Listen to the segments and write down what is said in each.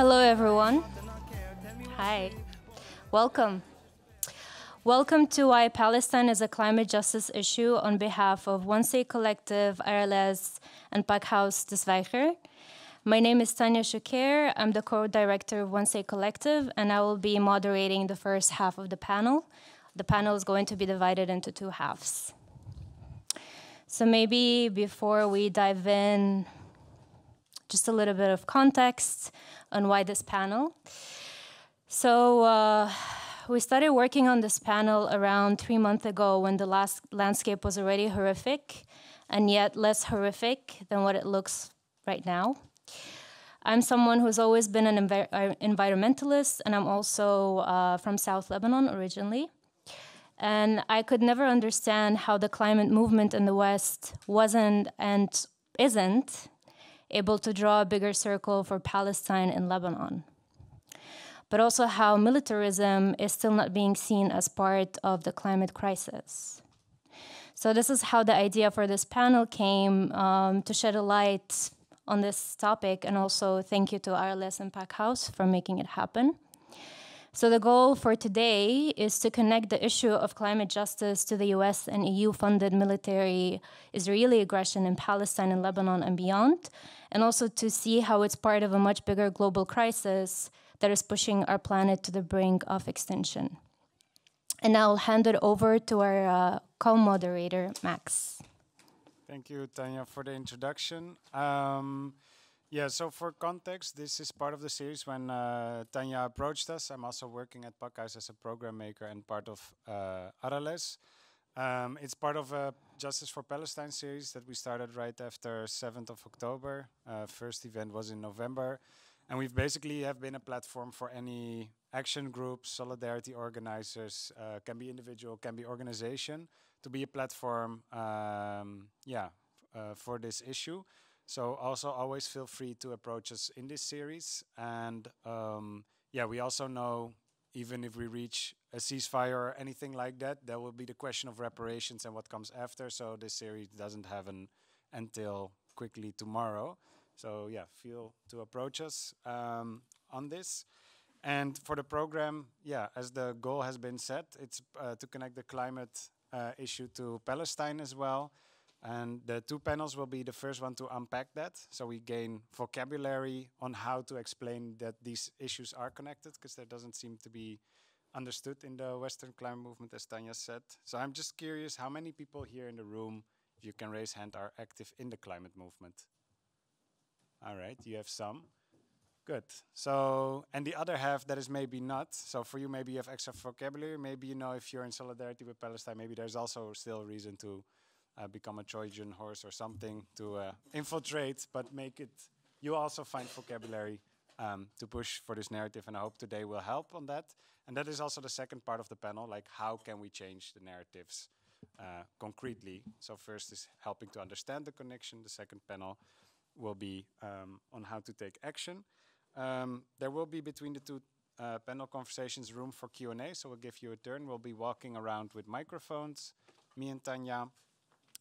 Hello, everyone. Hi. Welcome. Welcome to Why Palestine is a Climate Justice Issue on behalf of One Say Collective, IRLS, and Pakhuis de Zwijger. My name is Tanya Shakir. I'm the co-director of One Say Collective, and I will be moderating the first half of the panel. The panel is going to be divided into two halves. So maybe before we dive in, just a little bit of context on why this panel. So we started working on this panel around 3 months ago when the last landscape was already horrific and yet less horrific than what it looks right now. I'm someone who's always been an environmentalist, and I'm also from South Lebanon originally. And I could never understand how the climate movement in the West wasn't and isn't able to draw a bigger circle for Palestine and Lebanon, but also how militarism is still not being seen as part of the climate crisis. So this is how the idea for this panel came, to shed a light on this topic, and also thank you to IRLS and Pakhuis for making it happen. So the goal for today is to connect the issue of climate justice to the US and EU-funded military Israeli aggression in Palestine and Lebanon and beyond, and also to see how it's part of a much bigger global crisis that is pushing our planet to the brink of extinction. And I'll hand it over to our co-moderator, Max. Thank you, Tanya, for the introduction. So for context, this is part of the series when Tanya approached us. I'm also working at Pakhuis as a program maker and part of IRLS. It's part of a Justice for Palestine series that we started right after 7th of October. First event was in November. And we've basically have been a platform for any action groups, solidarity organizers, can be individual, can be organization, to be a platform for this issue. So also always feel free to approach us in this series. And we also know even if we reach a ceasefire or anything like that, there will be the question of reparations and what comes after. So this series doesn't have an until quickly tomorrow. So feel to approach us on this. And for the program, as the goal has been set, it's to connect the climate issue to Palestine as well. And the two panels will be the first one to unpack that. So we gain vocabulary on how to explain that these issues are connected, because that doesn't seem to be understood in the Western climate movement, as Tanya said. So I'm just curious how many people here in the room, if you can raise hand, are active in the climate movement. All right, you have some. Good. So, and the other half that is maybe not. So for you, maybe you have extra vocabulary. Maybe you know if you're in solidarity with Palestine, maybe there's also still a reason to become a Trojan horse or something to infiltrate, but make it, you also find vocabulary to push for this narrative, and I hope today will help on that. And that is also the second part of the panel, like how can we change the narratives concretely. So first is helping to understand the connection. The second panel will be on how to take action. There will be between the two panel conversations room for Q&A, so we'll give you a turn. We'll be walking around with microphones, me and Tanya.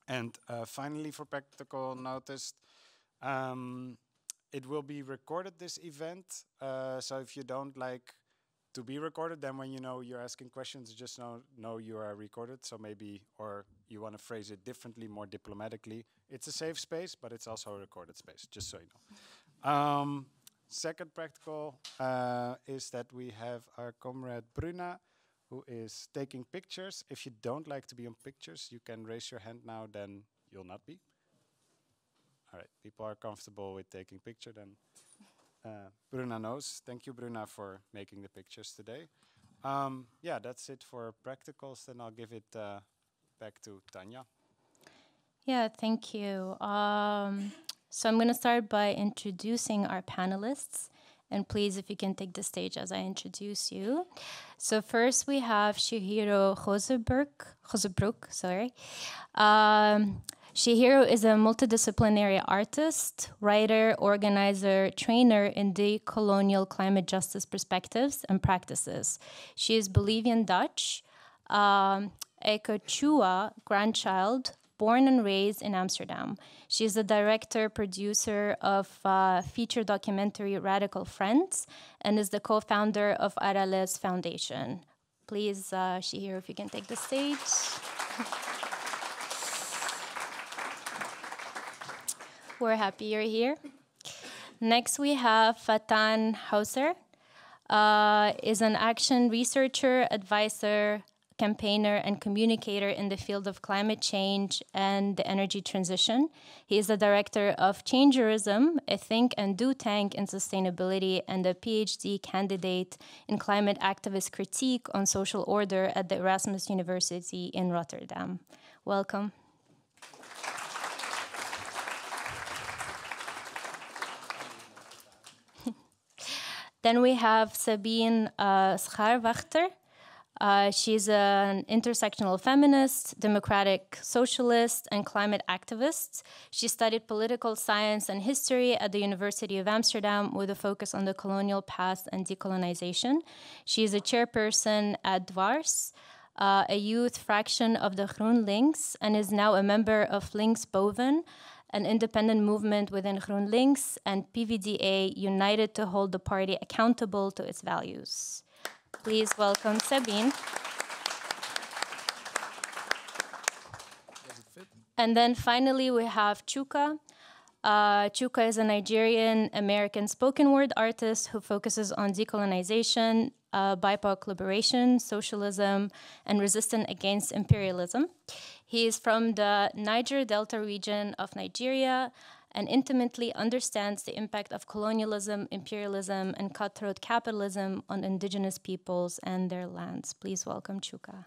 And finally, for practical notice, it will be recorded, this event. So if you don't like to be recorded, then when you know you're asking questions, just know you are recorded. So maybe, or you want to phrase it differently, more diplomatically. It's a safe space, but it's also a recorded space, just so you know. Second practical is that we have our comrade Bruna, who is taking pictures. If you don't like to be on pictures, you can raise your hand now, then you'll not be. All right, people are comfortable with taking picture, then Bruna knows. Thank you, Bruna, for making the pictures today. That's it for practicals, then I'll give it back to Tanya. Yeah, thank you. So I'm gonna start by introducing our panelists. And please, if you can take the stage as I introduce you. So first we have Chihiro Hosebrook. Chihiro is a multidisciplinary artist, writer, organizer, trainer in decolonial climate justice perspectives and practices. She is Bolivian Dutch, a Quechua grandchild, born and raised in Amsterdam. She's the director, producer of feature documentary Radical Friends and is the co-founder of Arales Foundation. Please, Shihir, if you can take the stage. We're happy you're here. Next, we have Fatan Hauser, is an action researcher, advisor, campaigner, and communicator in the field of climate change and the energy transition. He is the director of Changerism, a think and do tank in sustainability, and a PhD candidate in climate activist critique on social order at the Erasmus University in Rotterdam. Welcome. Then we have Sabine Schaarwachter. She's an intersectional feminist, democratic socialist, and climate activist. She studied political science and history at the University of Amsterdam with a focus on the colonial past and decolonization. She is a chairperson at Dwars, a youth fraction of the GroenLinks, and is now a member of Links Boven, an independent movement within GroenLinks and PvdA, united to hold the party accountable to its values. Please welcome Sabine. And then finally we have Chuka. Chuka is a Nigerian-American spoken word artist who focuses on decolonization, BIPOC liberation, socialism, and resistance against imperialism. He is from the Niger Delta region of Nigeria and intimately understands the impact of colonialism, imperialism, and cutthroat capitalism on indigenous peoples and their lands. Please welcome Chuka.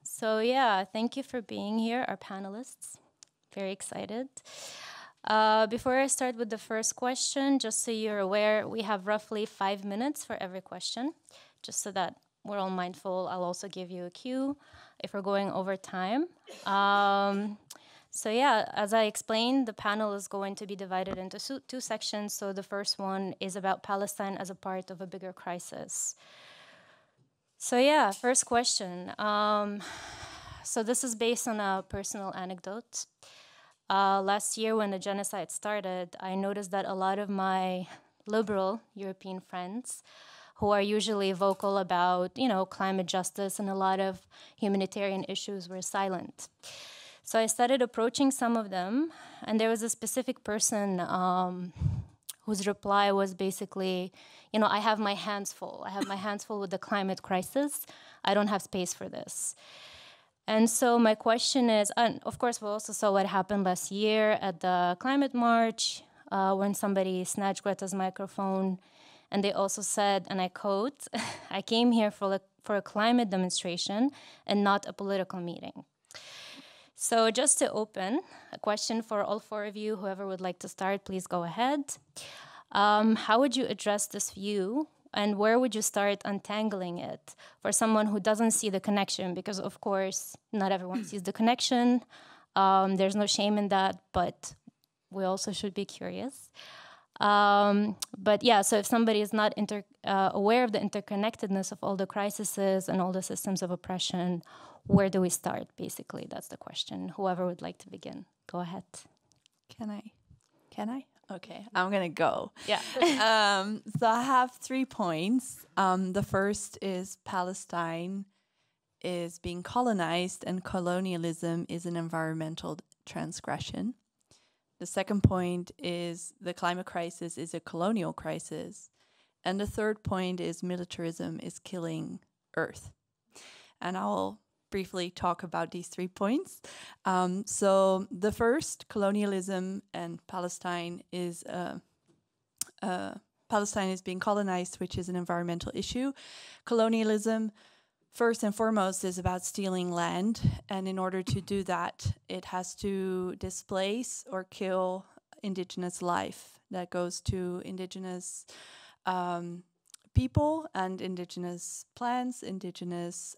So yeah, thank you for being here, our panelists. Very excited. Before I start with the first question, just so you're aware, we have roughly 5 minutes for every question, just so that we're all mindful. I'll also give you a cue if we're going over time. So yeah, as I explained, the panel is going to be divided into two sections. So the first one is about Palestine as a part of a bigger crisis. So yeah, first question. So this is based on a personal anecdote. Last year when the genocide started, I noticed that a lot of my liberal European friends who are usually vocal about, climate justice and a lot of humanitarian issues were silent. So I started approaching some of them, and there was a specific person whose reply was basically, I have my hands full. I have my hands full with the climate crisis. I don't have space for this. And so my question is, and of course, we also saw what happened last year at the climate march when somebody snatched Greta's microphone. And they also said, and I quote, I came here for a climate demonstration and not a political meeting. So just to open, a question for all four of you, whoever would like to start, please go ahead. How would you address this view? And where would you start untangling it for someone who doesn't see the connection? Because, of course, not everyone sees the connection. There's no shame in that, but we also should be curious. But yeah, so if somebody is not aware of the interconnectedness of all the crises and all the systems of oppression, where do we start, basically? That's the question. Whoever would like to begin, go ahead. Can I? Okay, I'm gonna go. Yeah. So I have 3 points. The first is Palestine is being colonized and colonialism is an environmental transgression. The second point is the climate crisis is a colonial crisis. And the third point is militarism is killing Earth. And I'll briefly talk about these 3 points. So the first, colonialism and Palestine is being colonized, which is an environmental issue. Colonialism, first and foremost, is about stealing land. And in order to do that, it has to displace or kill indigenous life. That goes to indigenous people and indigenous plants, indigenous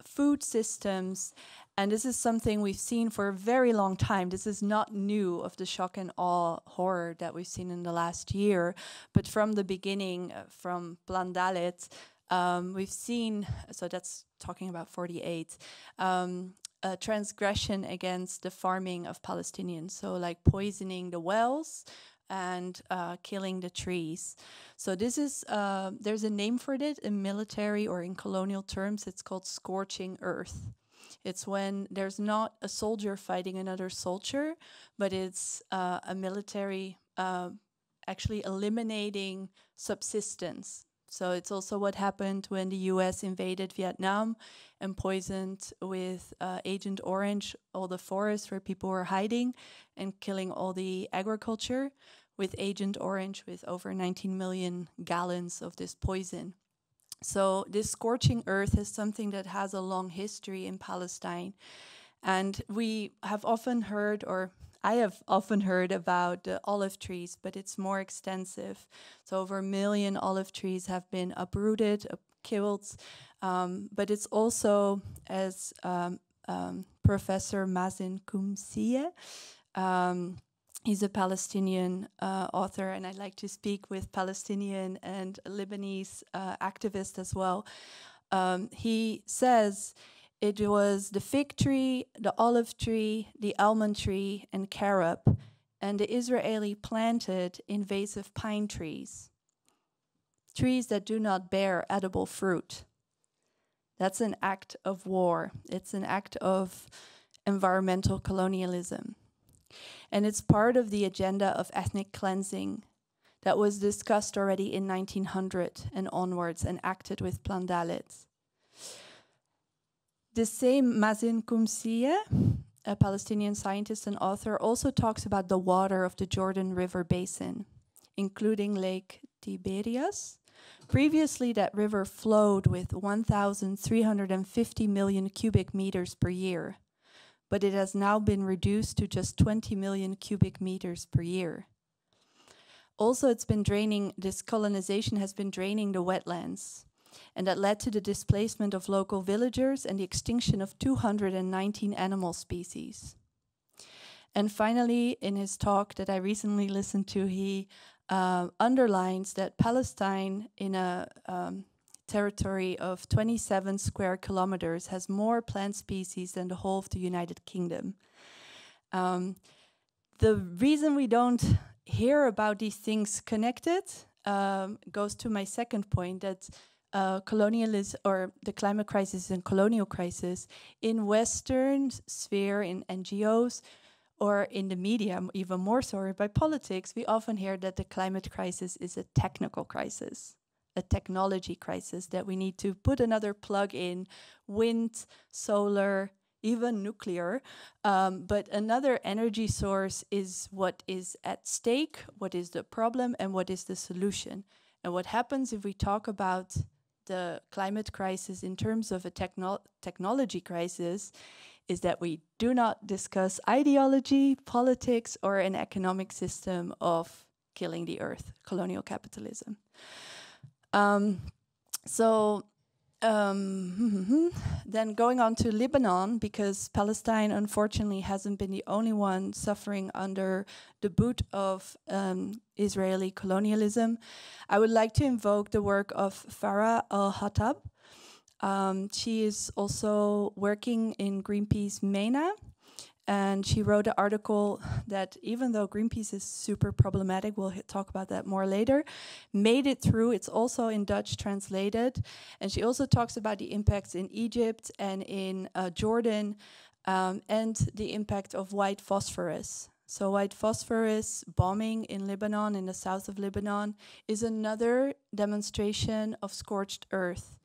food systems. And this is something we've seen for a very long time. This is not new of the shock and awe horror that we've seen in the last year. But from the beginning, from Plan Dalet, we've seen, so that's talking about 48, a transgression against the farming of Palestinians. So like poisoning the wells and killing the trees. So this is, there's a name for it in military or in colonial terms. It's called scorching earth. It's when there's not a soldier fighting another soldier, but it's a military actually eliminating subsistence. So it's also what happened when the US invaded Vietnam and poisoned with Agent Orange all the forests where people were hiding and killing all the agriculture with Agent Orange with over 19 million gallons of this poison. So this scorching earth is something that has a long history in Palestine. And we have often heard, or I have often heard about the olive trees, but it's more extensive. So over 1 million olive trees have been uprooted, killed. But it's also, as Professor Mazen Koumsieh, he's a Palestinian author, and I like to speak with Palestinian and Lebanese activists as well. He says it was the fig tree, the olive tree, the almond tree, and carob, and the Israeli planted invasive pine trees, trees that do not bear edible fruit. That's an act of war. It's an act of environmental colonialism. And it's part of the agenda of ethnic cleansing that was discussed already in 1900 and onwards and acted with Plan Dalet. The same Mazen Koumsieh, a Palestinian scientist and author, also talks about the water of the Jordan River basin, including Lake Tiberias. Previously, that river flowed with 1,350 million cubic meters per year, but it has now been reduced to just 20 million cubic meters per year. Also, it's been draining, this colonization has been draining the wetlands, and that led to the displacement of local villagers and the extinction of 219 animal species. And finally, in his talk that I recently listened to, he underlines that Palestine, in a territory of 27 square kilometers, has more plant species than the whole of the United Kingdom. The reason we don't hear about these things connected goes to my second point, that colonialism, or the climate crisis and colonial crisis, in Western sphere, in NGOs, or in the media, even more so, or by politics, we often hear that the climate crisis is a technical crisis, a technology crisis, that we need to put another plug in, wind, solar, even nuclear. But another energy source is what is at stake, what is the problem, and what is the solution. And what happens if we talk about the climate crisis in terms of a technology crisis is that we do not discuss ideology, politics, or an economic system of killing the earth, colonial capitalism. Then going on to Lebanon, because Palestine unfortunately hasn't been the only one suffering under the boot of Israeli colonialism, I would like to invoke the work of Farah al-Hattab. She is also working in Greenpeace MENA, and she wrote an article that, even though Greenpeace is super problematic, we'll talk about that more later, made it through. It's also in Dutch translated. And she also talks about the impacts in Egypt and in Jordan, and the impact of white phosphorus. So white phosphorus bombing in Lebanon, in the south of Lebanon, is another demonstration of scorched earth.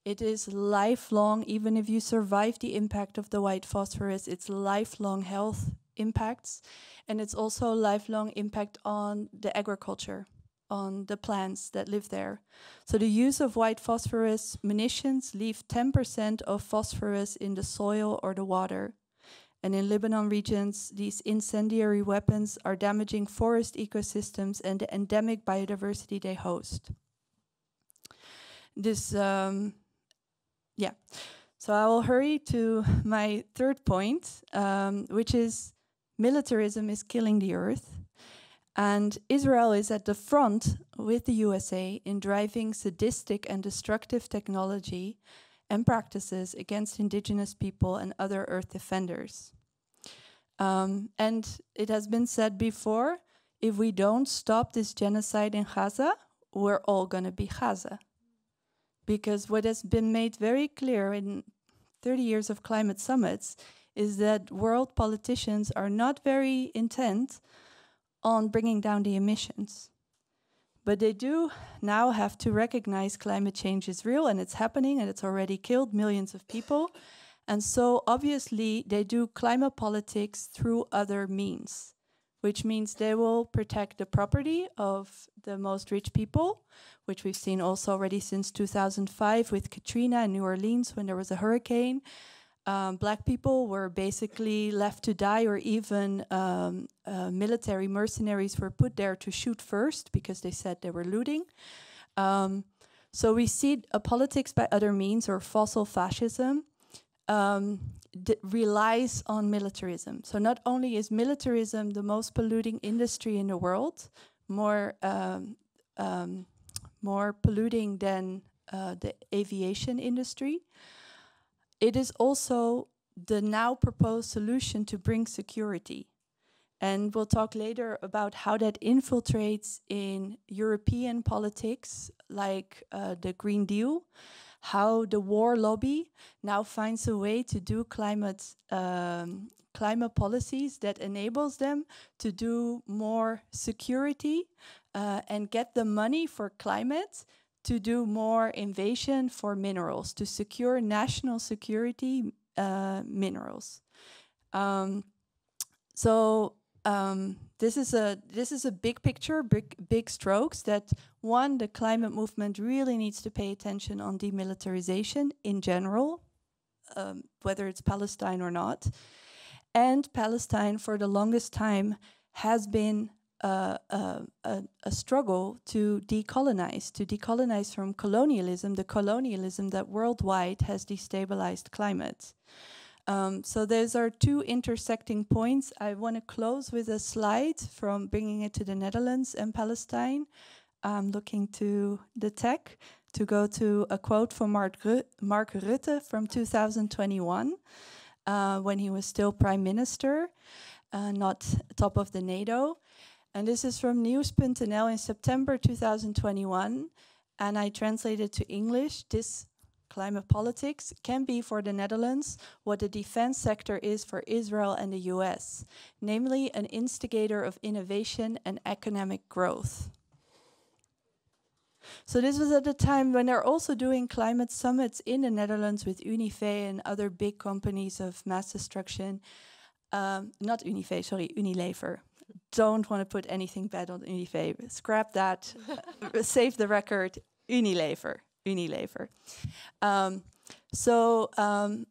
It is lifelong. Even if you survive the impact of the white phosphorus, it's lifelong health impacts. And it's also lifelong impact on the agriculture, on the plants that live there. So the use of white phosphorus munitions leave 10% of phosphorus in the soil or the water. And in Lebanon regions, these incendiary weapons are damaging forest ecosystems and the endemic biodiversity they host. So I will hurry to my third point, which is militarism is killing the earth. And Israel is at the front with the USA in driving sadistic and destructive technology and practices against indigenous people and other earth defenders. And it has been said before, if we don't stop this genocide in Gaza, we're all going to be Gaza. Because what has been made very clear in 30 years of climate summits is that world politicians are not very intent on bringing down the emissions. But they do now have to recognize climate change is real and it's happening and it's already killed millions of people. And so obviously they do climate politics through other means, which means they will protect the property of the most rich people, which we've seen also already since 2005 with Katrina in New Orleans when there was a hurricane. Black people were basically left to die, or even military mercenaries were put there to shoot first because they said they were looting. So we see a politics by other means, or fossil fascism, relies on militarism. So not only is militarism the most polluting industry in the world, more polluting than the aviation industry, it is also the now proposed solution to bring security. And we'll talk later about how that infiltrates in European politics, like the Green Deal, how the war lobby now finds a way to do climate policies that enables them to do more security and get the money for climate to do more invasion for minerals, to secure national security minerals. This is a big picture, big strokes, that one, the climate movement really needs to pay attention on demilitarization in general, whether it's Palestine or not. And Palestine, for the longest time, has been a struggle to decolonize from colonialism, the colonialism that worldwide has destabilized climate. So those are two intersecting points. I want to close with a slide from bringing it to the Netherlands and Palestine. I'm looking to the tech to go to a quote from Mark Rutte from 2021, when he was still prime minister, not top of the NATO. And this is from news.nl in September 2021. And I translated to English. This climate politics can be for the Netherlands what the defense sector is for Israel and the US, namely an instigator of innovation and economic growth. So this was at a time when they're also doing climate summits in the Netherlands with Unive and other big companies of mass destruction. Not Unive, sorry, Unilever. Don't want to put anything bad on Unive. Scrap that. Save the record. Unilever.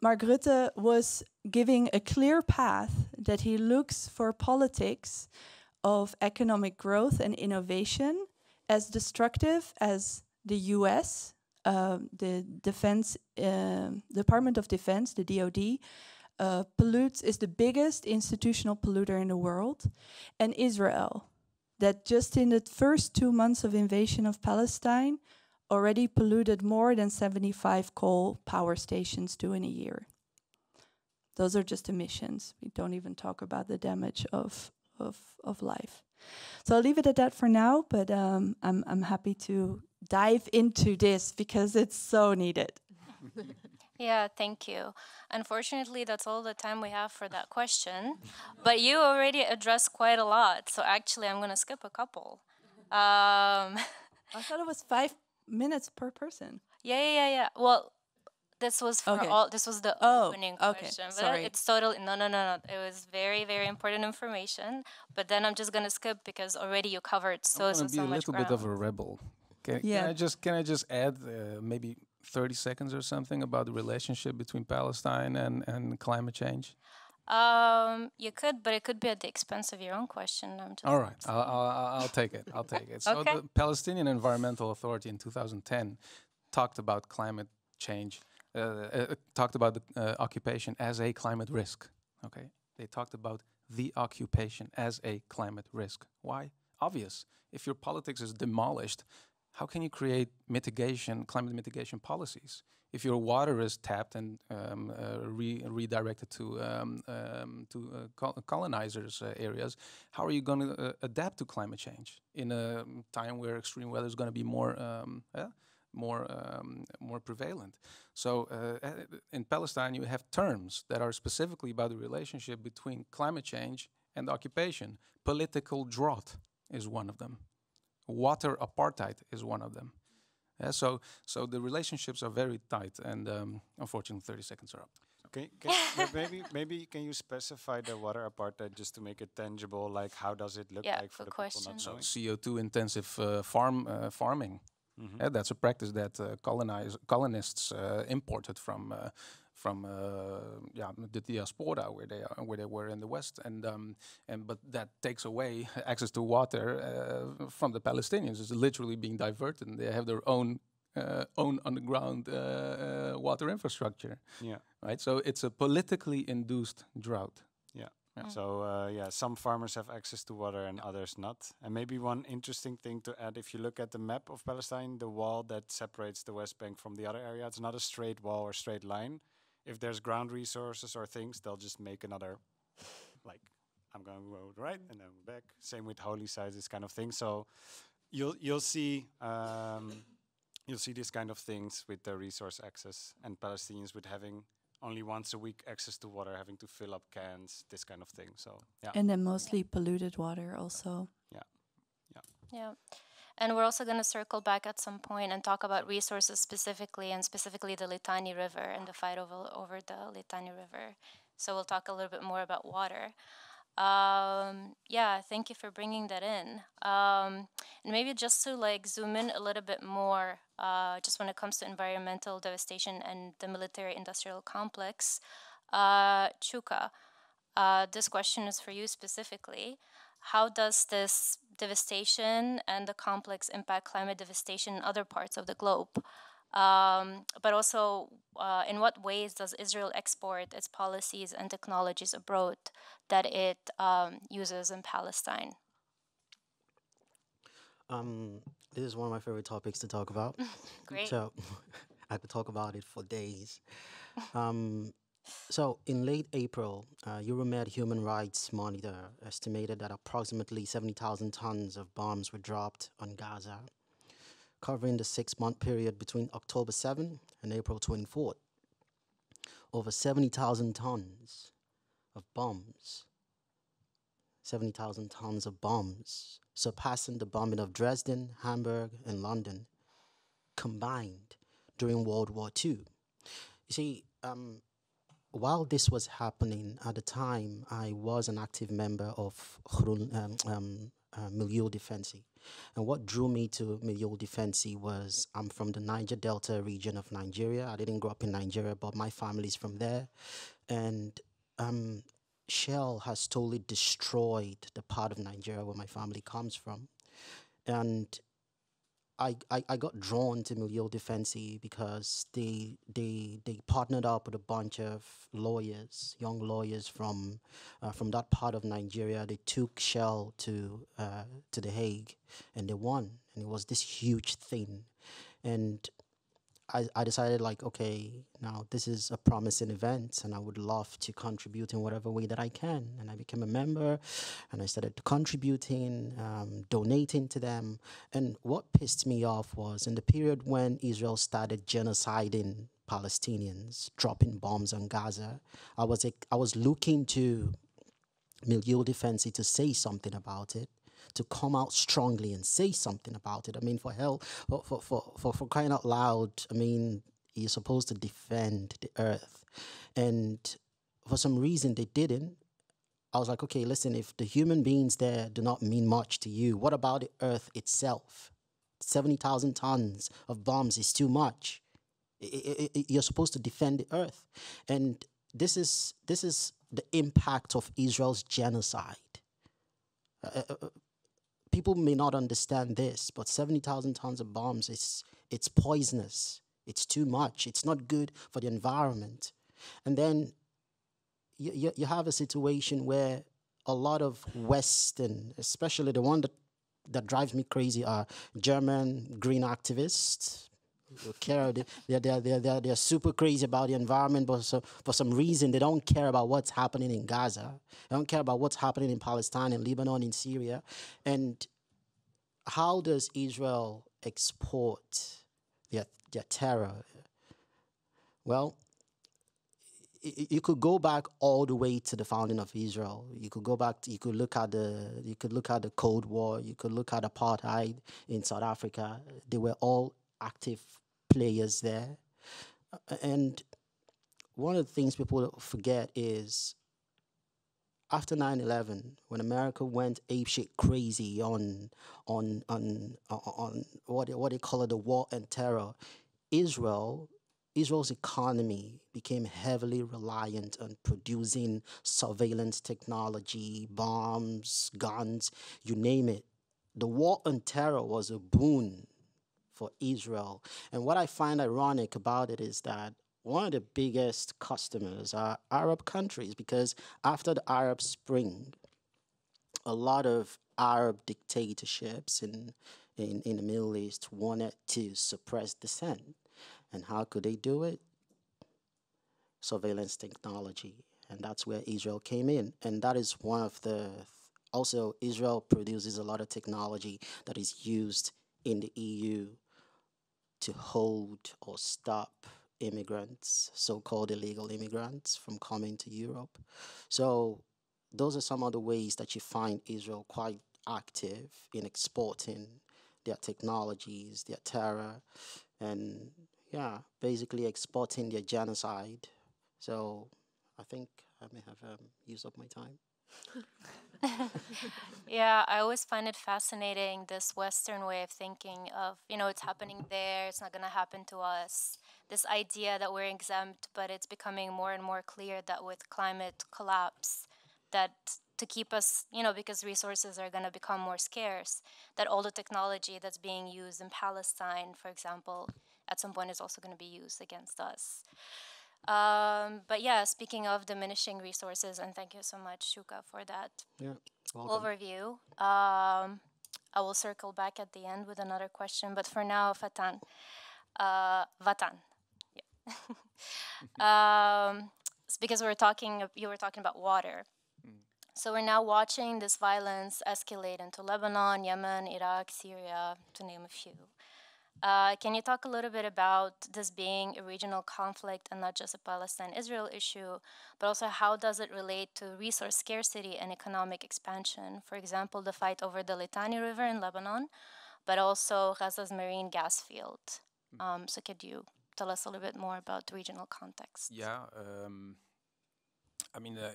Mark Rutte was giving a clear path that he looks for politics of economic growth and innovation as destructive as the US, the Defense Department of Defense, the DoD, is the biggest institutional polluter in the world, and Israel, that just in the first 2 months of invasion of Palestine already polluted more than 75 coal power stations do in a year. Those are just emissions. We don't even talk about the damage of life. So I'll leave it at that for now, but I'm happy to dive into this because it's so needed. Yeah, thank you. Unfortunately, that's all the time we have for that question. But you already addressed quite a lot, so actually I'm going to skip a couple. I thought it was 5 minutes per person. Yeah. Well, this was for all. This was the opening question. But sorry. it's totally no. It was very, very important information. But then I'm just going to skip because already you covered so much ground. I'm going to be a little bit of a rebel. Can I just add maybe 30 seconds or something about the relationship between Palestine and climate change? You could, but it could be at the expense of your own question. All right, I'll take it. So the Palestinian Environmental Authority in 2010 talked about climate change talked about the occupation as a climate risk. Okay, they talked about the occupation as a climate risk. Why? Obvious. If your politics is demolished, how can you create climate mitigation policies? If your water is tapped and redirected to colonizers' areas, how are you going to adapt to climate change in a time where extreme weather is going to be more prevalent? So in Palestine, you have terms that are specifically about the relationship between climate change and occupation. Political drought is one of them. Water apartheid is one of them. So the relationships are very tight, and unfortunately, 30 seconds are up. Okay, maybe can you specify the water apartheid just to make it tangible? Like, how does it look like for the people not knowing? CO2 intensive farming. Mm-hmm. That's a practice that colonists imported from the diaspora where they were in the West, but that takes away access to water from the Palestinians. It's literally being diverted, and they have their own underground water infrastructure. Yeah, right. So it's a politically induced drought. Yeah. Yeah. So some farmers have access to water and others not. And maybe one interesting thing to add, if you look at the map of Palestine, the wall that separates the West Bank from the other area, it's not a straight wall or straight line. If there's ground resources or things, they'll just make another, like, I'm going to go right and then back. Same with holy sites, this kind of thing. So you'll see these kind of things with the resource access, and Palestinians with having only once a week access to water, having to fill up cans, this kind of thing. So yeah. And then mostly polluted water also. Yeah. And we're also going to circle back at some point and talk about resources specifically, and specifically the Litani River and the fight over the Litani River. So we'll talk a little bit more about water. Thank you for bringing that in. And maybe just to zoom in a little bit more, just when it comes to environmental devastation and the military-industrial complex, Chuka, this question is for you specifically. How does this devastation and the complex impact climate devastation in other parts of the globe? But also, in what ways does Israel export its policies and technologies abroad that it uses in Palestine? This is one of my favorite topics to talk about. Great. So I could talk about it for days. So in late April, Euromed Human Rights Monitor estimated that approximately 70,000 tons of bombs were dropped on Gaza, covering the 6-month period between October 7 and April 24th. Over 70,000 tons of bombs. 70,000 tons of bombs, surpassing the bombing of Dresden, Hamburg, and London combined during World War II. You see, while this was happening at the time, I was an active member of Milieu Defensie. And what drew me to Milieu Defensie was I'm from the Niger Delta region of Nigeria. I didn't grow up in Nigeria, but my family's from there. And Shell has totally destroyed the part of Nigeria where my family comes from. And I got drawn to Milieu Defensie because they partnered up with a bunch of lawyers, young lawyers from that part of Nigeria. They took Shell to The Hague, and they won. And it was this huge thing. And I decided, okay, now this is a promising event, and I would love to contribute in whatever way that I can. And I became a member, and I started contributing, donating to them. And what pissed me off was in the period when Israel started genociding Palestinians, dropping bombs on Gaza, I was looking to Milieu Defensie to say something about it, to come out strongly and say something about it. I mean, for crying out loud, I mean, you're supposed to defend the earth. And for some reason, they didn't. I was like, okay, listen, if the human beings there do not mean much to you, what about the earth itself? 70,000 tons of bombs is too much. You're supposed to defend the earth. And this is the impact of Israel's genocide. People may not understand this, but 70,000 tons of bombs, it's poisonous. It's too much. It's not good for the environment. And then you have a situation where a lot of Western, especially the one that drives me crazy, are German green activists. Who care? They're super crazy about the environment, but for some reason they don't care about what's happening in Gaza. They don't care about what's happening in Palestine and Lebanon, in Syria. And how does Israel export their terror? Well, you could go back all the way to the founding of Israel. You could go back. You could look at the Cold War. You could look at apartheid in South Africa. They were all active players there. And one of the things people forget is after 9/11, when America went apeshit crazy on what they call it, the war and terror, Israel's economy became heavily reliant on producing surveillance technology, bombs, guns, you name it. The war on terror was a boon for Israel. And what I find ironic about it is that one of the biggest customers are Arab countries, because after the Arab Spring, a lot of Arab dictatorships in the Middle East wanted to suppress dissent. And how could they do it? Surveillance technology. And that's where Israel came in. And that is one of also Israel produces a lot of technology that is used in the EU to hold or stop immigrants, so-called illegal immigrants, from coming to Europe. So those are some of the ways that you find Israel quite active in exporting their technologies, their terror, and basically exporting their genocide. So I think I may have used up my time. Yeah, I always find it fascinating, this Western way of thinking of, it's happening there, it's not going to happen to us. This idea that we're exempt, but it's becoming more and more clear that with climate collapse, that to keep us, because resources are going to become more scarce, that all the technology that's being used in Palestine, for example, at some point is also going to be used against us. But yeah, speaking of diminishing resources, and thank you so much, Shuka, for that overview. I will circle back at the end with another question, but for now, Vatan. It's because you were talking about water. So we're now watching this violence escalate into Lebanon, Yemen, Iraq, Syria, to name a few. Can you talk a little bit about this being a regional conflict and not just a Palestine-Israel issue, but also how does it relate to resource scarcity and economic expansion? For example, the fight over the Litani River in Lebanon, but also Gaza's marine gas field. So could you tell us a little bit more about the regional context? Yeah.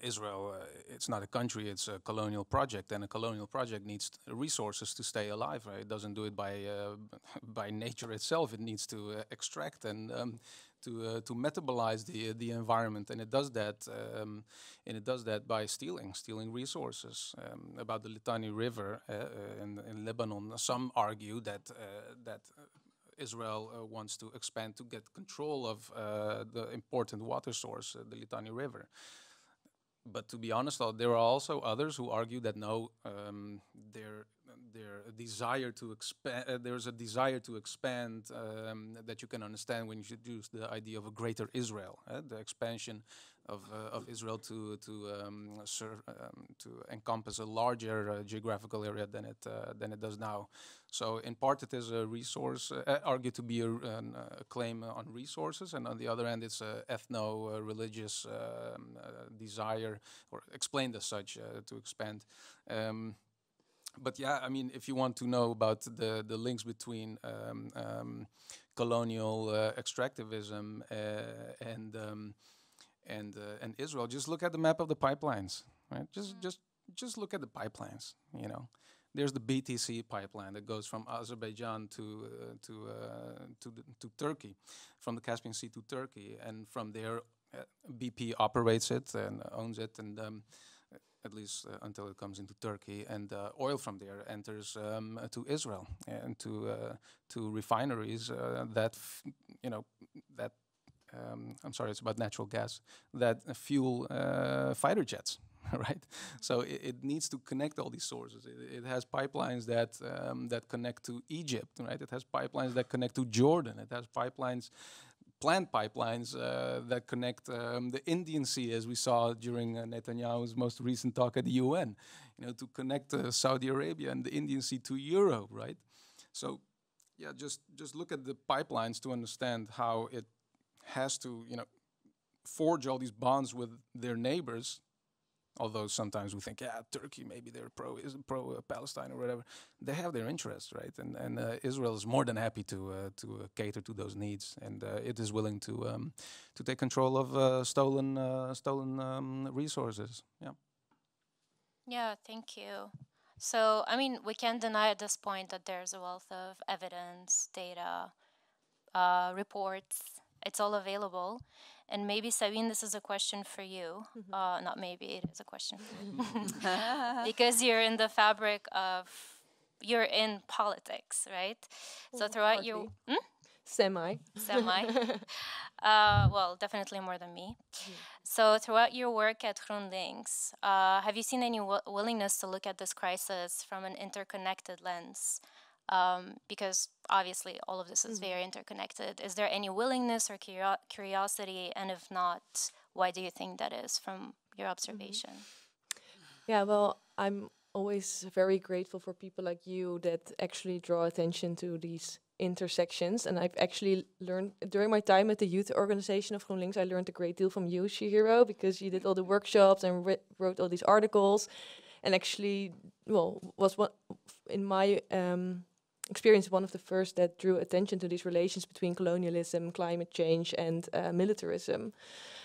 Israel, it's not a country, it's a colonial project, and a colonial project needs resources to stay alive, right? It doesn't do it by nature itself. It needs to extract and to metabolize the environment, and it does that by stealing resources. About the Litani River in Lebanon, some argue that Israel wants to expand to get control of the important water source, the Litani River. But to be honest, there are also others who argue that no, their desire to expand. There's a desire to expand that you can understand when you introduce the idea of a greater Israel, the expansion of Israel to encompass a larger geographical area than it does now. So in part it is a resource, argued to be a claim on resources, and on the other hand it's a ethno-religious desire, or explained as such, to expand. But yeah, if you want to know about the links between colonial extractivism and Israel, just look at the map of the pipelines, right? Just look at the pipelines. There's the BTC pipeline that goes from Azerbaijan to Turkey, from the Caspian Sea to Turkey, and from there BP operates it and owns it, and at least until it comes into Turkey, and oil from there enters to Israel and to refineries that that I'm sorry, it's about natural gas that fuel fighter jets. Right, so it needs to connect all these sources. It has pipelines that connect to Egypt, right? It has pipelines that connect to Jordan. It has plant pipelines that connect the Indian Sea, as we saw during Netanyahu's most recent talk at the UN. To connect Saudi Arabia and the Indian Sea to Europe, right? So, yeah, just look at the pipelines to understand how it has to, forge all these bonds with their neighbors. Although sometimes we think, Turkey, maybe they're pro Palestine or whatever. They have their interests, right? And Israel is more than happy to cater to those needs, and it is willing to take control of stolen resources. Yeah. Yeah, thank you. So, I mean, we can't deny at this point that there's a wealth of evidence, data, reports. It's all available. And maybe, Sabine, this is a question for you. Not maybe, it is a question for you. Because you're in the fabric of, you're in politics, right? So throughout your... Semi. Well, definitely more than me. So throughout your work at GroenLinks, have you seen any willingness to look at this crisis from an interconnected lens? Because obviously all of this is very interconnected. Is there any willingness or curiosity? And if not, why do you think that is from your observation? Yeah, well, I'm always very grateful for people like you that actually draw attention to these intersections. And I've actually learned, during my time at the youth organization of GroenLinks, I learned a great deal from you, Chihiro, because you did all the workshops and wrote all these articles. And actually, well, was one, in my... experience, one of the first that drew attention to these relations between colonialism, climate change, and militarism.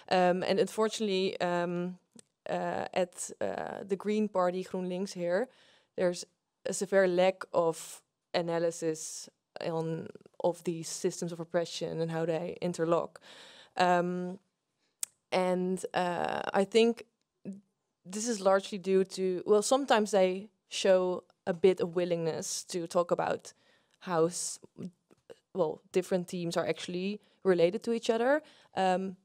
And unfortunately, at the Green Party, GroenLinks here, there's a severe lack of analysis of these systems of oppression and how they interlock. And I think this is largely due to, well, sometimes they show a bit of willingness to talk about how, different teams are actually related to each other.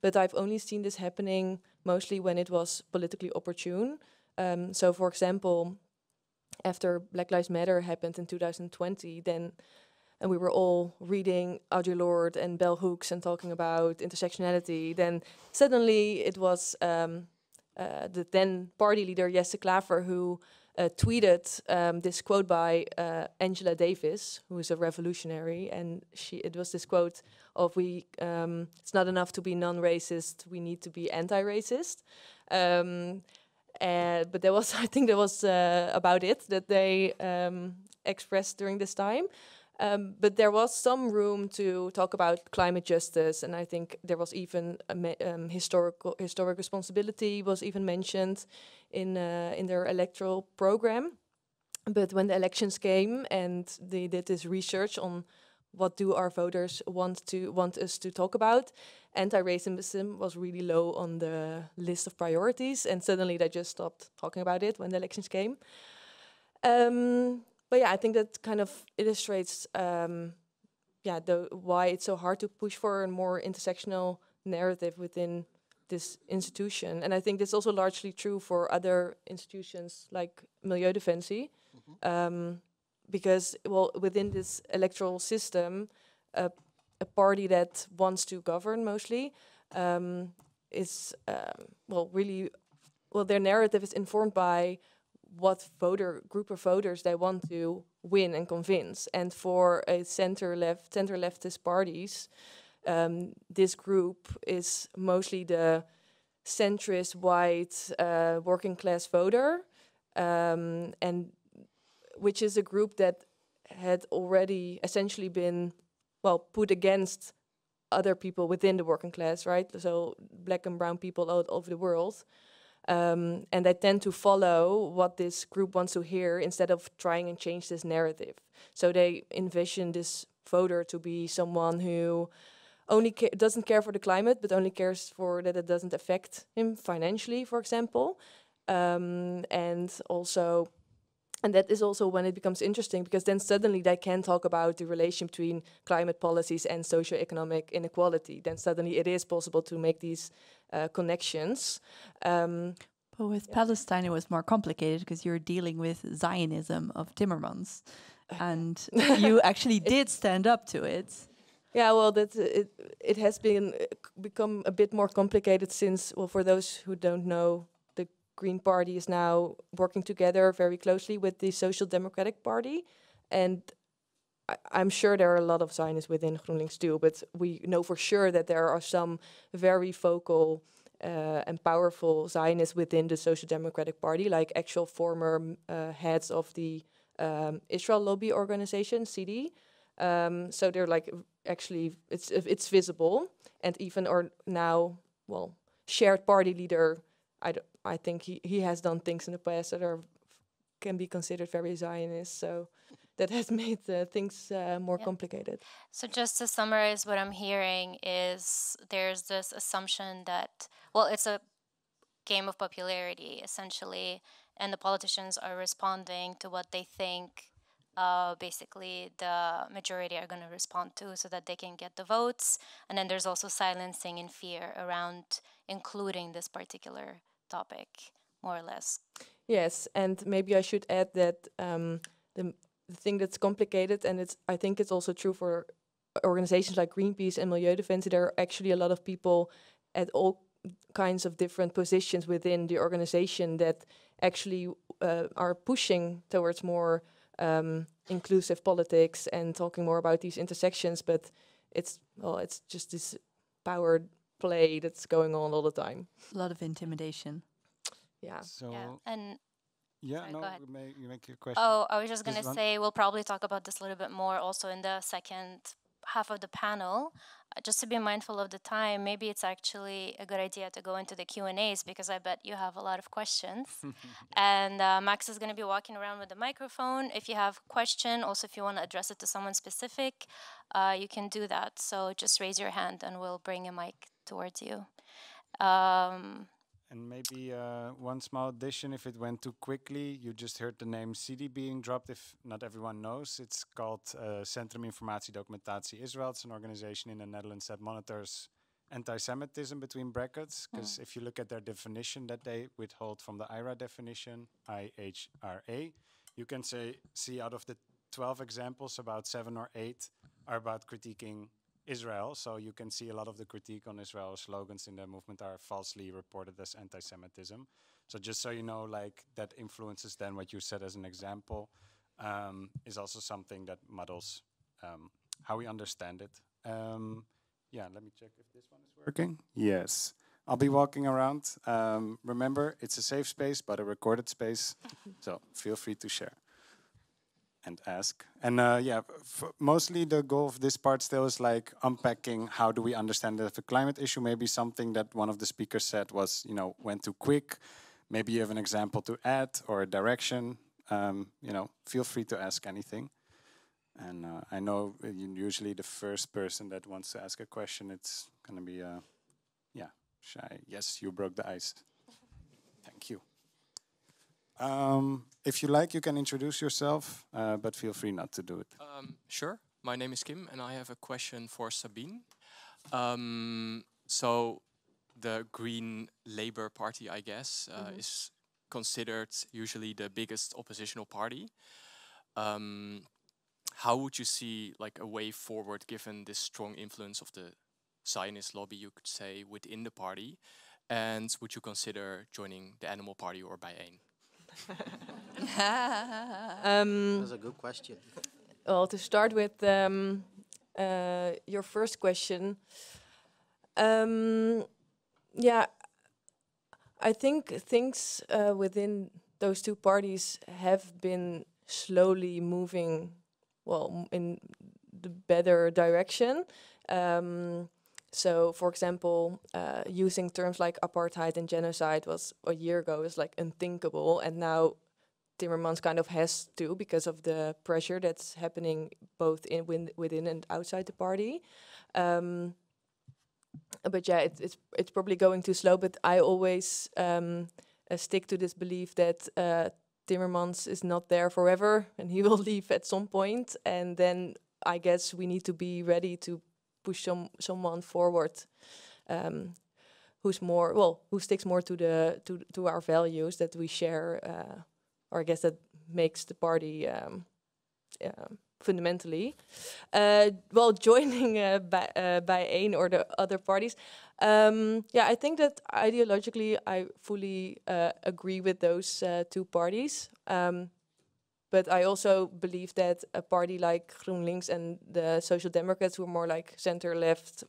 But I've only seen this happening mostly when it was politically opportune. So, for example, after Black Lives Matter happened in 2020, and we were all reading Audre Lorde and Bell Hooks and talking about intersectionality, then suddenly it was the then party leader, Jesse Klaver, who tweeted this quote by Angela Davis, who is a revolutionary, and it was this quote of it's not enough to be non-racist, we need to be anti-racist. But there was, I think that was about it that they expressed during this time. But there was some room to talk about climate justice, and I think there was even historic responsibility was even mentioned in their electoral program. But when the elections came and they did this research on what do our voters want us to talk about, anti-racism was really low on the list of priorities, and suddenly they just stopped talking about it when the elections came. But yeah, I think that kind of illustrates why it's so hard to push for a more intersectional narrative within this institution. And I think that's also largely true for other institutions like Milieudefensie. Because, well, within this electoral system, a party that wants to govern mostly is, their narrative is informed by what group of voters they want to win and convince. And for a center-leftist parties, this group is mostly the centrist, white, working-class voter, and which is a group that had already essentially been, put against other people within the working class, right? So black and brown people all over the world. And they tend to follow what this group wants to hear instead of trying and change this narrative. So they envision this voter to be someone who only doesn't care for the climate, but only cares for that it doesn't affect him financially, for example. and also. And that is also when it becomes interesting, because then suddenly they can talk about the relation between climate policies and socioeconomic inequality. Then suddenly it is possible to make these connections. But with Palestine, it was more complicated because you're dealing with Zionism of Timmermans. And you actually did stand up to it. Yeah, well, it has become a bit more complicated since, well, for those who don't know, Green Party is now working together very closely with the Social Democratic Party. And I'm sure there are a lot of Zionists within GroenLinks too, but we know for sure that there are some very vocal and powerful Zionists within the Social Democratic Party, like actual former heads of the Israel Lobby Organization, CD. So they're like, actually, it's visible. And even now, well, shared party leader, I think he has done things in the past that can be considered very Zionist. So that has made things more complicated. So just to summarize, what I'm hearing is there's this assumption that, well, it's a game of popularity, essentially, and the politicians are responding to what they think basically the majority are going to respond to so that they can get the votes. And then there's also silencing and fear around including this particular topic, more or less. Yes, and maybe I should add that the thing that's complicated, and I think it's also true for organizations like Greenpeace and Milieudefensie, there are actually a lot of people at all kinds of different positions within the organization that actually are pushing towards more inclusive politics and talking more about these intersections, but it's just this power play that's going on all the time. A lot of intimidation. Yeah. So and sorry, no, go ahead. you make your question. Oh, I was just going to say we'll probably talk about this a little bit more also in the second half of the panel. Just to be mindful of the time, maybe it's actually a good idea to go into the Q&As because I bet you have a lot of questions. And Max is going to be walking around with the microphone. If you have a question, also if you want to address it to someone specific, you can do that. So just raise your hand and we'll bring a mic towards you. And maybe one small addition, if it went too quickly, you just heard the name CD being dropped, if not everyone knows. It's called Centrum Informatie Documentatie Israël. It's an organization in the Netherlands that monitors anti-Semitism between brackets, because if you look at their definition that they withhold from the IHRA definition, IHRA, you can see out of the 12 examples, about 7 or 8 are about critiquing Israel, so you can see a lot of the critique on Israel slogans in the movement are falsely reported as anti-Semitism. So just so you know, like that influences then what you said as an example, is also something that muddles how we understand it. Yeah, let me check if this one is working. Yes, I'll be walking around. Remember, it's a safe space, but a recorded space, so feel free to share and ask. And mostly the goal of this part still is like unpacking how do we understand the climate issue. Maybe something that one of the speakers said was, went too quick. Maybe you have an example to add or a direction. Feel free to ask anything. And I know usually the first person that wants to ask a question, it's going to be, shy. Yes, you broke the ice. Thank you. If you like, you can introduce yourself, but feel free not to do it. Sure. My name is Kim, and I have a question for Sabine. So the Green Labour Party, I guess, is considered usually the biggest oppositional party. How would you see like a way forward given this strong influence of the Zionist lobby, you could say, within the party? And would you consider joining the Animal Party or Bijeen? That's a good question. Well, to start with your first question, I think things within those two parties have been slowly moving, in the better direction. So, for example, using terms like apartheid and genocide was a year ago was like unthinkable, and now Timmermans kind of has to because of the pressure that's happening both within and outside the party. But yeah, it's probably going too slow. But I always stick to this belief that Timmermans is not there forever and he will leave at some point. And then I guess we need to be ready to push someone forward who sticks more to our values that we share, or I guess that makes the party fundamentally. Joining Bijeen or the other parties, I think that ideologically I fully agree with those two parties. But I also believe that a party like GroenLinks and the Social Democrats, who are more like center-left,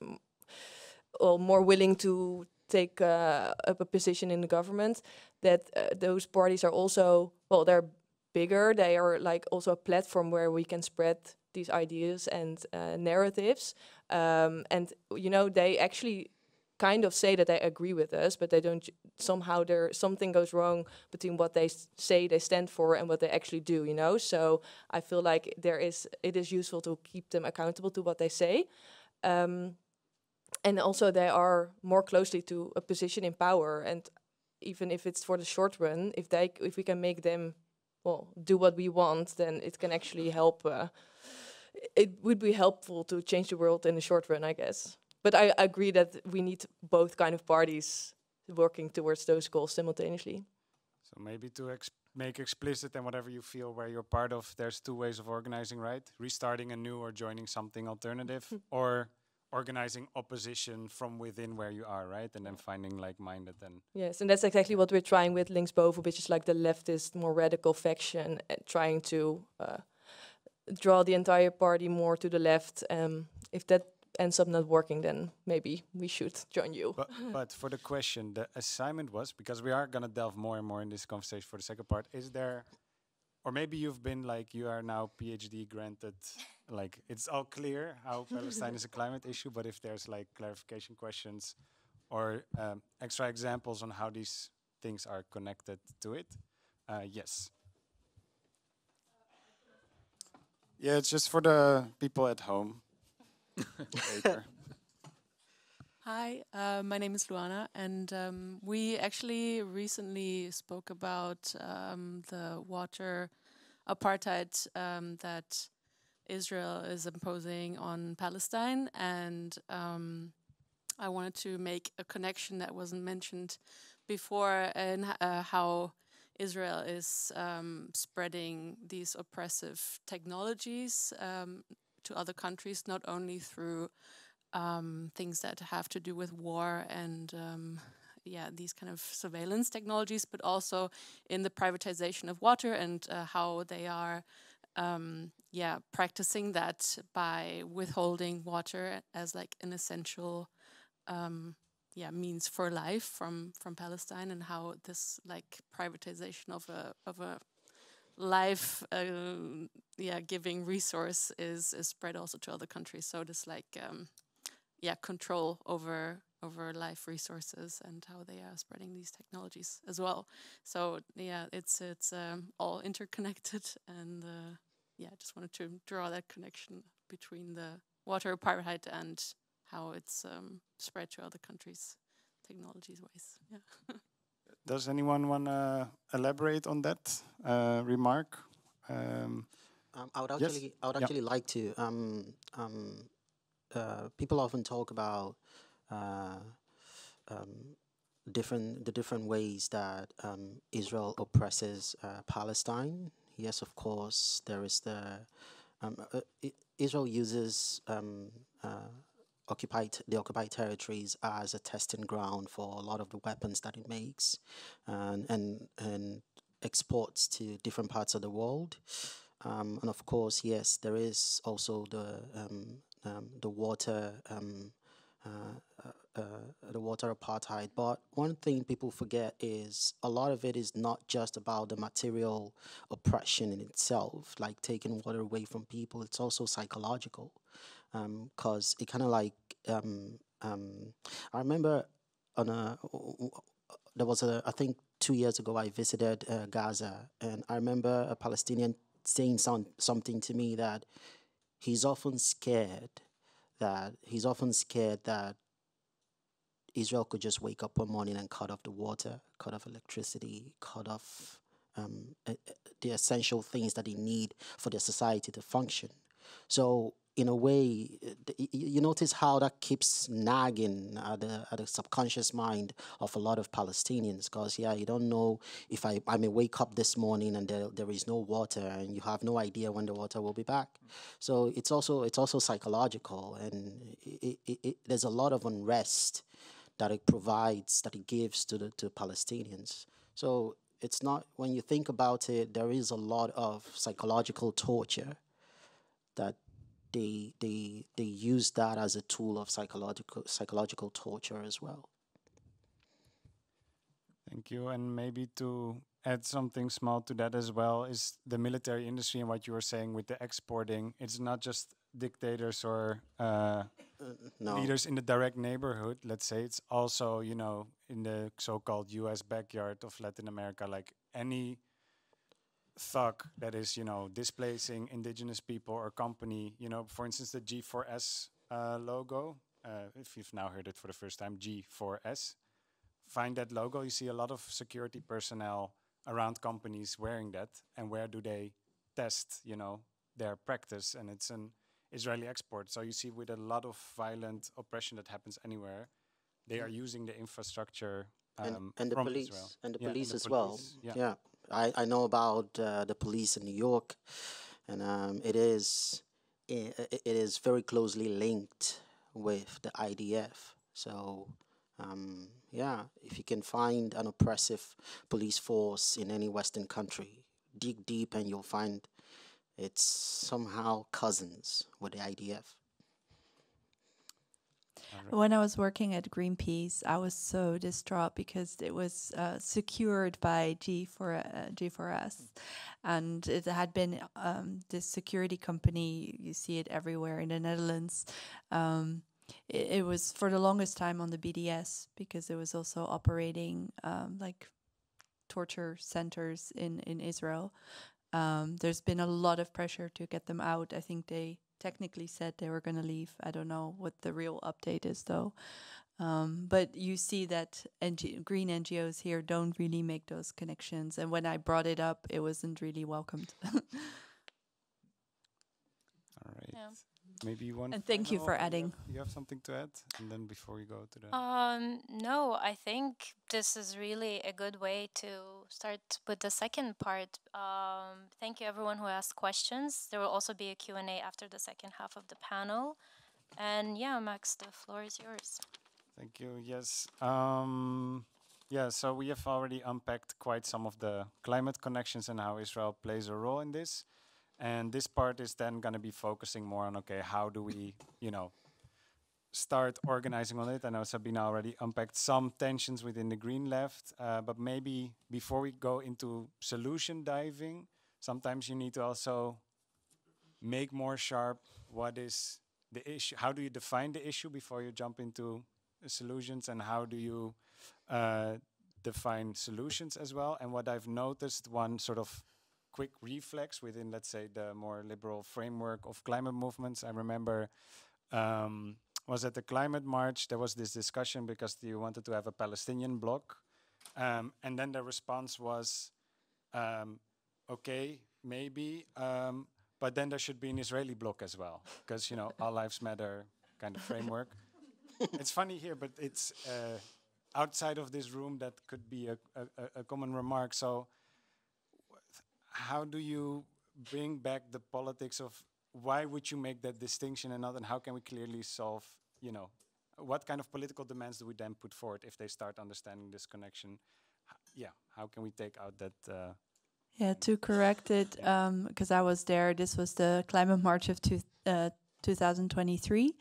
or more willing to take up a position in the government, that those parties are also, they're bigger. They are like also a platform where we can spread these ideas and narratives. And, they actually kind of say that they agree with us, but they don't, somehow something goes wrong between what they say they stand for and what they actually do, So I feel like it is useful to keep them accountable to what they say. And also they are more closely to a position in power. And even if it's for the short run, if we can make them do what we want, then it can actually help. It would be helpful to change the world in the short run, I guess. But I agree that we need both kind of parties working towards those goals simultaneously. So maybe to make explicit and whatever you feel where you're part of, there's two ways of organizing, right? Restarting anew or joining something alternative, or organizing opposition from within where you are, right? And then finding like-minded and... Yes, and that's exactly what we're trying with Linksboven, which is like the leftist, more radical faction, trying to draw the entire party more to the left. If that ends up not working, then maybe we should join you. But for the question, the assignment was, because we are going to delve more and more in this conversation for the second part, is there... Or maybe you've been like, you are now PhD granted, like it's all clear how Palestine is a climate issue, but if there's like clarification questions or extra examples on how these things are connected to it, yes. Yeah, it's just for the people at home. Later. Hi, my name is Luana, and we actually recently spoke about the water apartheid that Israel is imposing on Palestine, and I wanted to make a connection that wasn't mentioned before, and how Israel is spreading these oppressive technologies to other countries, not only through things that have to do with war and these kind of surveillance technologies, but also in the privatization of water and how they are practicing that by withholding water as like an essential means for life from Palestine, and how this like privatization of a life giving resource is spread also to other countries. So this like control over life resources and how they are spreading these technologies as well. So it's all interconnected, and I just wanted to draw that connection between the water apartheid and how it's spread to other countries, technologies wise. Yeah. Does anyone want to elaborate on that remark? I would actually like to. People often talk about the different ways that Israel oppresses Palestine. Yes, of course, there is the Israel uses the occupied territories as a testing ground for a lot of the weapons that it makes, and exports to different parts of the world. And of course, yes, there is also the water apartheid. But one thing people forget is a lot of it is not just about the material oppression in itself, like taking water away from people. It's also psychological, because it kind of like I remember there was I think 2 years ago I visited Gaza, and I remember a Palestinian saying something to me that he's often scared that Israel could just wake up one morning and cut off the water, cut off electricity, cut off the essential things that they need for their society to function. So in a way, you notice how that keeps nagging at the subconscious mind of a lot of Palestinians, because you don't know if I may wake up this morning and there is no water, and you have no idea when the water will be back. So it's also psychological, and there's a lot of unrest that it provides, that it gives to Palestinians. So it's not, when you think about it, there is a lot of psychological torture that they use that as a tool of psychological torture as well. Thank you. And maybe to add something small to that as well is the military industry and what you were saying with the exporting. It's not just dictators or No. leaders in the direct neighborhood, let's say. It's also, you know, in the so-called US backyard of Latin America, like any thug that is, you know, displacing indigenous people or company, you know, for instance, the G4S logo, if you've now heard it for the first time, G4S, find that logo, you see a lot of security personnel around companies wearing that. And where do they test, you know, their practice? And it's an Israeli export. So you see with a lot of violent oppression that happens anywhere, they are using the infrastructure and the from police Israel. and the Yeah, police and the as well. police, yeah. Yeah, I know about the police in New York, and it is very closely linked with the IDF. So if you can find an oppressive police force in any Western country, dig deep and you'll find it's somehow cousins with the IDF. When I was working at Greenpeace, I was so distraught because it was secured by G4S, and it had been this security company. You see it everywhere in the Netherlands. It was for the longest time on the BDS because it was also operating like torture centers in Israel. There's been a lot of pressure to get them out. I think they technically said they were going to leave. I don't know what the real update is, though. But you see that green NGOs here don't really make those connections. And when I brought it up, it wasn't really welcomed. All right. Yeah. Maybe you want. And thank you for adding. You have something to add, and then before we go to the. No, I think this is really a good way to start with the second part. Thank you everyone who asked questions. There will also be a Q&A after the second half of the panel. And yeah, Max, the floor is yours. Thank you. Yes. So we have already unpacked quite some of the climate connections and how Israel plays a role in this. And this part is then going to be focusing more on, okay, how do we, you know, start organizing on it? I know Sabina already unpacked some tensions within the Green Left, but maybe before we go into solution diving, sometimes you need to also make more sharp what is the issue. How do you define the issue before you jump into solutions, and how do you define solutions as well? And what I've noticed, one sort of quick reflex within, let's say, the more liberal framework of climate movements. I remember was at the climate march, there was this discussion because you wanted to have a Palestinian bloc. And then the response was, okay, maybe, but then there should be an Israeli bloc as well, because, you know, all lives matter kind of framework. It's funny here, but it's outside of this room that could be a common remark. So how do you bring back the politics of why would you make that distinction and not, and how can we clearly solve, you know, what kind of political demands do we then put forward if they start understanding this connection? How can we take out that? To correct it, because I was there, this was the climate march of 2023.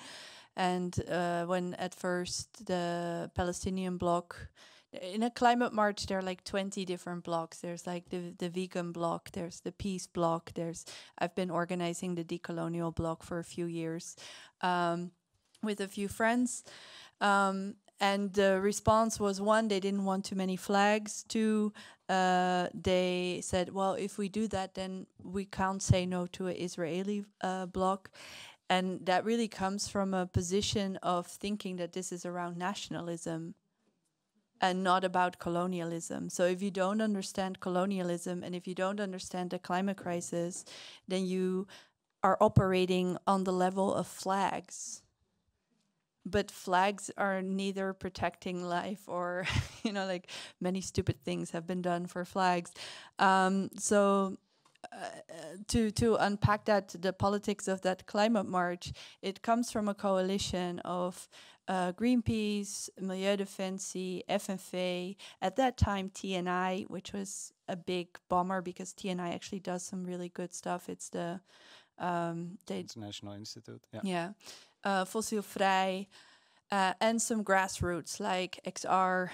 And when at first the Palestinian bloc, in a climate march, there are like 20 different blocks. There's like the vegan bloc, there's the peace bloc, I've been organizing the decolonial bloc for a few years with a few friends. And the response was, one, they didn't want too many flags. Two, they said, well, if we do that, then we can't say no to an Israeli bloc. And that really comes from a position of thinking that this is around nationalism and not about colonialism. So if you don't understand colonialism and if you don't understand the climate crisis, then you are operating on the level of flags. But flags are neither protecting life or, like many stupid things have been done for flags. To unpack that, the politics of that climate march, it comes from a coalition of Greenpeace, Milieudefensie, FNV, at that time TNI, which was a big bummer because TNI actually does some really good stuff. It's the International Institute. Yeah. Fossielvrij, and some grassroots like XR,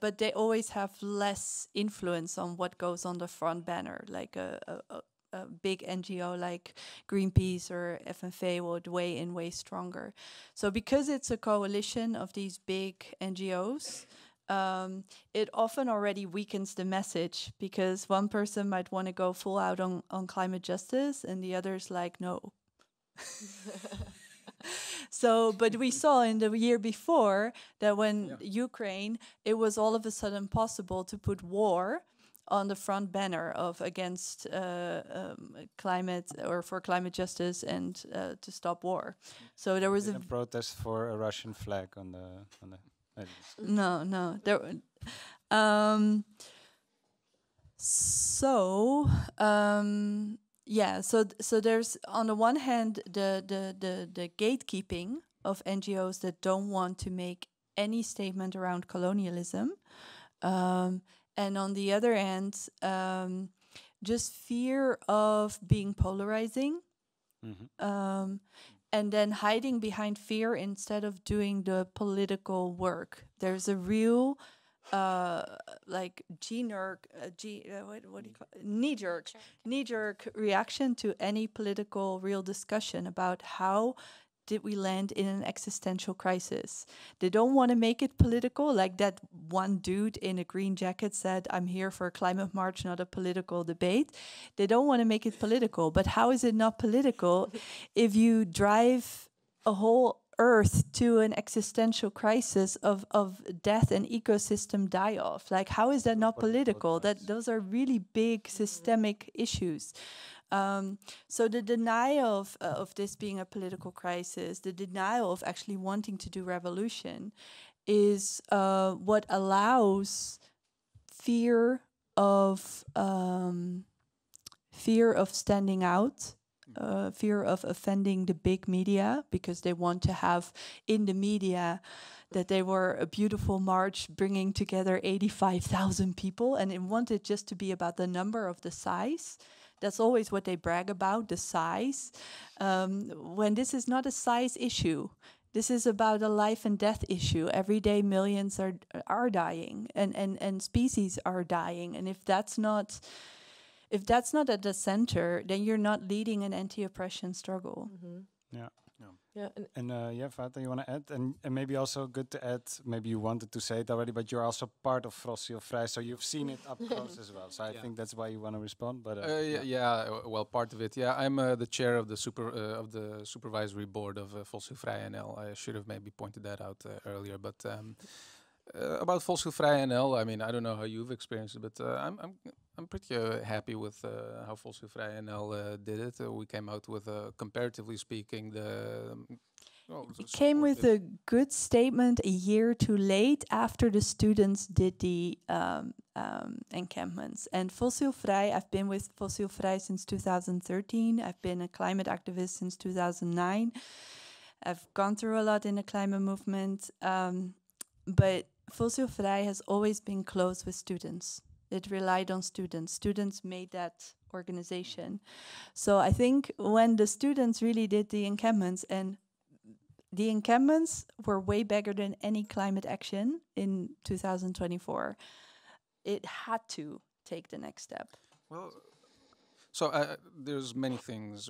but they always have less influence on what goes on the front banner, like a big NGO like Greenpeace or FNV would weigh in way stronger. So because it's a coalition of these big NGOs, it often already weakens the message because one person might want to go full out on climate justice and the other's like, no. So, but we saw in the year before that when Ukraine, it was all of a sudden possible to put war on the front banner of against climate or for climate justice and to stop war. So there was a protest for a Russian flag on the. No, there. So there's on the one hand the gatekeeping of NGOs that don't want to make any statement around colonialism, and on the other hand, just fear of being polarizing, and then hiding behind fear instead of doing the political work. There's a real knee-jerk reaction to any political real discussion about how did we land in an existential crisis. They don't want to make it political, like that one dude in a green jacket said, I'm here for a climate march, not a political debate. They don't want to make it political, but how is it not political if you drive a whole Earth to an existential crisis of death and ecosystem die-off? Like, how is that not political? Those are really big systemic issues. So the denial of this being a political crisis, the denial of actually wanting to do revolution, is what allows fear of standing out. Fear of offending the big media because they want to have in the media that they were a beautiful march bringing together 85,000 people, and they want it just to be about the number of the size. That's always what they brag about, the size, when this is not a size issue. This is about a life and death issue. Every day millions are dying and species are dying, and if that's not at the center, then you're not leading an anti-oppression struggle. Vaata, you want to add? And maybe also good to add, maybe you wanted to say it already, but you're also part of Fossielvrij, so you've seen it up close as well. So I think that's why you want to respond. But well, part of it. Yeah, I'm the chair of the supervisory board of Fossielvrij NL. I should have maybe pointed that out earlier, but. About Fossielvrij NL, I mean, I don't know how you've experienced it, but I'm pretty happy with how Fossielvrij NL did it. We came out with, comparatively speaking, it came with a good statement a year too late after the students did the encampments. And Fossielvrij, I've been with Fossielvrij since 2013. I've been a climate activist since 2009. I've gone through a lot in the climate movement, but Fossielvrij has always been close with students. It relied on students. Students made that organization. So I think when the students really did the encampments, and the encampments were way bigger than any climate action in 2024, it had to take the next step. Well, so there's many things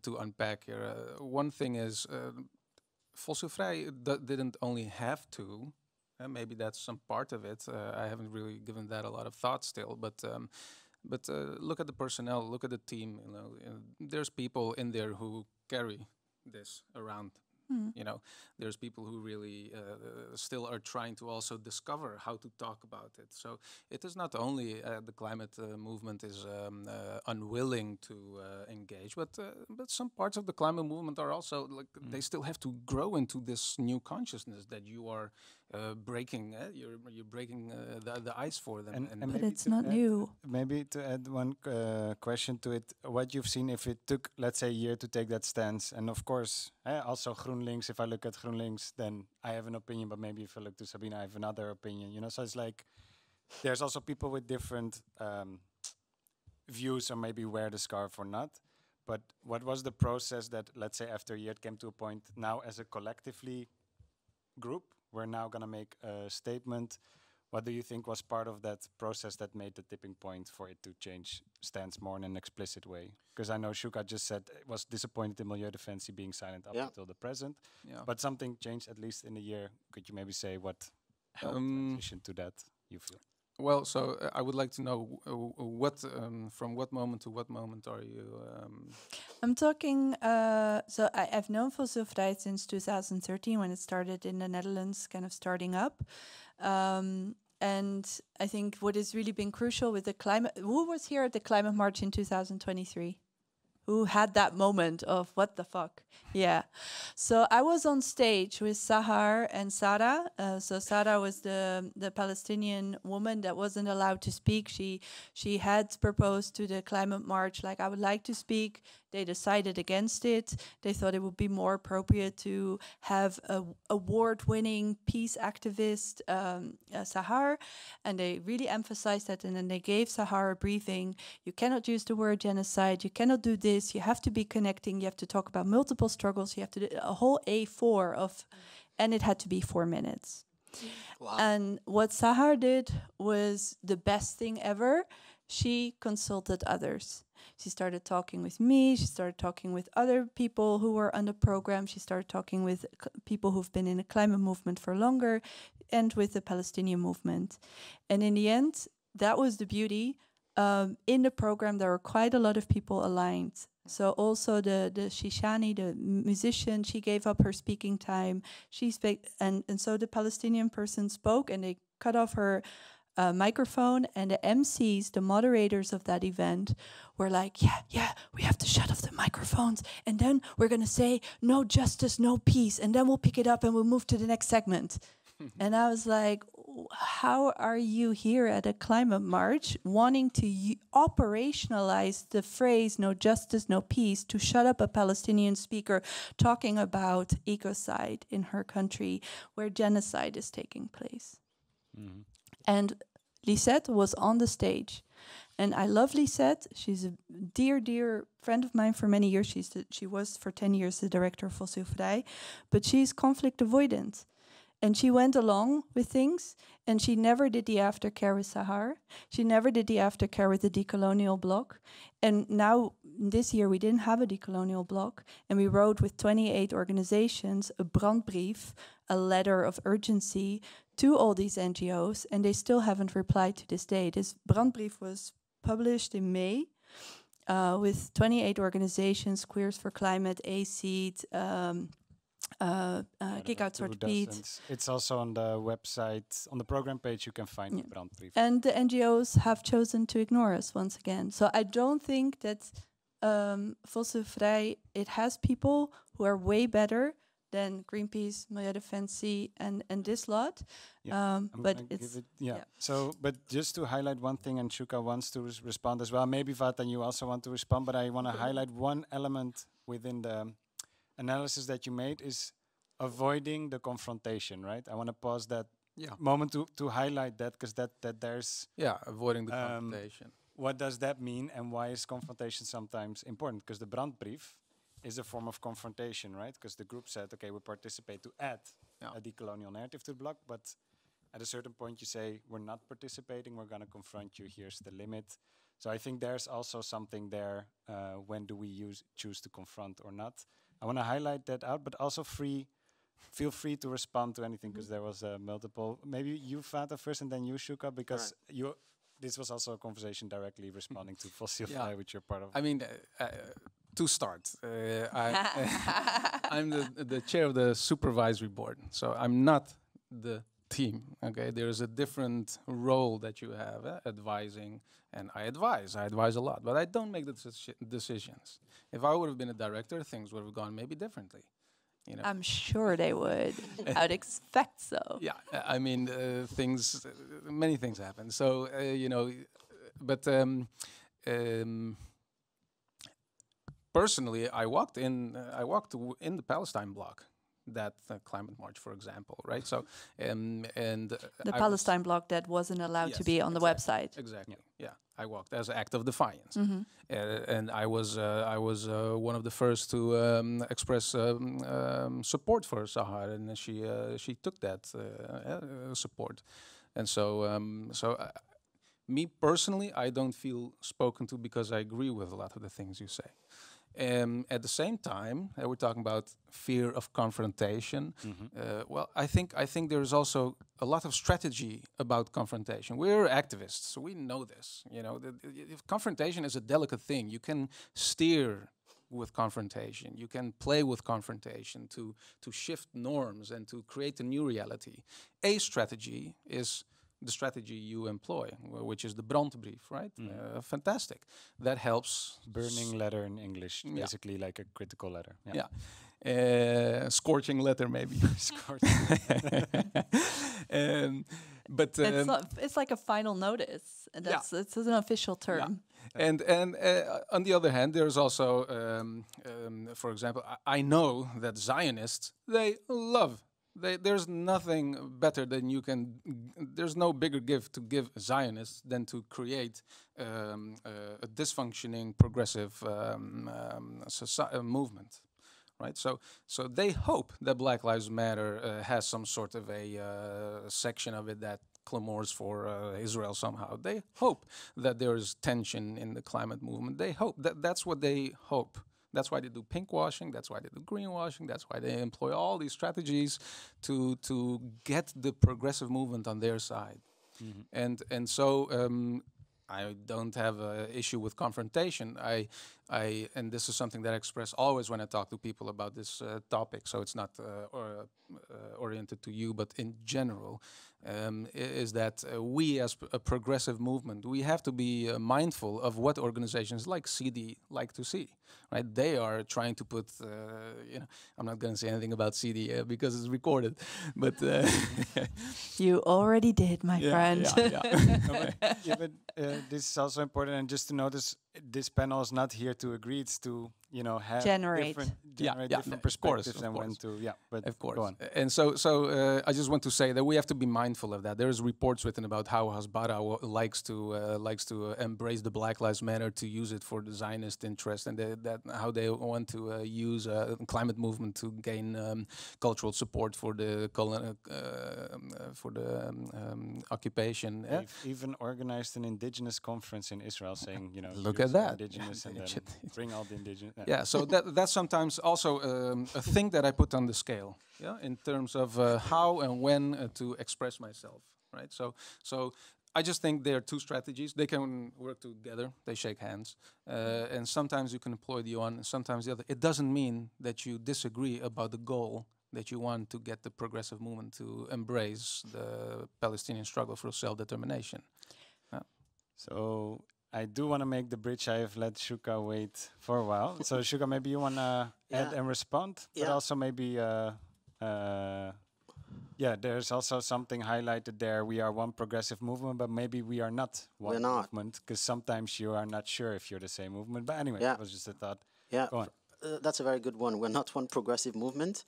to unpack here. One thing is Fossielvrij didn't only have to. Maybe that's some part of it. I haven't really given that a lot of thought still, but But look at the personnel, look at the team. You know, there's people in there who carry this around. You know, there's people who really still are trying to also discover how to talk about it. So it is not only the climate movement is unwilling to engage, but some parts of the climate movement are also like they still have to grow into this new consciousness that you are breaking. You're breaking the ice for them. But it's not new. Maybe to add one question to it, what you've seen if it took, let's say, a year to take that stance, and of course, also GroenLinks, if I look at GroenLinks, then I have an opinion, but maybe if I look to Sabine, I have another opinion, you know, so it's like, there's also people with different views on maybe wear the scarf or not, but what was the process that, let's say, after a year it came to a point now as a collectively group, we're now going to make a statement. What do you think was part of that process that made the tipping point for it to change stance more in an explicit way? Because I know Shuka just said it was disappointed in militarism being silent up until the present, but something changed at least in a year. Could you maybe say what helped transition to that, you feel? Well, so I would like to know what from what moment to what moment are you? I'm talking. So I've known Fossilvrij since 2013 when it started in the Netherlands, kind of starting up. And I think what has really been crucial with the climate. Who was here at the climate march in 2023? Who had that moment of what the fuck? Yeah. So I was on stage with Sahar and Sarah. So Sarah was the Palestinian woman that wasn't allowed to speak. She had proposed to the climate march, like, I would like to speak. They decided against it. They thought it would be more appropriate to have a award-winning peace activist, Sahar, and they really emphasized that. And then they gave Sahar a briefing. You cannot use the word genocide. You cannot do this. You have to be connecting. You have to talk about multiple struggles. You have to do a whole A4 of, and it had to be 4 minutes. Wow. And what Sahar did was the best thing ever. She consulted others. She started talking with me. She started talking with other people who were on the program. She started talking with people who've been in the climate movement for longer and with the Palestinian movement. And in the end, that was the beauty. In the program, there were quite a lot of people aligned. So also the Shishani, the musician, she gave up her speaking time. She spoke, and so the Palestinian person spoke, and they cut off her microphone, and the MCs, the moderators of that event, were like, yeah, we have to shut off the microphones, and then we're going to say, no justice, no peace, and then we'll pick it up and we'll move to the next segment. And I was like, how are you here at a climate march wanting to operationalize the phrase no justice, no peace to shut up a Palestinian speaker talking about ecocide in her country where genocide is taking place? Mm-hmm. And Lisette was on the stage. And I love Lisette. She's a dear, dear friend of mine for many years. She was for 10 years the director of Fossilvrij. But she's conflict avoidant. And she went along with things, and she never did the aftercare with Sahar. She never did the aftercare with the decolonial bloc. And now, this year, we didn't have a decolonial bloc, and we wrote with 28 organizations a brandbrief, a letter of urgency to all these NGOs, and they still haven't replied to this day. This brandbrief was published in May with 28 organizations, Queers for Climate, ACED, Kick Out Zwarte Piet. It's also on the website, on the program page, you can find the brandbrief. And the NGOs have chosen to ignore us once again. So I don't think that Fossilvrij, it has people who are way better than Greenpeace, Milieudefensie, and this lot. But it's So, but just to highlight one thing, and Shuka wants to respond as well. Maybe Vatan, you also want to respond, but I want to highlight one element within the analysis that you made is avoiding the confrontation, right? I want to pause that moment to highlight that, because that there's avoiding the confrontation. What does that mean, and why is confrontation sometimes important? Because the brandbrief is a form of confrontation, right? Because the group said, okay, we participate to add a decolonial narrative to the bloc, but at a certain point you say, we're not participating, we're going to confront you, here's the limit. So I think there's also something there, when do we choose to confront or not? I want to highlight that out, but also feel free to respond to anything, because there was multiple. Maybe you, Vata, first, and then you, Shuka, because you this was also a conversation directly responding to Fossil Yeah. Fly, which you're part of. I mean, to start, I'm the chair of the supervisory board, so I'm not the team. Okay, there's a different role that you have, advising, and I advise a lot, but I don't make the decisions. If I would have been a director, things would have gone maybe differently. You know. I'm sure they would. I would expect so. Yeah, I mean, many things happen. So you know, but personally, I walked in the Palestine block, that climate march, for example, right? So and The I Palestine bloc that wasn't allowed to Yes, be on the website. exactly. Yeah, I walked as an act of defiance, Mhm. and I was one of the first to express support for Sahar, and she took that support, and so. Me personally, I don't feel spoken to because I agree with a lot of the things you say. At the same time, we're talking about fear of confrontation. Well, I think there is also a lot of strategy about confrontation. We're activists, so we know this. You know, if confrontation is a delicate thing. You can steer with confrontation. You can play with confrontation to shift norms and to create a new reality. A strategy is the strategy you employ, which is the brandbrief, right? Fantastic. That helps. Burning letter in English, Yeah. basically like a critical letter. Yeah. Scorching letter, maybe. But It's like a final notice. And it's an official term. Yeah. And on the other hand, there's also, for example, I know that Zionists, they love. There's nothing better than there's no bigger gift to give Zionists than to create a dysfunctioning progressive movement, right? So they hope that Black Lives Matter has some sort of a section of it that clamors for Israel somehow. They hope that there is tension in the climate movement. They hope that's what they hope. That's why they do pinkwashing. That's why they do greenwashing. That's why they employ all these strategies to get the progressive movement on their side. And so I don't have an issue with confrontation. And this is something that I express always when I talk to people about this topic. So it's not oriented to you, but in general, is that we as a progressive movement, we have to be mindful of what organizations like CD like to see. Right? They are trying to put, I'm not going to say anything about CD because it's recorded, but you already did, my friend. Yeah, but this is also important, and just to notice, this panel is not here to agree; it's to have generate different perspectives and when to But of course. Go on. And so I just want to say that we have to be mindful of that. There's reports written about how Hasbara likes to embrace the Black Lives Matter to use it for the Zionist interest, and how they want to use climate movement to gain cultural support for the occupation. They've even organized an indigenous conference in Israel, saying look at that, indigenous, and then bring all the indigenous. Yeah, so that's sometimes also a thing that I put on the scale, in terms of how and when to express myself, right? So I just think there are two strategies. They can work together. They shake hands, and sometimes you can employ the one, sometimes the other. It doesn't mean that you disagree about the goal that you want to get the progressive movement to embrace the Palestinian struggle for self-determination. So I do want to make the bridge. I have let Shuka wait for a while. So Shuka, maybe you want to add and respond, but also maybe, there's also something highlighted there. We are one progressive movement, but maybe we are not one movement, because sometimes you are not sure if you're the same movement. But anyway, that was just a thought. Yeah, go on. That's a very good one. We're not one progressive movement.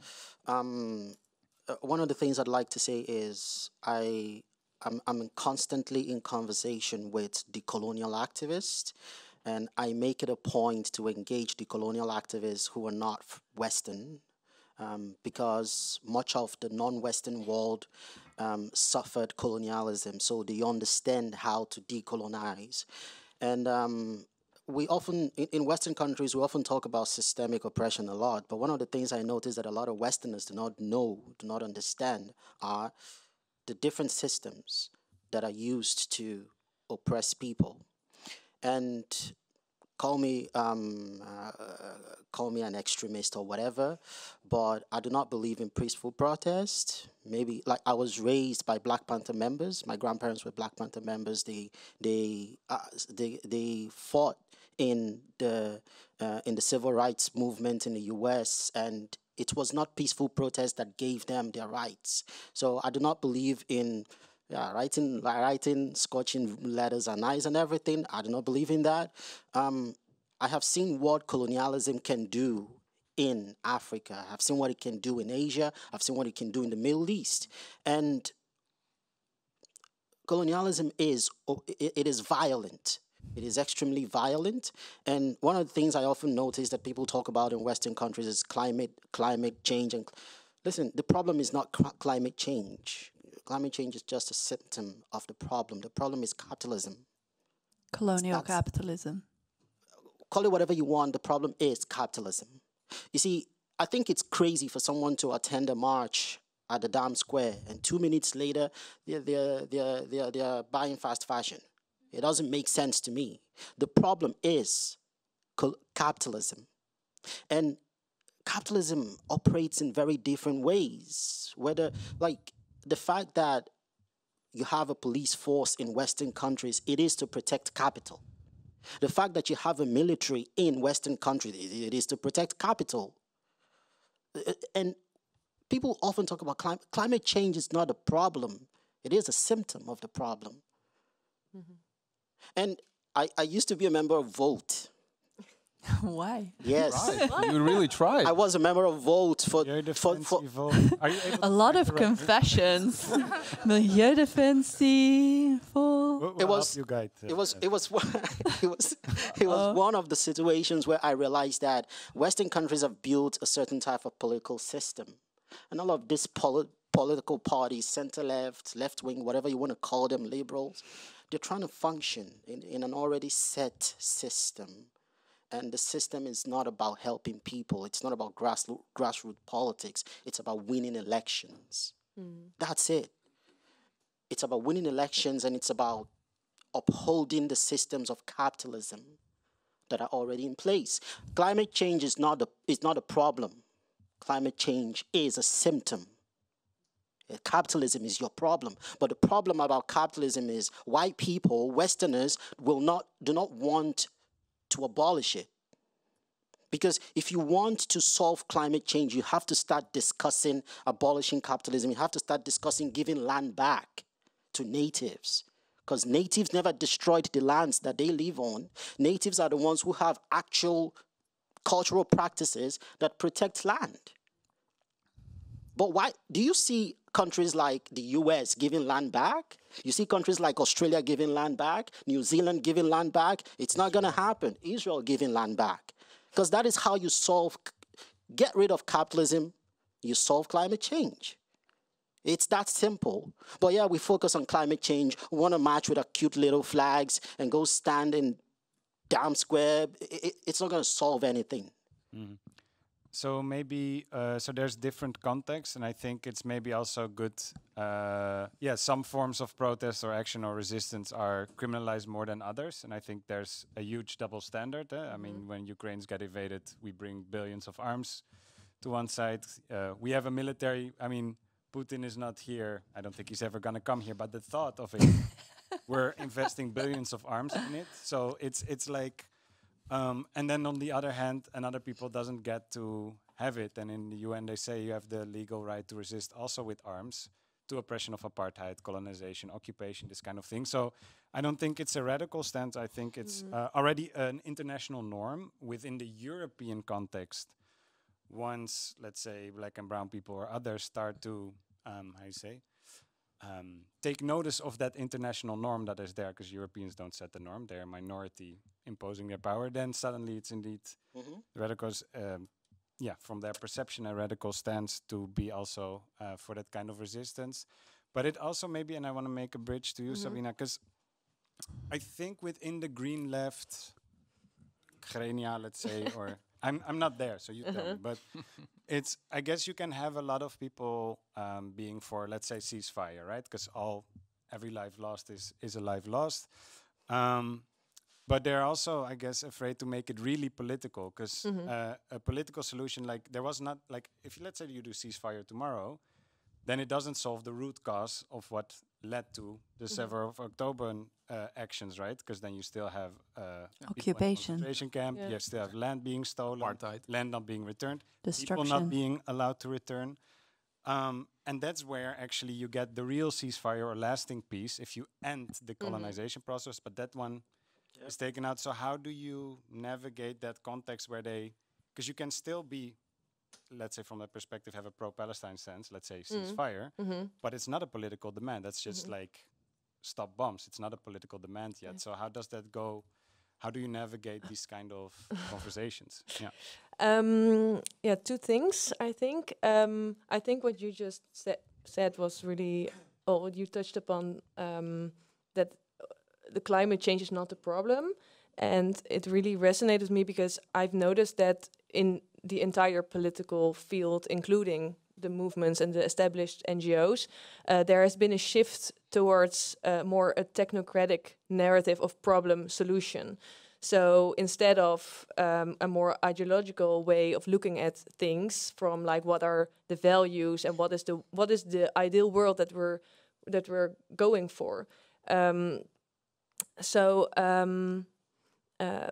One of the things I'd like to say is I'm constantly in conversation with decolonial activists, and I make it a point to engage decolonial activists who are not Western, because much of the non-Western world suffered colonialism, so they understand how to decolonize. And we often, in Western countries, we often talk about systemic oppression a lot, but one of the things I notice that a lot of Westerners do not understand are the different systems that are used to oppress people. And call me call me an extremist or whatever, but I do not believe in peaceful protest. Maybe like I was raised by Black Panther members. My grandparents were Black Panther members. They fought in the civil rights movement in the U.S. and it was not peaceful protest that gave them their rights. So I do not believe in writing, scorching letters are nice and everything. I do not believe in that. I have seen what colonialism can do in Africa. I've seen what it can do in Asia. I've seen what it can do in the Middle East. And colonialism is violent. It is extremely violent. And one of the things I often notice that people talk about in Western countries is climate change. And listen, the problem is not climate change. Climate change is just a symptom of the problem. The problem is capitalism. Colonial capitalism. Call it whatever you want. The problem is capitalism. You see, I think it's crazy for someone to attend a march at the Dam Square and 2 minutes later they're buying fast fashion. It doesn't make sense to me. The problem is capitalism. And capitalism operates in very different ways. Whether, like, the fact that you have a police force in Western countries, it is to protect capital. The fact that you have a military in Western countries, it is to protect capital. And people often talk about climate change is not a problem. It is a symptom of the problem. Mm-hmm. And I used to be a member of VOTE. Why? Yes. Right. You really tried. I was a member of VOTE for VOTE. Are you able a lot of confessions. Milieudefensie. It was one of the situations where I realized that Western countries have built a certain type of political system. And all of these political parties, center-left, left-wing, whatever you want to call them, liberals, they're trying to function in an already set system. And the system is not about helping people. It's not about grassroots politics. It's about winning elections. Mm. That's it. It's about winning elections, and it's about upholding the systems of capitalism that are already in place. Climate change is not a problem. Climate change is a symptom. Capitalism is your problem. But the problem about capitalism is white people, Westerners, do not want to abolish it. Because if you want to solve climate change, you have to start discussing abolishing capitalism. You have to start discussing giving land back to natives. Because natives never destroyed the lands that they live on. Natives are the ones who have actual cultural practices that protect land. But why do you see countries like the US giving land back? You see countries like Australia giving land back, New Zealand giving land back. It's not going to happen. Israel giving land back. Because that is how you get rid of capitalism, you solve climate change. It's that simple. But yeah, we focus on climate change. We want to march with our cute little flags and go stand in Dam Square. It's not going to solve anything. Mm. So maybe, so there's different contexts, and I think it's maybe also good, some forms of protest or action or resistance are criminalized more than others, and I think there's a huge double standard. I mean, when Ukrainians get invaded, we bring billions of arms to one side. We have a military, I mean, Putin is not here. I don't think he's ever going to come here, but the thought of it, we're investing billions of arms in it. So it's like, and then on the other hand, another people doesn't get to have it. And in the UN, they say you have the legal right to resist also with arms to oppression of apartheid, colonization, occupation, this kind of thing. So I don't think it's a radical stance. I think it's already an international norm within the European context. Once, let's say, black and brown people or others start to, take notice of that international norm that is there, because Europeans don't set the norm, they're a minority imposing their power, then suddenly it's indeed radicals, from their perception, a radical stance to be also for that kind of resistance. But it also maybe, and I want to make a bridge to you, Sabina, because I think within the green left, Grenia, let's say, or I'm not there, so you tell me, but it's, I guess you can have a lot of people being for, let's say, ceasefire, right? Because all every life lost is a life lost. But they're also, I guess, afraid to make it really political, because a political solution, like there was not, like if let's say you do ceasefire tomorrow, then it doesn't solve the root cause of what led to the 7th of October actions, right? Because then you still have Occupation, concentration camp, you still have land being stolen, Apartheid. land not being returned, destruction, people not being allowed to return. And that's where actually you get the real ceasefire or lasting peace if you end the colonization process, but that one is taken out. So how do you navigate that context where because you can still be, let's say from that perspective, have a pro-Palestine stance, let's say ceasefire, but it's not a political demand. That's just like stop bombs. It's not a political demand yet. So how does that go? How do you navigate these kind of conversations? Yeah, two things, I think. I think what you just said was really, or you touched upon, that the climate change is not the problem. And it really resonated with me because I've noticed that in the entire political field, including the movements and the established NGOs, there has been a shift towards more a technocratic narrative of problem solution. So instead of a more ideological way of looking at things, from like what are the values and what is the ideal world that we're going for.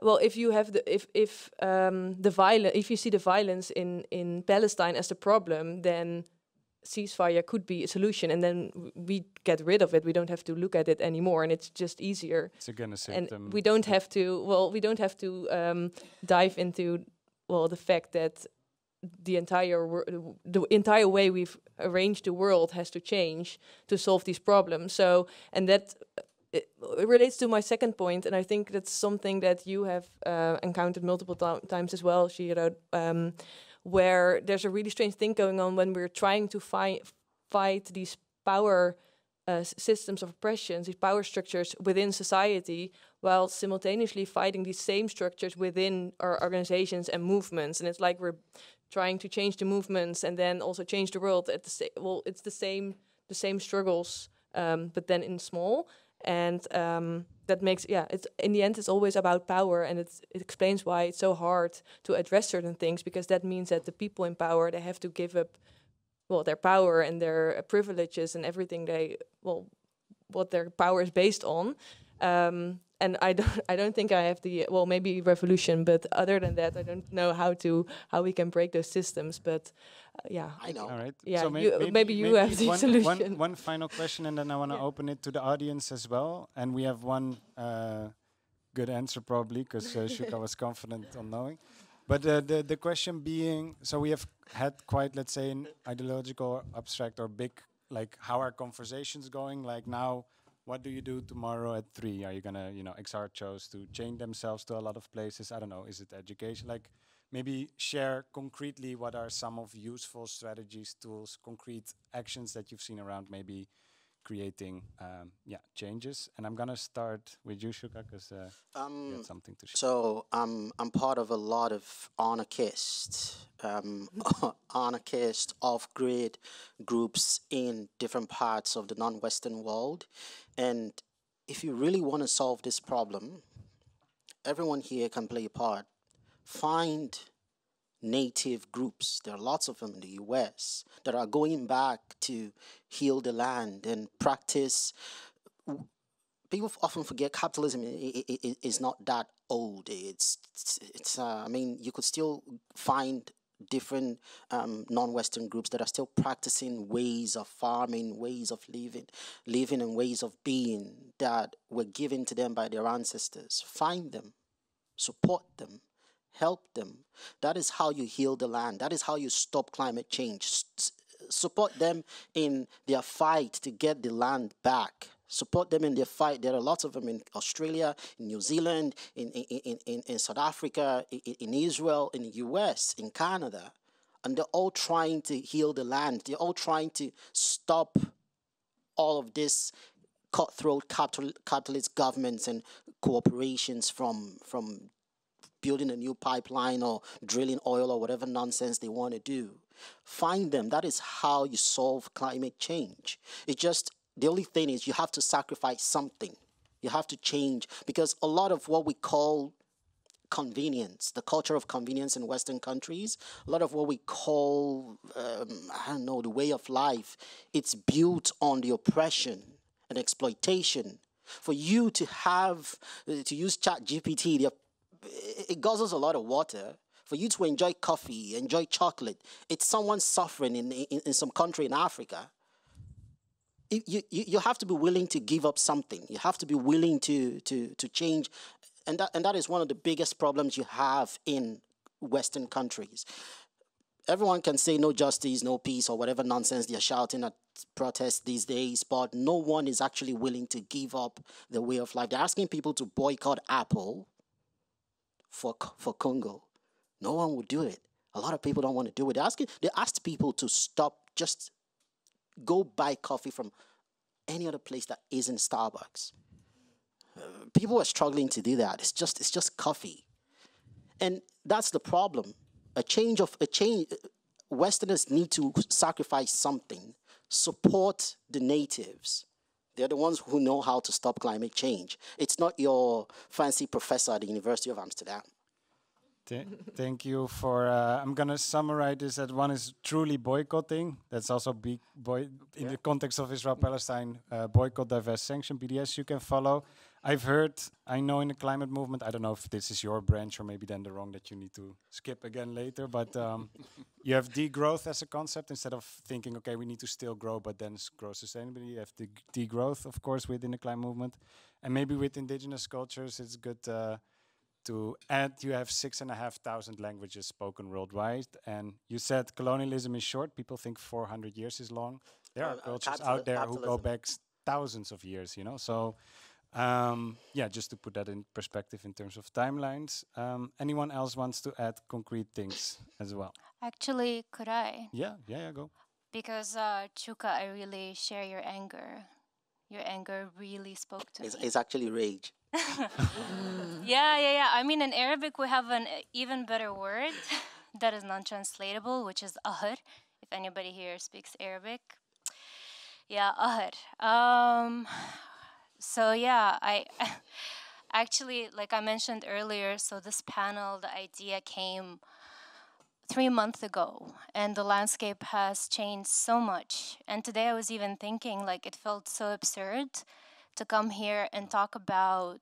Well, if you have if you see the violence in Palestine as the problem, then ceasefire could be a solution, and then we get rid of it. We don't have to look at it anymore, and it's just easier. It's gonna save and them. we don't have to. Well, we don't have to dive into the fact that the entire way we've arranged the world has to change to solve these problems. So, and that. It relates to my second point, and I think that's something that you have encountered multiple times as well, Shiro, where there's a really strange thing going on when we're trying to fight these power systems of oppression, these power structures within society, while simultaneously fighting these same structures within our organizations and movements. And it's like we're trying to change the movements and then also change the world at it's the same struggles, but then in small. And that makes, it's in the end, it's always about power, and it explains why it's so hard to address certain things, because that means that the people in power, they have to give up, their power and their privileges and everything what their power is based on. And I don't think I have maybe revolution, but other than that, I don't know how we can break those systems. But I know. All right. Yeah, so maybe you have the solution. One final question, and then I want to open it to the audience as well. And we have one good answer probably, because Shuka was confident on knowing. But the question being, so we have had quite, let's say, an ideological, abstract, or big, like how are conversations going? Like now, what do you do tomorrow at 3? Are you gonna, XR chose to change themselves to a lot of places? I don't know. Is it education? Like maybe share concretely what are some of useful strategies, tools, concrete actions that you've seen around maybe creating changes. And I'm gonna start with you, Shuka, because you had something to share. So I'm part of a lot of anarchist off-grid groups in different parts of the non-Western world. And if you really want to solve this problem, everyone here can play a part. Find native groups. There are lots of them in the US that are going back to heal the land and practice. People often forget capitalism is not that old. I mean, you could still find different non-Western groups that are still practicing ways of farming, ways of living and ways of being that were given to them by their ancestors. Find them, support them, help them. That is how you heal the land. That is how you stop climate change. Support them in their fight to get the land back. Support them in their fight. There are lots of them in Australia, in New Zealand, in South Africa, in Israel, in the US, in Canada. And they're all trying to heal the land. They're all trying to stop all of this cutthroat capitalist governments and corporations from building a new pipeline or drilling oil or whatever nonsense they want to do. Find them. That is how you solve climate change. It's just The only thing is you have to sacrifice something. You have to change, because a lot of what we call convenience, the culture of convenience in Western countries, a lot of what we call, I don't know, the way of life, it's built on the oppression and exploitation. For you to have, to use ChatGPT, it guzzles a lot of water. For you to enjoy coffee, enjoy chocolate, it's someone suffering in some country in Africa. You have to be willing to give up something. You have to be willing to change. And that is one of the biggest problems you have in Western countries. Everyone can say no justice, no peace, or whatever nonsense they're shouting at protests these days, but no one is actually willing to give up the way of life. They're asking people to boycott Apple for Congo. No one would do it. A lot of people don't want to do it. They asked people to stop, just go buy coffee from any other place that isn't Starbucks. People are struggling to do that. It's just coffee. And that's the problem. A change. Westerners need to sacrifice something. Support the natives. They're the ones who know how to stop climate change. It's not your fancy professor at the University of Amsterdam. Thank you for. I'm gonna summarize this. That one is truly boycotting. That's also in the context of Israel-Palestine, boycott, divest, sanction. BDS you can follow. I know in the climate movement. I don't know if this is your branch or maybe then the wrong that you need to skip again later. But you have degrowth as a concept instead of thinking, okay, we need to still grow, but then grow sustainably. You have the degrowth, of course, within the climate movement, and maybe with indigenous cultures, it's good. To add, you have 6,500 languages spoken worldwide, and you said colonialism is short. People think 400 years is long. There are cultures out there who go back thousands of years, you know. So, just to put that in perspective in terms of timelines. Anyone else wants to add concrete things as well? Actually, could I? Yeah, go. Because Chuka, I really share your anger. Your anger really spoke to me. It's actually rage. Yeah. I mean, in Arabic, we have an even better word that is non-translatable, which is ahar. If anybody here speaks Arabic. Yeah, ahar. So yeah, I actually, like I mentioned earlier, so this panel, the idea came 3 months ago, and the landscape has changed so much. And today I was even thinking, like, it felt so absurd to come here and talk about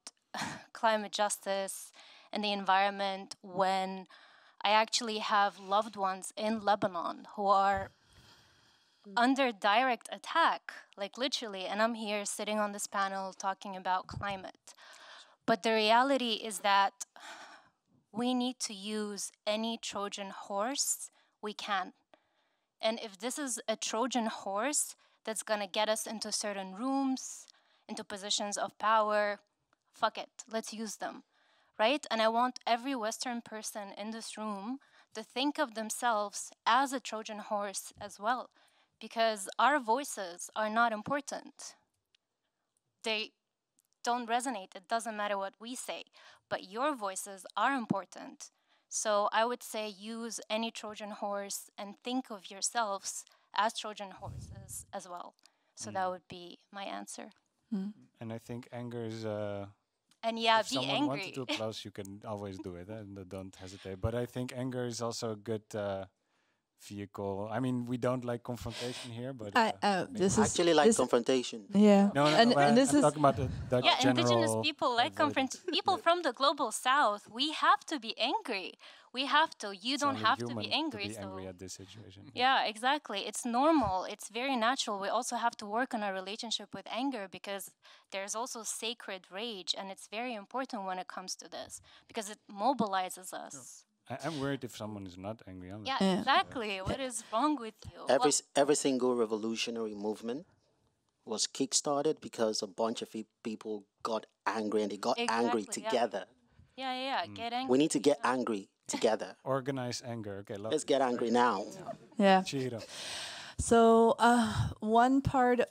climate justice and the environment when I actually have loved ones in Lebanon who are under direct attack, like literally, and I'm here sitting on this panel talking about climate. But the reality is that we need to use any Trojan horse we can. And if this is a Trojan horse that's gonna get us into certain rooms, into positions of power, fuck it, let's use them, right? And I want every Western person in this room to think of themselves as a Trojan horse as well, because our voices are not important. They don't resonate. It doesn't matter what we say, but your voices are important. So I would say use any Trojan horse and think of yourselves as Trojan horses as well. So that would be my answer. And I think anger is. And yeah, if be someone angry. wanted to applause, you can always do it, and don't hesitate. But I think anger is also a good vehicle. I mean, we don't like confrontation here, but this I is actually like confrontation. yeah. no, and this I'm is talking about the Dutch Yeah, indigenous general people like people from the global south. We have to be angry. We have to. You don't have to be angry. To be angry at this situation. Yeah, exactly. It's normal. It's very natural. We also have to work on our relationship with anger because there's also sacred rage, and it's very important when it comes to this because it mobilizes us. I'm worried if someone is not angry. Honestly. Yeah, exactly. What is wrong with you? Every single revolutionary movement was kickstarted because a bunch of people got angry, and they got angry together. Yeah. Get angry. We need to get angry together. Organize anger. Okay, Let's get angry now. yeah. Chiro. So one part,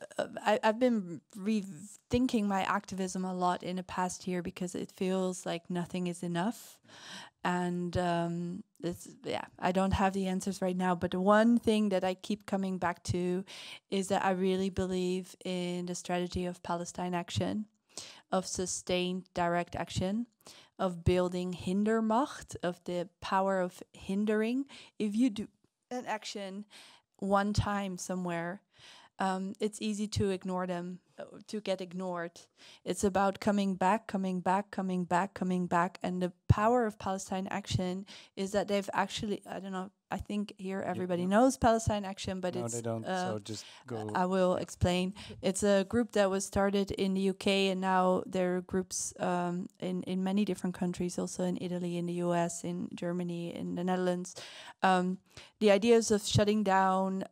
I've been rethinking my activism a lot in the past year because it feels like nothing is enough. And I don't have the answers right now. But the one thing that I keep coming back to is that I really believe in the strategy of Palestine action, of sustained direct action, of building hindermacht, of the power of hindering. If you do an action one time somewhere, it's easy to ignore them, to get ignored. It's about coming back, coming back, coming back, coming back. And the power of Palestine Action is that they've actually, I don't know, I think here everybody knows Palestine Action, but No, it's... they don't, so just go. I will explain. It's a group that was started in the UK, and now there are groups in many different countries, also in Italy, in the US, in Germany, in the Netherlands. The ideas of shutting down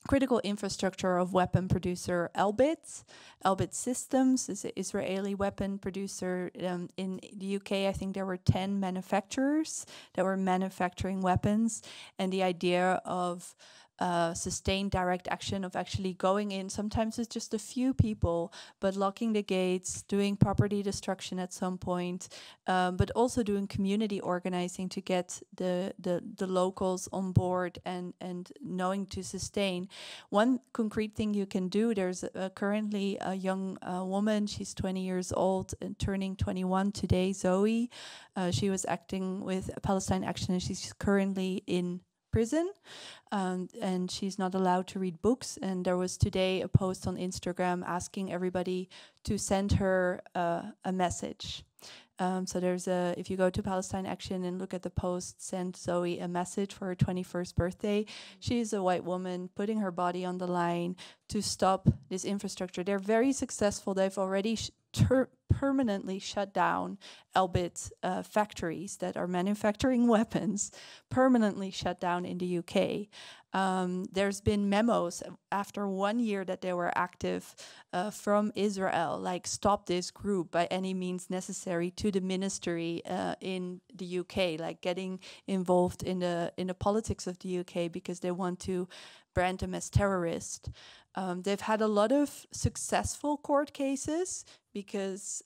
critical infrastructure of weapon producer Elbit. Elbit Systems is an Israeli weapon producer. In the UK, I think there were 10 manufacturers that were manufacturing weapons. And the idea of sustained direct action, of actually going in, sometimes it's just a few people, but locking the gates, doing property destruction at some point, but also doing community organizing to get the locals on board and knowing to sustain. One concrete thing you can do, there's currently a young woman, she's 20 years old and turning 21 today, Zoe. She was acting with Palestine Action and she's currently in prison, and she's not allowed to read books. And there was today a post on Instagram asking everybody to send her a message. So there's if you go to Palestine Action and look at the post, send Zoe a message for her 21st birthday. She's a white woman putting her body on the line to stop this infrastructure. They're very successful. They've already permanently shut down Elbit factories that are manufacturing weapons, permanently shut down in the UK. There's been memos after 1 year that they were active from Israel, like stop this group by any means necessary, to the ministry in the UK, like getting involved in the politics of the UK because they want to brand them as terrorist. They've had a lot of successful court cases because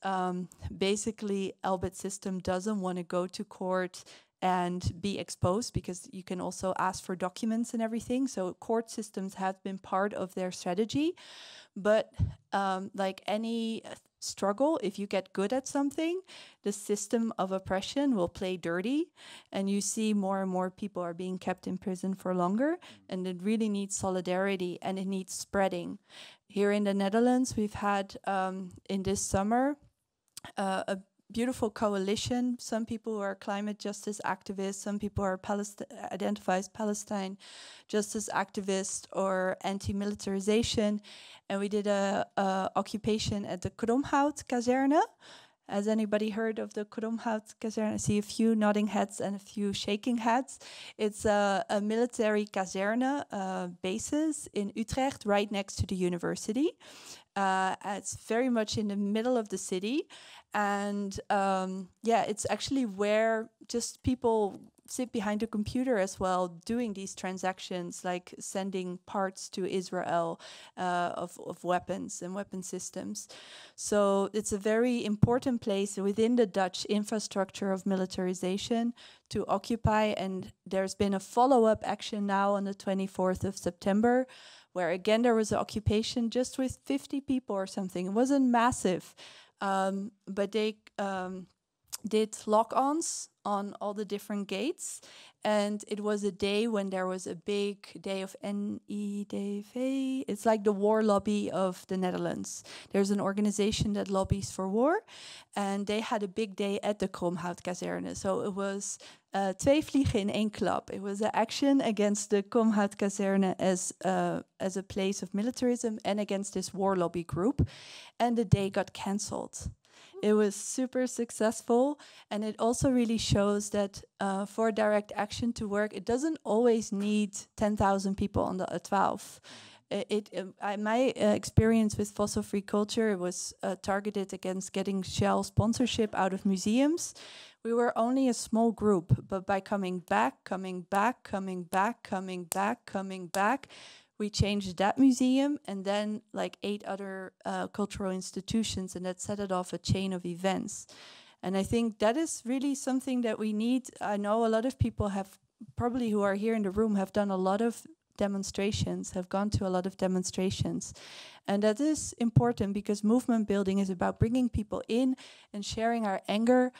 basically Elbit System doesn't want to go to court and be exposed, because you can also ask for documents and everything. So court systems have been part of their strategy. But like any struggle, if you get good at something, the system of oppression will play dirty, and you see more and more people are being kept in prison for longer, and it really needs solidarity and it needs spreading. Here in the Netherlands, we've had in this summer a beautiful coalition. Some people who are climate justice activists, some people are identify as Palestine justice activists or anti-militarization. And we did a occupation at the Kromhout Kazerne. Has anybody heard of the Kromhout Kazerne? I see a few nodding heads and a few shaking heads. It's a military kazerne basis in Utrecht, right next to the university. It's very much in the middle of the city. And it's actually where just people sit behind a computer as well, doing these transactions, like sending parts to Israel of weapons and weapon systems. So it's a very important place within the Dutch infrastructure of militarization to occupy. And there's been a follow-up action now on the 24th of September, where again there was an occupation just with 50 people or something. It wasn't massive, but they did lock-ons on all the different gates. And it was a day when there was a big day of NIDV. It's like the war lobby of the Netherlands. There's an organization that lobbies for war. And they had a big day at the Kromhoutkazerne. So it was twee vliegen in één klap. It was an action against the Kromhoutkazerne as a place of militarism and against this war lobby group. And the day got cancelled. It was super successful, and it also really shows that for direct action to work, it doesn't always need 10,000 people on the A12. My experience with fossil-free culture was targeted against getting Shell sponsorship out of museums. we were only a small group, but by coming back, coming back, coming back, coming back, coming back, we changed that museum and then like 8 other cultural institutions, and that set it off a chain of events. And I think that is really something that we need. I know a lot of people have probably who are here in the room have done a lot of demonstrations, have gone to a lot of demonstrations. And that is important because movement building is about bringing people in and sharing our anger.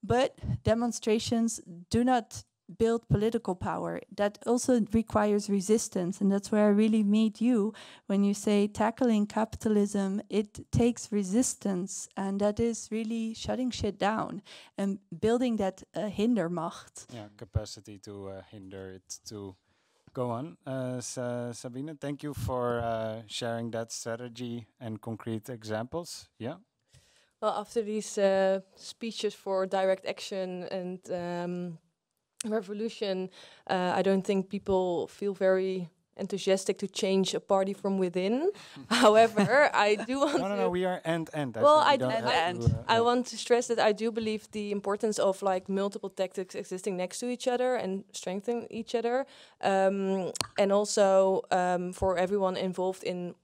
But demonstrations do not build political power. That also requires resistance. And that's where I really meet you when you say tackling capitalism, it takes resistance. And that is really shutting shit down and building that hindermacht. Yeah, capacity to hinder it to go on. Sabine, thank you for sharing that strategy and concrete examples. Yeah. Well, after these speeches for direct action and revolution, I don't think people feel very enthusiastic to change a party from within. However, I do want to... No, we are end. Well, I want to stress that I do believe the importance of like multiple tactics existing next to each other and strengthening each other. And also for everyone involved in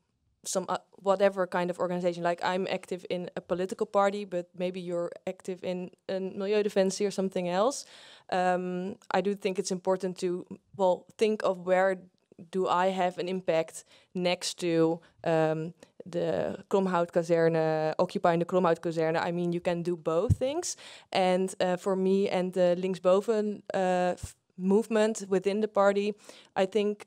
some whatever kind of organization. Like I'm active in a political party, but maybe you're active in milieudefensie or something else. I do think it's important to, well, think of where do I have an impact next to the Kromhoutkazerne, occupying the Kromhoutkazerne. I mean, you can do both things. And for me and the Linksboven movement within the party, I think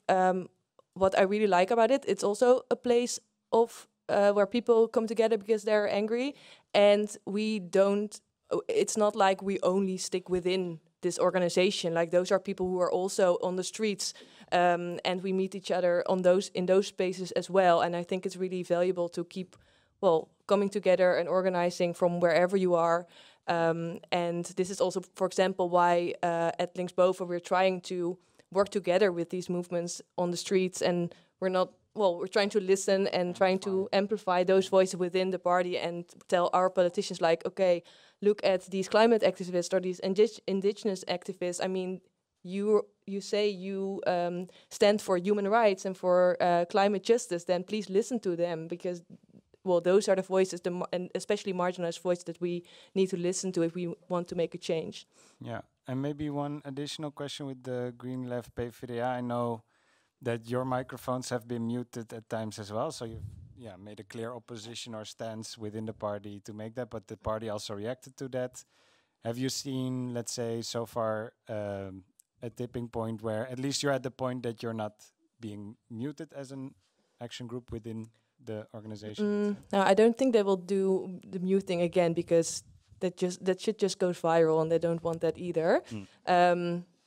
what I really like about it, it's also a place of where people come together because they're angry. And we don't, it's not like we only stick within this organization. Like those are people who are also on the streets, and we meet each other on in those spaces as well. And I think it's really valuable to keep, well, coming together and organizing from wherever you are. And this is also, for example, why at Linksboven we're trying to work together with these movements on the streets, and we're trying to listen and trying to amplify those voices within the party and tell our politicians, like, okay, look at these climate activists or these indigenous activists. I mean, you say you stand for human rights and for climate justice, then please listen to them, because, well, those are the voices, and especially marginalized voices, that we need to listen to if we want to make a change. Yeah, and maybe one additional question with the Green Left PvdA. I know that your microphones have been muted at times as well, so you've made a clear opposition or stance within the party to make that, but the party also reacted to that. Have you seen, let's say, so far a tipping point where at least you're at the point that you're not being muted as an action group within the organization? No, I don't think they will do the muting again, because that shit just goes viral, and they don't want that either.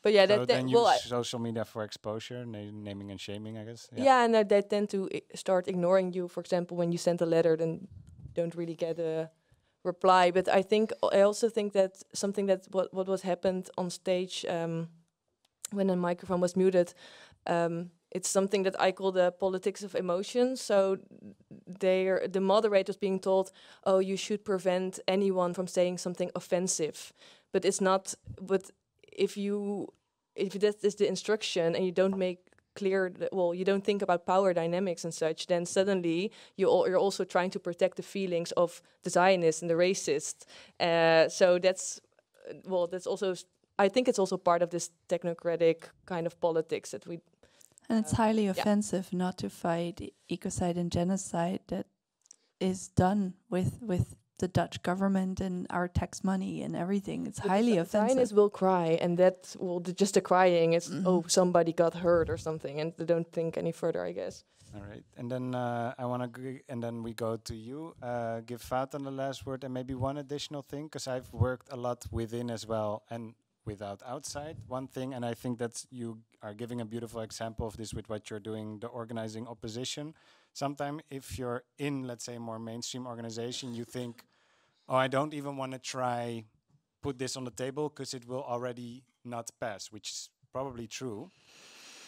But yeah, so then use social media for exposure, naming and shaming, I guess. Yeah, and they tend to start ignoring you. For example, when you send a letter, then don't really get a reply. But I also think that something that what was happened on stage when the microphone was muted, it's something that I call the politics of emotion. So the moderator was being told, oh, you should prevent anyone from saying something offensive. But it's not. But if that is the instruction and you don't make clear that, well, you don't think about power dynamics and such, then suddenly you're also trying to protect the feelings of the Zionists and the racists. So that's also, I think it's also part of this technocratic kind of politics that we. And it's highly offensive not to fight ecocide and genocide that is done with the Dutch government and our tax money and everything. It's highly offensive. Zionists will cry, and that just the crying is, oh, somebody got hurt or something, and they don't think any further, I guess. All right, and then I want to, and then we go to you. Give Fatan the last word, and maybe one additional thing, because I've worked a lot within as well, and without outside. One thing, and I think that you are giving a beautiful example of this with what you're doing, the organizing opposition. Sometimes if you're in, let's say, a more mainstream organization, you think, oh, I don't even want to try put this on the table because it will already not pass, which is probably true.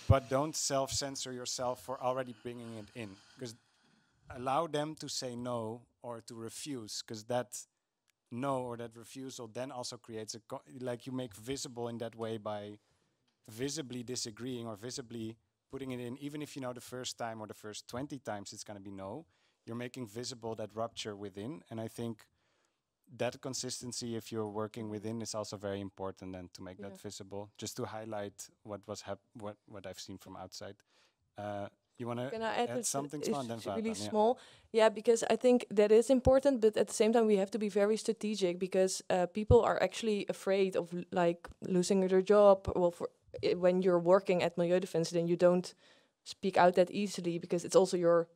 But don't self-censor yourself for already bringing it in, because allow them to say no or to refuse, because that no or that refusal then also creates a like you make visible in that way by visibly disagreeing or visibly putting it in, even if you know the first time or the first 20 times it's going to be no, you're making visible that rupture within. And I think that consistency, if you're working within, is also very important, and to make that visible, just to highlight what was what I've seen from outside. You want to add something small? Then really small, yeah, because I think that is important, but at the same time we have to be very strategic, because people are actually afraid of like losing their job. Well, when you're working at Milieudefensie, then you don't speak out that easily, because it's also your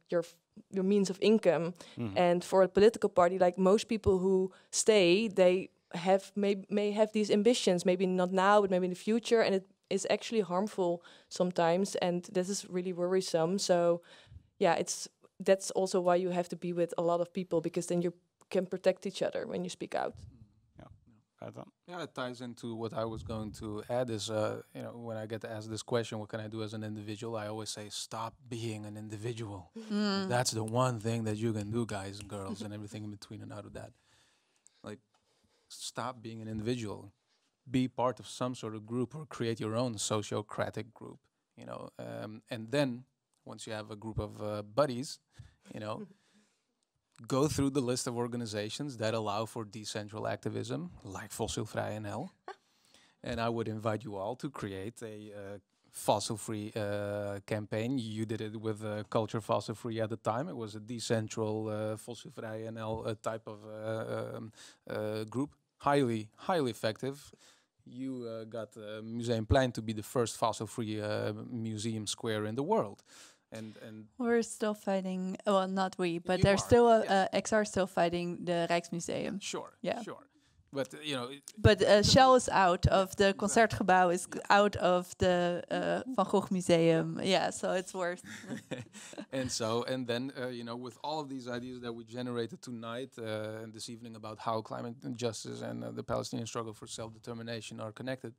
means of income. And for a political party, like most people who stay, they have may have these ambitions, maybe not now, but maybe in the future, and it is actually harmful sometimes, and this is really worrisome. So yeah, that's also why you have to be with a lot of people, because then you can protect each other when you speak out. Yeah, it ties into what I was going to add is, when I get asked this question, what can I do as an individual? I always say, stop being an individual. That's the one thing that you can do, guys and girls, and everything in between and out of that. Like, stop being an individual. Be part of some sort of group or create your own sociocratic group, and then once you have a group of buddies, go through the list of organizations that allow for decentral activism, like Fossilvrij NL. And I would invite you all to create a fossil-free campaign. You did it with Culture Fossil Free at the time. It was a decentral Fossilvrij NL type of group. Highly, highly effective. You got Museumplein to be the first fossil-free museum square in the world. And we're still fighting. Well, not we, but there's still XR still fighting the Rijksmuseum. Sure, yeah, sure. But but Shell is out of the Concertgebouw, is out of the Van Gogh Museum. Yeah, so it's worth. and then with all of these ideas that we generated tonight and this evening about how climate justice and the Palestinian struggle for self-determination are connected.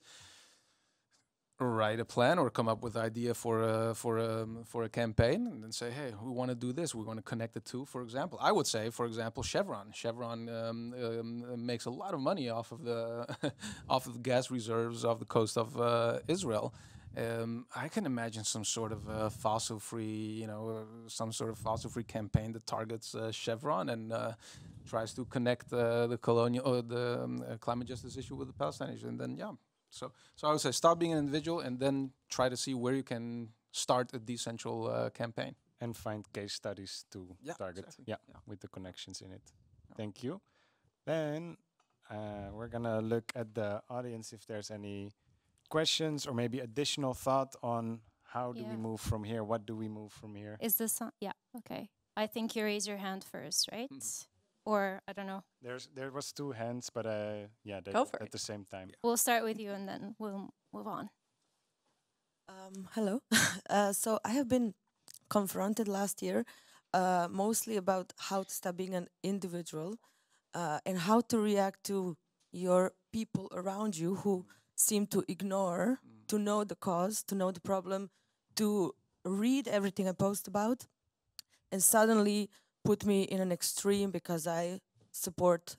Write a plan or come up with an idea for a campaign, and then say, hey, we want to do this. We want to connect it to, for example, I would say, for example, Chevron. Chevron makes a lot of money off of the off of the gas reserves off the coast of Israel. I can imagine some sort of fossil-free, some sort of fossil-free campaign that targets Chevron and tries to connect the colonial or the climate justice issue with the Palestinians, and then So I would say start being an individual and then try to see where you can start a decentral campaign. And find case studies to target, exactly. With the connections in it. Thank you. Then we're going to look at the audience if there's any questions or maybe additional thought on how do we move from here? What do we move from here? Is this on? Yeah, okay. I think you raise your hand first, right? Or I don't know. There was two hands, but Go for at it. the same time. We'll start with you and then we'll move on. Hello. So I have been confronted last year mostly about how to stop being an individual and how to react to your people around you who seem to ignore, to know the cause, to know the problem, to read everything I post about, and suddenly put me in an extreme because I support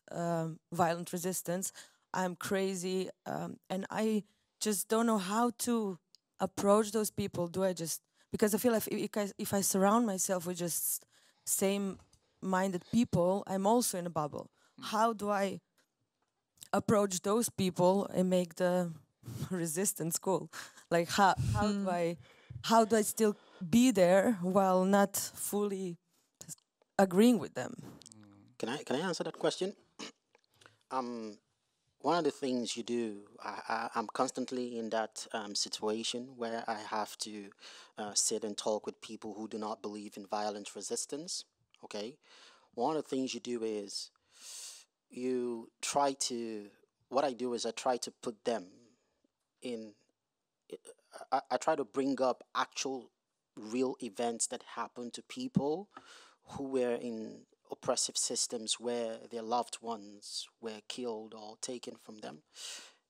violent resistance. I'm crazy, and I just don't know how to approach those people. Do I just, because I feel like if I surround myself with just same-minded people, I'm also in a bubble. How do I approach those people and make the resistance cool? Like how do I still be there while not fully agreeing with them? Can I answer that question? One of the things you do, I'm constantly in that situation where I have to sit and talk with people who do not believe in violent resistance. Okay, one of the things you do is what I do is I try to put them in. I try to bring up actual, real events that happen to people who were in oppressive systems where their loved ones were killed or taken from them.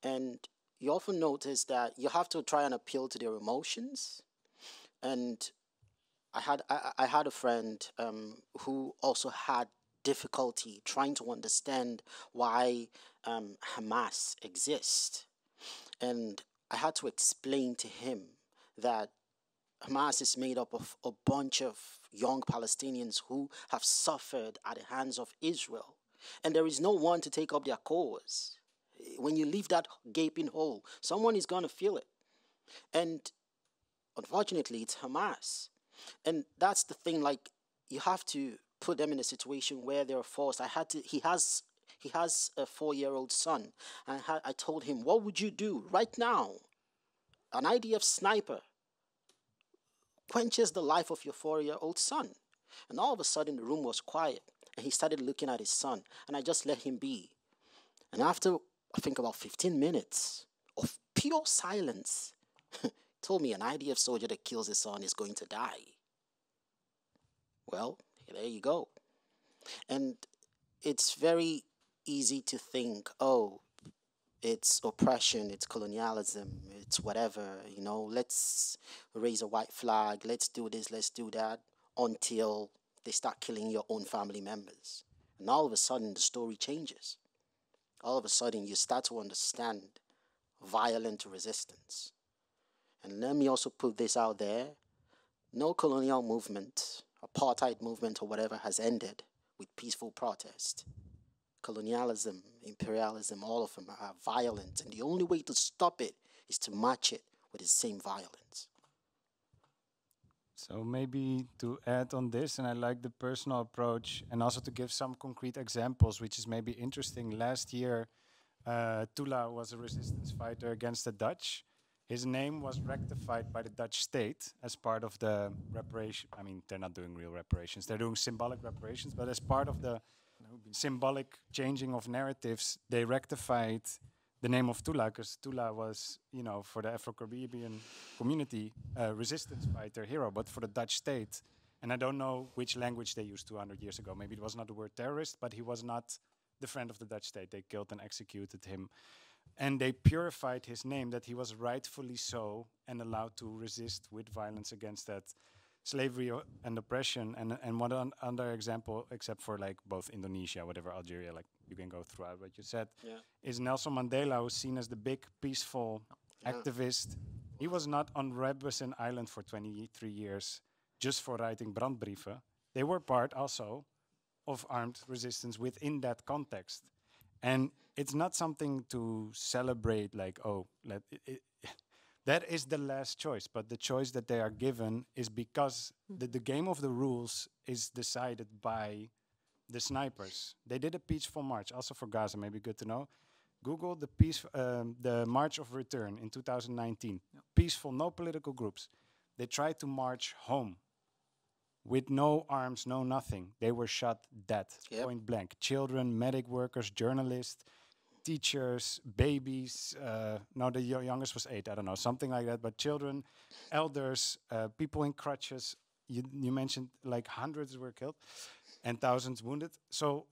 And you often notice that you have to try and appeal to their emotions. And I had a friend who also had difficulty trying to understand why Hamas exists. And I had to explain to him that Hamas is made up of a bunch of young Palestinians who have suffered at the hands of Israel. And there is no one to take up their cause. When you leave that gaping hole, someone is going to feel it. And unfortunately, it's Hamas. And that's the thing, like, you have to put them in a situation where they're forced. He has a 4-year-old son. And I told him, what would you do right now? An IDF sniper quenches the life of your 4-year-old son. And all of a sudden, the room was quiet. And he started looking at his son. And I just let him be. And after, I think, about 15 minutes of pure silence, told me an IDF soldier that kills his son is going to die. Well, there you go. And it's very easy to think, oh, it's oppression, it's colonialism, it's whatever, let's raise a white flag, let's do this, let's do that, until they start killing your own family members. And all of a sudden, the story changes. All of a sudden, you start to understand violent resistance. And let me also put this out there. No colonial movement, apartheid movement or whatever has ended with peaceful protest. Colonialism, imperialism, all of them are violent. And the only way to stop it is to match it with the same violence. So maybe to add on this, and I like the personal approach, and also to give some concrete examples, which is maybe interesting. Last year, Tula was a resistance fighter against the Dutch. His name was rectified by the Dutch state as part of the reparation. I mean, they're not doing real reparations. They're doing symbolic reparations. But as part of the symbolic changing of narratives, they rectified the name of Tula, because Tula was, for the Afro-Caribbean community, a resistance fighter hero. But for the Dutch state, and I don't know which language they used 200 years ago. Maybe it was not the word terrorist, but he was not the friend of the Dutch state. They killed and executed him. And they purified his name, that he was rightfully so and allowed to resist with violence against that slavery and oppression. And one other example, except for like both Indonesia, whatever, Algeria, like you can go throughout what you said, is Nelson Mandela, who's seen as the big peaceful activist. He was not on Robben Island for 23 years just for writing brandbrieven. They were part also of armed resistance within that context. And it's not something to celebrate like, oh, that is the last choice. But the choice that they are given is because the game of the rules is decided by the snipers. They did a peaceful march, also for Gaza, maybe good to know. Google the March of Return in 2019. Yep. Peaceful, no political groups. They tried to march home with no arms, no nothing. They were shot dead, point blank. Children, medic workers, journalists, teachers, babies. No, the youngest was 8, I don't know, something like that. But children, elders, people in crutches. You mentioned like hundreds were killed and thousands wounded. So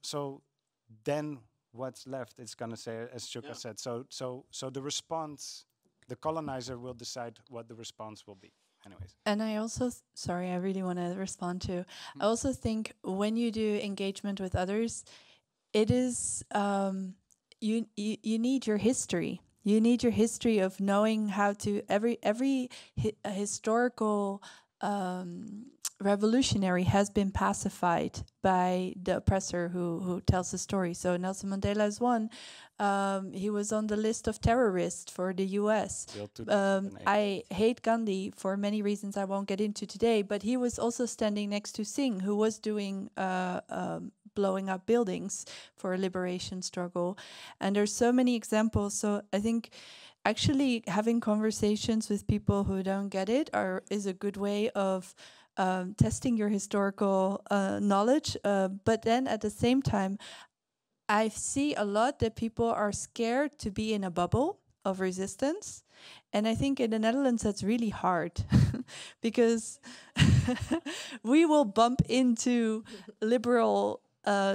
then what's left? It's gonna say, as Chuka said. So the response, the colonizer will decide what the response will be. Anyways. And I also, sorry, I really want to respond to. I also think when you do engagement with others, it is you need your history. You need your history of knowing how to every historical revolutionary has been pacified by the oppressor who tells the story. So Nelson Mandela is one. He was on the list of terrorists for the US. I hate Gandhi for many reasons I won't get into today, but he was also standing next to Singh, who was doing blowing up buildings for a liberation struggle. And there's so many examples. So I think actually having conversations with people who don't get it is a good way of testing your historical knowledge. But then at the same time, I see a lot that people are scared to be in a bubble of resistance. And I think in the Netherlands, that's really hard because we will bump into liberal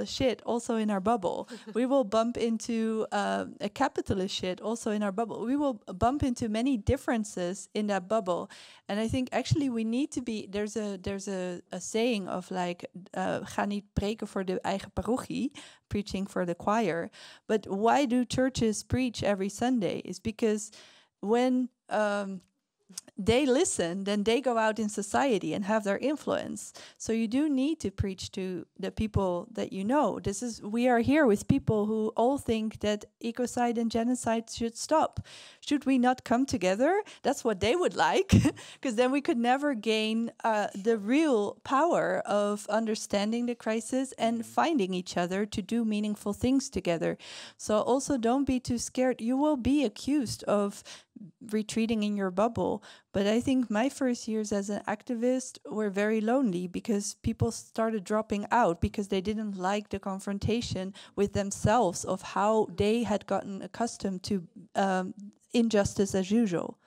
shit also in our bubble. We will bump into a capitalist shit also in our bubble. We will bump into many differences in that bubble. And I think actually we need to be, there's a saying of like, ga niet preken voor de eigen parochie, preaching for the choir. But why do churches preach every Sunday? Is because when they listen, then they go out in society and have their influence. So you do need to preach to the people that you know. We are here with people who all think that ecocide and genocide should stop. Should we not come together? That's what they would like, because then we could never gain the real power of understanding the crisis and finding each other to do meaningful things together. So also don't be too scared. You will be accused of retreating in your bubble. But I think my first years as an activist were very lonely because people started dropping out because they didn't like the confrontation with themselves of how they had gotten accustomed to injustice as usual.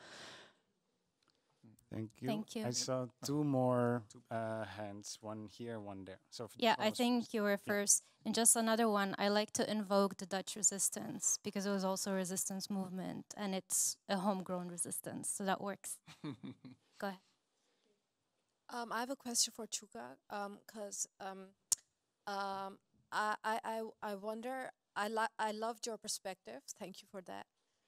Thank you. Thank you. I saw two more hands, one here, one there. So Yeah, I think you were first. And just another one, I like to invoke the Dutch resistance because it was also a resistance movement and it's a homegrown resistance. So that works. Go ahead. I have a question for Chuka because I wonder, I loved your perspective. Thank you for that.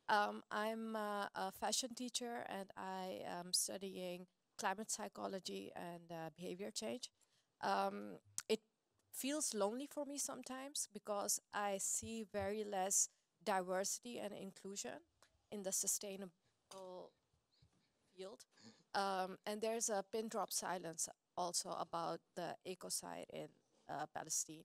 I'm a fashion teacher and I am studying climate psychology and behavior change. It feels lonely for me sometimes because I see very less diversity and inclusion in the sustainable field. And there's a pin drop silence also about the ecocide in Palestine.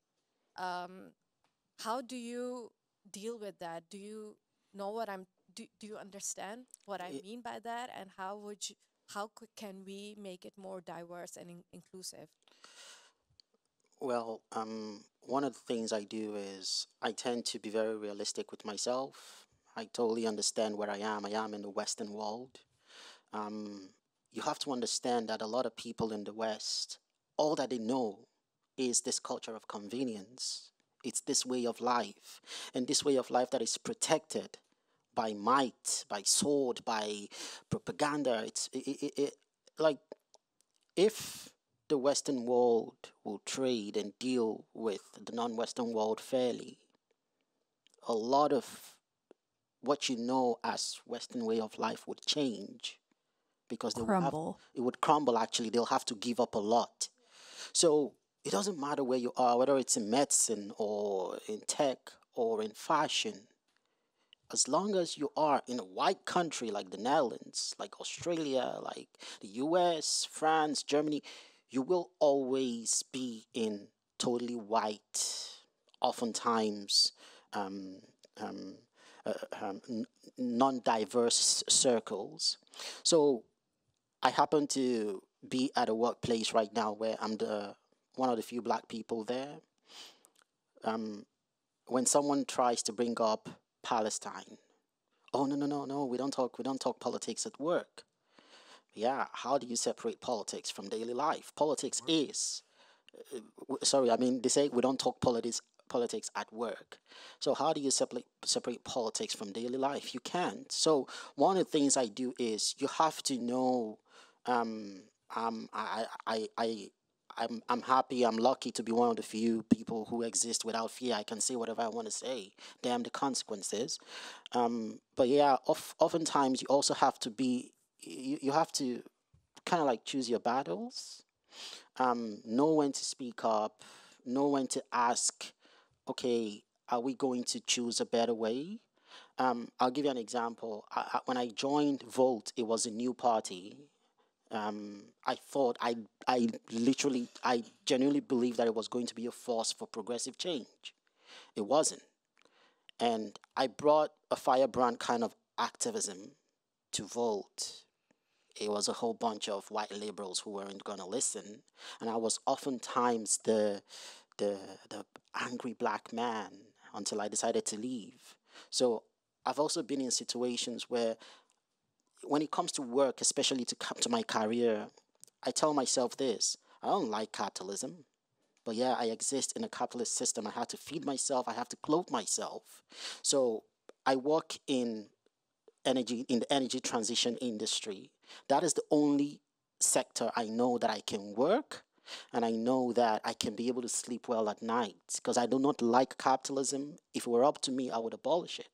How do you deal with that? Do you know what do you understand what I mean by that, and can we make it more diverse and inclusive? Well, one of the things I do is I tend to be very realistic with myself. I totally understand where I am. I am in the Western world. You have to understand that a lot of people in the West, all that they know is this culture of convenience. It's this way of life, and this way of life that is protected by might, by sword, by propaganda. Like if the Western world will trade and deal with the non-Western world fairly, a lot of what you know as Western way of life would change because it would crumble. Actually, they'll have to give up a lot. So it doesn't matter where you are, whether it's in medicine or in tech or in fashion. As long as you are in a white country like the Netherlands, like Australia, like the US, France, Germany, you will always be in totally white, oftentimes non-diverse circles. So I happen to be at a workplace right now where I'm one of the few black people there. When someone tries to bring up Palestine, oh no, we don't talk politics at work. Yeah, how do you separate politics from daily life? Politics is, they say we don't talk politics at work. So how do you separate politics from daily life? You can't. So one of the things I do is you have to know. I'm happy. I'm lucky to be one of the few people who exist without fear. I can say whatever I want to say. Damn the consequences. But yeah, oftentimes you also have to be. You have to kind of like choose your battles. Know when to speak up. Know when to ask. Okay, are we going to choose a better way? I'll give you an example. When I joined Volt, it was a new party. I thought I genuinely believed that it was going to be a force for progressive change. It wasn't. And I brought a firebrand kind of activism to Volt. It was a whole bunch of white liberals who weren't going to listen. And I was oftentimes the angry black man until I decided to leave. So I've also been in situations where when it comes to work, especially to my career, I tell myself this: I don't like capitalism. But yeah, I exist in a capitalist system. I have to feed myself. I have to clothe myself. So I work in the energy transition industry. That is the only sector I know that I can work, and I know that I can be able to sleep well at night, because I do not like capitalism. If it were up to me, I would abolish it.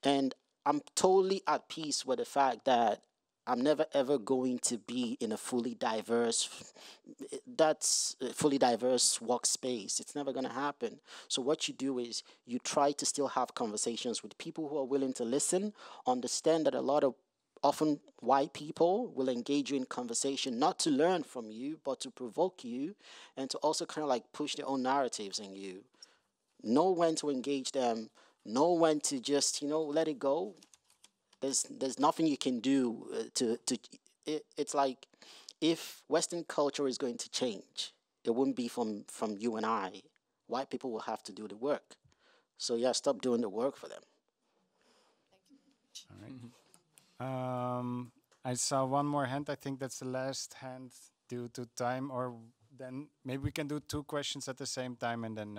And I'm totally at peace with the fact that I'm never ever going to be in a fully diverse workspace. It's never going to happen. So what you do is you try to still have conversations with people who are willing to listen, understand that a lot of often white people will engage you in conversation, not to learn from you, but to provoke you and to also kind of like push their own narratives in you. Know when to engage them, know when to just, let it go. There's nothing you can do it's like, if Western culture is going to change, it wouldn't be from you and I. White people will have to do the work. So yeah, stop doing the work for them. All right. I saw one more hand. I think that's the last hand due to time, or then maybe we can do 2 questions at the same time and then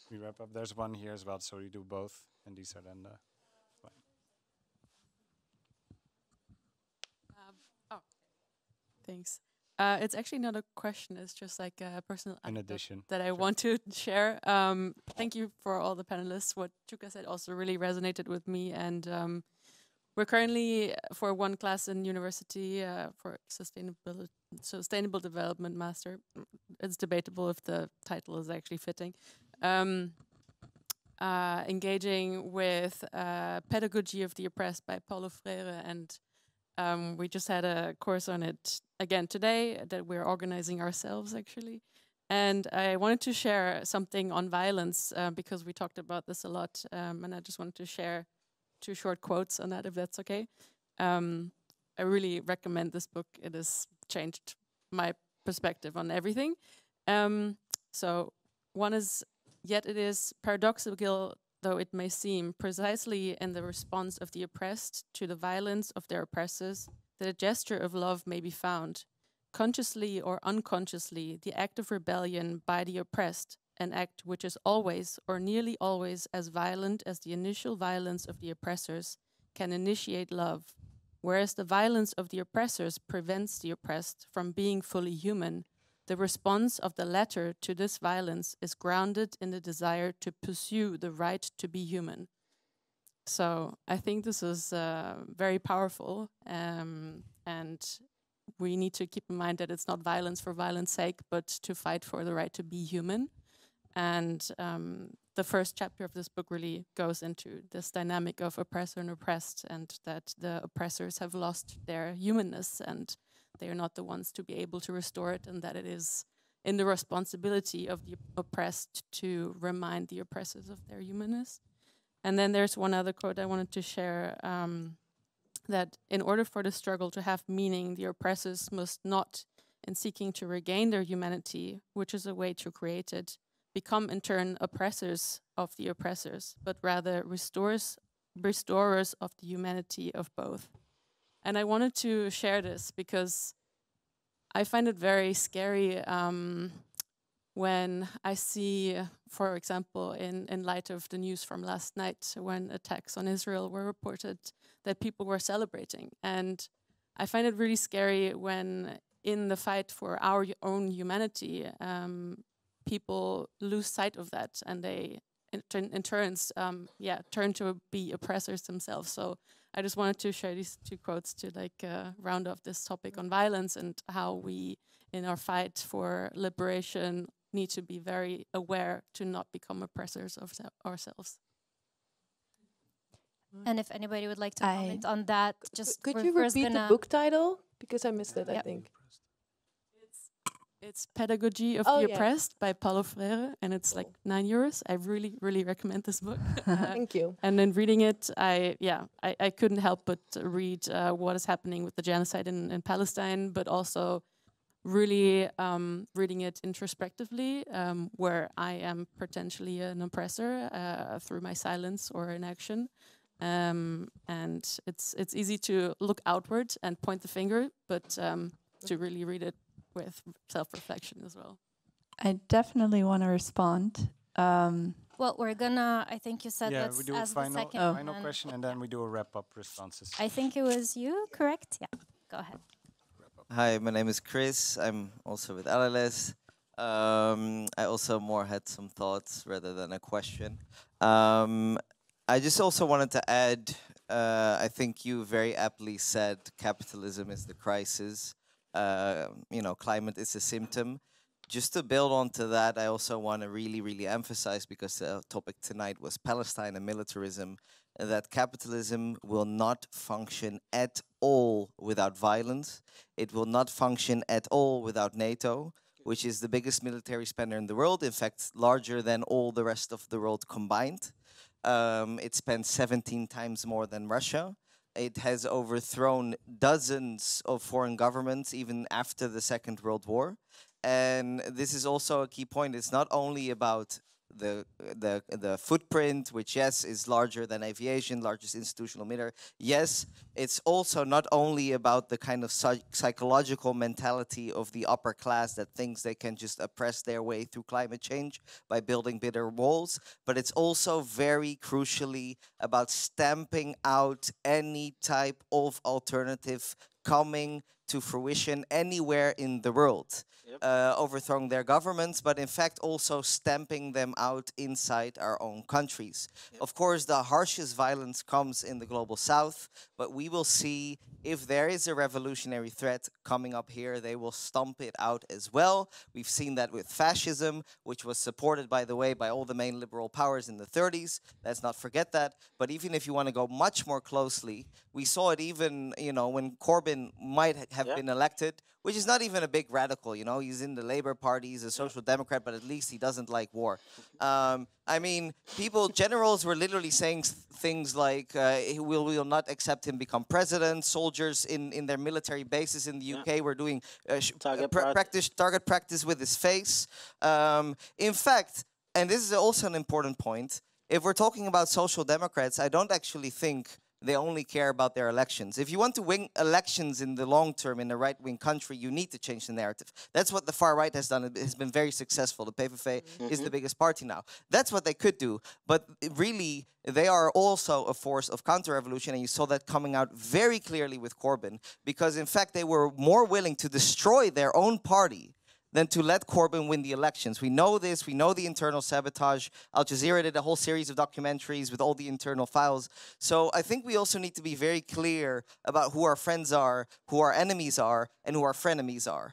we wrap up. There's one here as well, so we do both, and these are then Thanks. It's actually not a question. It's just like a personal addition that I want to share. Thank you for all the panelists. What Chuka said also really resonated with me. And we're currently, for one class in university, for sustainable development master. It's debatable if the title is actually fitting. Engaging with Pedagogy of the Oppressed by Paulo Freire, and we just had a course on it again today that we're organizing ourselves, actually. And I wanted to share something on violence because we talked about this a lot, and I just wanted to share 2 short quotes on that, if that's okay. I really recommend this book. It has changed my perspective on everything. So one is, yet it is paradoxical, though it may seem, precisely in the response of the oppressed to the violence of their oppressors, that a gesture of love may be found. Consciously or unconsciously, the act of rebellion by the oppressed, an act which is always or nearly always as violent as the initial violence of the oppressors, can initiate love, whereas the violence of the oppressors prevents the oppressed from being fully human. The response of the latter to this violence is grounded in the desire to pursue the right to be human. So I think this is very powerful, and we need to keep in mind that it's not violence for violence sake, but to fight for the right to be human. And the first chapter of this book really goes into this dynamic of oppressor and oppressed, and that the oppressors have lost their humanness and they are not the ones to be able to restore it, and that it is in the responsibility of the oppressed to remind the oppressors of their humanness. And then there's one other quote I wanted to share, that in order for the struggle to have meaning, the oppressors must not, in seeking to regain their humanity, which is a way to create it, become in turn oppressors of the oppressors, but rather restorers of the humanity of both. And I wanted to share this because I find it very scary when I see, for example, in light of the news from last night, when attacks on Israel were reported, that people were celebrating. And I find it really scary when, in the fight for our own humanity, people lose sight of that, and they in turns turn to be oppressors themselves. So I just wanted to share these 2 quotes to round off this topic on violence, and how we, in our fight for liberation, need to be very aware to not become oppressors of ourselves. And if anybody would like to comment on that, just could you repeat the book title, because I missed it. I think it's Pedagogy of the Oppressed by Paulo Freire, and it's like €9. I really, really recommend this book. Thank you. And then reading it, I couldn't help but read what is happening with the genocide in Palestine, but also really reading it introspectively, where I am potentially an oppressor through my silence or inaction. And it's easy to look outward and point the finger, but to really read it with self-reflection as well. I definitely want to respond. Well, we're gonna, I think you said Yeah, let's we do a ask the final, second final one. question, and then we do a wrap-up responses. I think it was you, correct? Yeah, go ahead. Hi, my name is Chris. I'm also with LLS. I also more had some thoughts rather than a question. I just also wanted to add, I think you very aptly said capitalism is the crisis. Climate is a symptom. Just to build onto that, I also want to really emphasize, because the topic tonight was Palestine and militarism, that capitalism will not function at all without violence. It will not function at all without NATO, which is the biggest military spender in the world, in fact, larger than all the rest of the world combined. It spends 17 times more than Russia. It has overthrown dozens of foreign governments, even after the Second World War. And this is also a key point. It's not only about the footprint, which, yes, is larger than aviation, largest institutional emitter. Yes, it's also not only about the kind of psychological mentality of the upper class that thinks they can just oppress their way through climate change by building bigger walls, but it's also very crucially about stamping out any type of alternative coming to fruition anywhere in the world. Overthrowing their governments, but in fact also stamping them out inside our own countries. Of course, the harshest violence comes in the global south, but we will see if there is a revolutionary threat coming up here, they will stomp it out as well. We've seen that with fascism, which was supported, by the way, by all the main liberal powers in the 30s. Let's not forget that. But even if you want to go much more closely, we saw it even, when Corbyn might have been elected, which is not even a big radical, he's in the Labour Party, he's a social democrat, but at least he doesn't like war. Generals were literally saying things like, we will not accept him become president. Soldiers in their military bases in the UK were doing target practice with his face. In fact, and this is also an important point, if we're talking about social democrats, I don't actually think they only care about their elections. If you want to win elections in the long term in a right-wing country, you need to change the narrative. That's what the far right has done. It has been very successful. The PVV is the biggest party now. That's what they could do. But really, they are also a force of counter-revolution, and you saw that coming out very clearly with Corbyn, because in fact they were more willing to destroy their own party than to let Corbyn win the elections. We know this. We know the internal sabotage. Al Jazeera did a whole series of documentaries with all the internal files. So I think we also need to be very clear about who our friends are, who our enemies are, and who our frenemies are.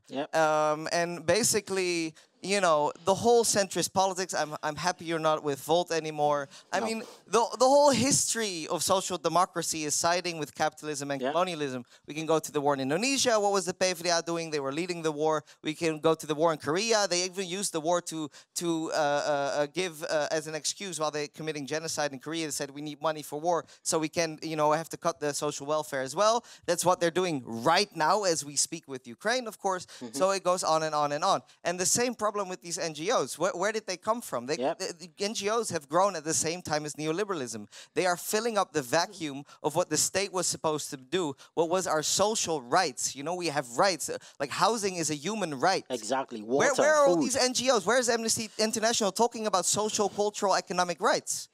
And basically, the whole centrist politics, I'm happy you're not with Volt anymore. I mean, the whole history of social democracy is siding with capitalism and colonialism. We can go to the war in Indonesia. What was the PvdA doing? They were leading the war. We can go to the war in Korea. They even used the war to give as an excuse while they're committing genocide in Korea. They said, we need money for war, so we can, have to cut the social welfare as well. That's what they're doing right now as we speak with Ukraine, of course. So it goes on and on and on. And the same problem with these NGOs. Where did they come from? The NGOs have grown at the same time as neoliberalism. They are filling up the vacuum of what the state was supposed to do, what was our social rights. We have rights, like housing is a human right. Exactly. Water, where are food. all these NGOs? Where is Amnesty International talking about social, cultural, economic rights?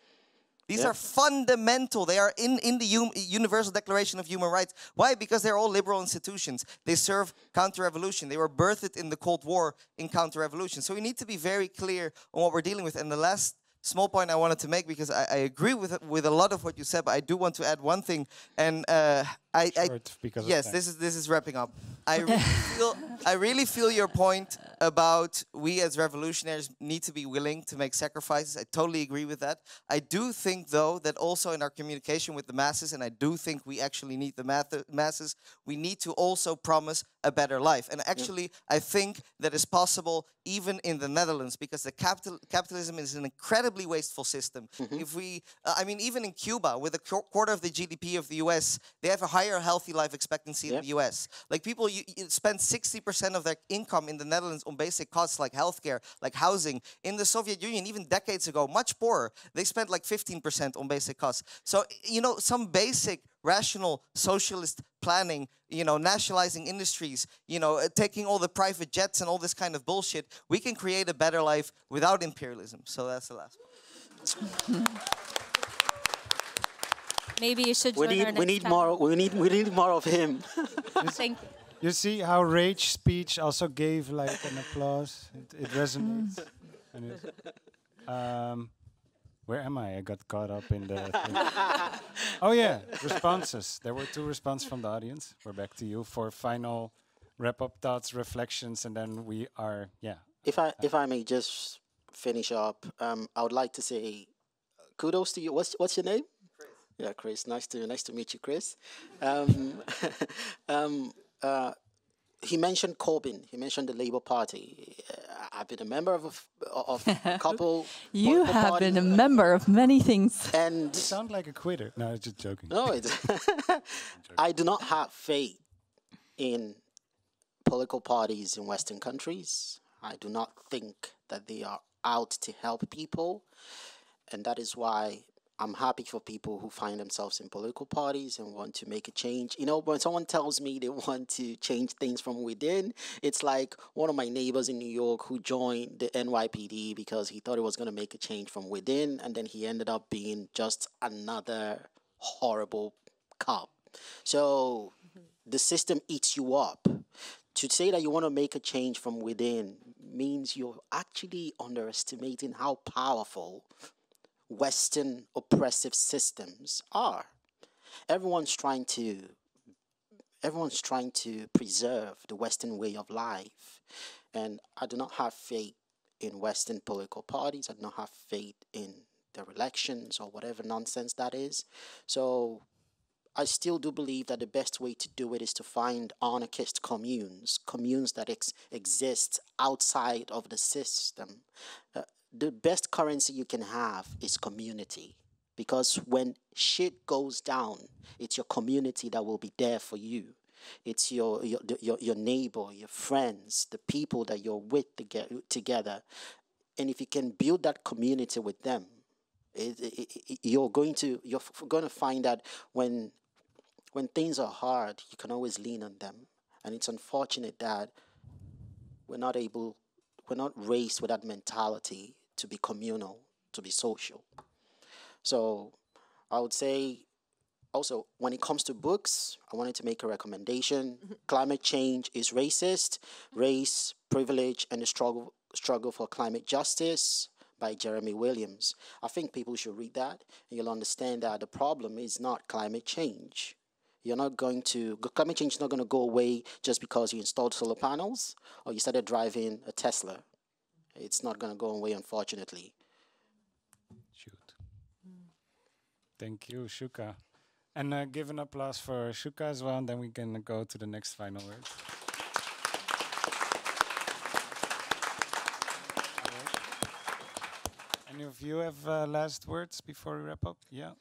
These are fundamental. They are in the Universal Declaration of Human Rights. Why? Because they're all liberal institutions. They serve counter-revolution. They were birthed in the Cold War in counter-revolution. So we need to be very clear on what we're dealing with. And the last small point I wanted to make, because I agree with a lot of what you said, but I do want to add one thing. And yes, this is wrapping up. I really feel your point about we as revolutionaries need to be willing to make sacrifices. I totally agree with that. I do think, though, that also in our communication with the masses, and I do think we actually need the masses, we need to also promise a better life. And actually, I think that is possible even in the Netherlands, because the capitalism is an incredibly wasteful system. If we, even in Cuba, with a quarter of the GDP of the US, they have a higher healthy life expectancy in the US. Like people spend 60% of their income in the Netherlands on basic costs like healthcare, like housing. In the Soviet Union, even decades ago, much poorer, they spent like 15% on basic costs. So, some basic rational socialist planning, you know, nationalizing industries, you know, taking all the private jets and all this kind of bullshit, we can create a better life without imperialism. So that's the last one. Maybe you should We join our need, we next need more. panel. We need more of him. Thank you. You see how Rage speech also gave like an applause. It resonates. And where am I? I got caught up in the thing. Oh yeah, responses. There were 2 responses from the audience. We're back to you for final wrap-up thoughts, reflections, and then we are If I may just finish up, I would like to say kudos to you. What's your name? Chris. Yeah, Chris. Nice to meet you, Chris. He mentioned Corbyn. He mentioned the Labour Party. I've been a member of a couple. You have been a member of many things. You sound like a quitter. No, I'm just joking. No, I do not have faith in political parties in Western countries. I do not think that they are out to help people. And that is why I'm happy for people who find themselves in political parties and want to make a change. You know, when someone tells me they want to change things from within, it's like one of my neighbors in New York who joined the NYPD because he thought he was going to make a change from within, and then he ended up being just another horrible cop. So the system eats you up. To say that you want to make a change from within means you're actually underestimating how powerful Western oppressive systems are. Everyone's trying to preserve the Western way of life. And I do not have faith in Western political parties. I do not have faith in their elections or whatever nonsense that is. So I still do believe that the best way to do it is to find anarchist communes that exist outside of the system. The best currency you can have is community, because when shit goes down, it's your community that will be there for you. It's your neighbor, your friends, the people that you're with together. And if you can build that community with them, you're going to find that when things are hard, you can always lean on them. And it's unfortunate that we're not raised with that mentality to be communal, to be social. So I would say also, when it comes to books, I wanted to make a recommendation. Climate Change is Racist, Race, Privilege, and the Struggle for Climate Justice by Jeremy Williams. I think people should read that, and you'll understand that the problem is not climate change. Climate change is not going to go away just because you installed solar panels or you started driving a Tesla. It's not going to go away, unfortunately. Shoot. Thank you, Shuka. And give an applause for Shuka as well, and then we can go to the next final words. Any of you have last words before we wrap up? Yeah.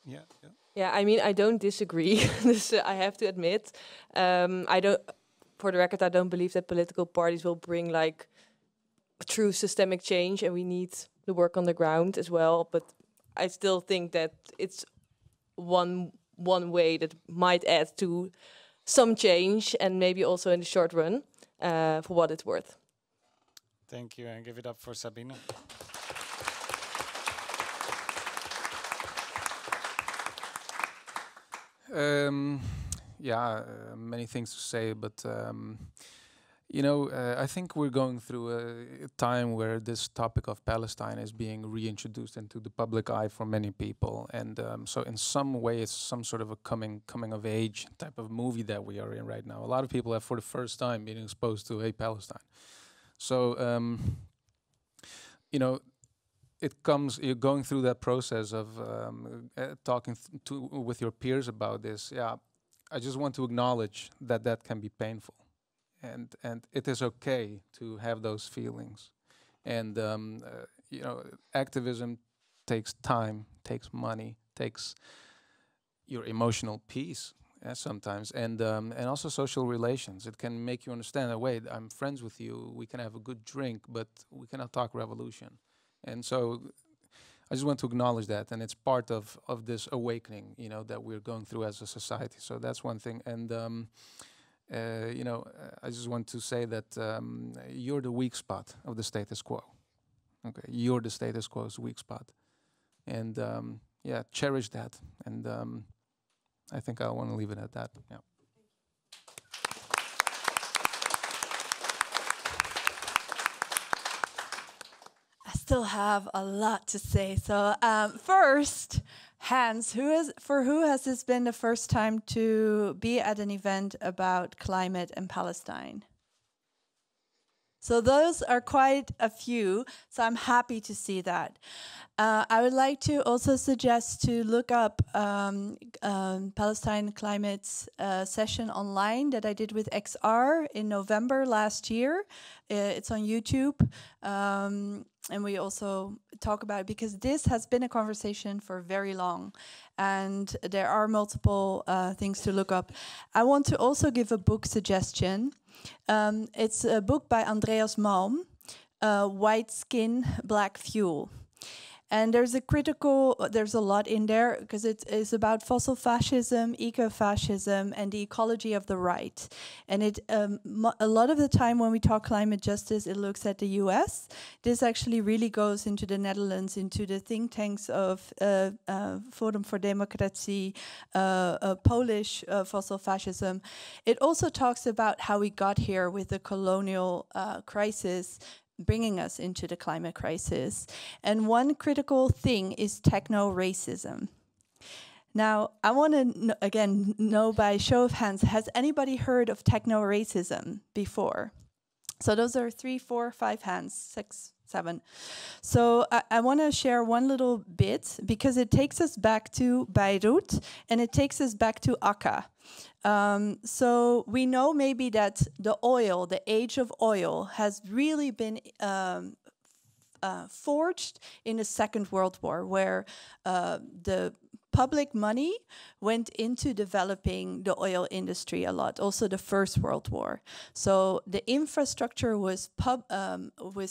Yeah, I mean, I don't disagree. This, I have to admit. For the record, I don't believe that political parties will bring like true systemic change, and we need the work on the ground as well. But I still think that it's one way that might add to some change, and maybe also in the short run, for what it's worth. Thank you, and give it up for Sabine. Many things to say, but I think we're going through a time where this topic of Palestine is being reintroduced into the public eye for many people, and so in some way it's some sort of a coming of age type of movie that we are in right now. A lot of people have for the first time been exposed to Palestine. So you're going through that process of talking with your peers about this. Yeah, I just want to acknowledge that can be painful. And it is okay to have those feelings, and activism takes time, takes money, takes your emotional peace sometimes, and also social relations. It can make you understand that, wait, I'm friends with you, we can have a good drink, but we cannot talk revolution. And so I just want to acknowledge that, and it's part of this awakening, you know, that we're going through as a society. So that's one thing. And you know, I just want to say that you're the weak spot of the status quo. Okay, you're the status quo's weak spot, and yeah, cherish that. And I think I want to leave it at that. Yeah. I still have a lot to say. So first, Hans, who has this been the first time to be at an event about climate and Palestine? So those are quite a few, so I'm happy to see that. I would like to also suggest to look up Palestine climate's session online that I did with XR in November last year. It's on YouTube. And we also talk about it because this has been a conversation for very long. And there are multiple things to look up. I want to also give a book suggestion. It's a book by Andreas Malm, White Skin, Black Fuel. And there's a lot in there because it is about fossil fascism, eco-fascism, and the ecology of the right. And it a lot of the time when we talk climate justice, it looks at the US. This actually really goes into the Netherlands, into the think tanks of Forum for Democracy, Polish fossil fascism. It also talks about how we got here with the colonial crisis, bringing us into the climate crisis. And one critical thing is techno-racism. Now, I want to, again, know by show of hands, has anybody heard of techno-racism before? So those are 3, 4, 5 hands, 6, 7. So I want to share one little bit because it takes us back to Beirut and it takes us back to Akka. So we know maybe that the age of oil has really been forged in the Second World War, where the public money went into developing the oil industry a lot, also the First World War. So the infrastructure was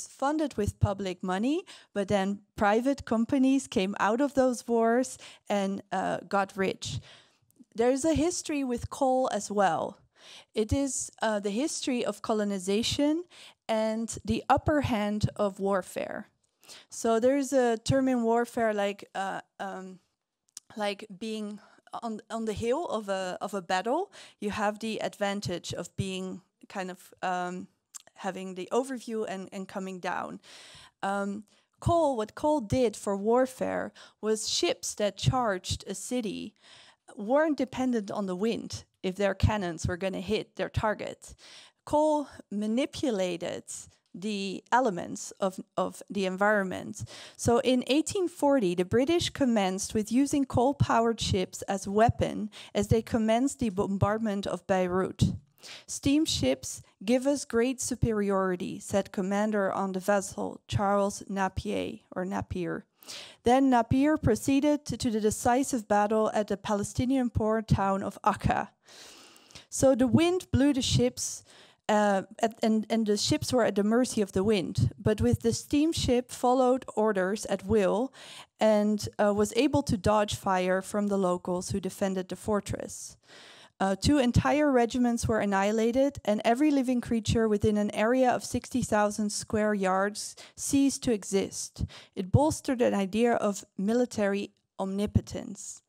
funded with public money, but then private companies came out of those wars and got rich. There's a history with coal as well. It is the history of colonization and the upper hand of warfare. So there's a term in warfare like being on the hill of a battle. You have the advantage of being kind of having the overview and coming down. What coal did for warfare was ships that charged a city weren't dependent on the wind if their cannons were going to hit their target. Coal manipulated the elements of the environment. So in 1840, the British commenced with using coal-powered ships as weapon as they commenced the bombardment of Beirut. Steamships give us great superiority, said commander on the vessel, Charles Napier. Then Napier proceeded to the decisive battle at the Palestinian port town of Akka. So the wind blew the ships, and the ships were at the mercy of the wind. But with the steamship followed orders at will and was able to dodge fire from the locals who defended the fortress. 2 entire regiments were annihilated, and every living creature within an area of 60,000 square yards ceased to exist. It bolstered an idea of military omnipotence.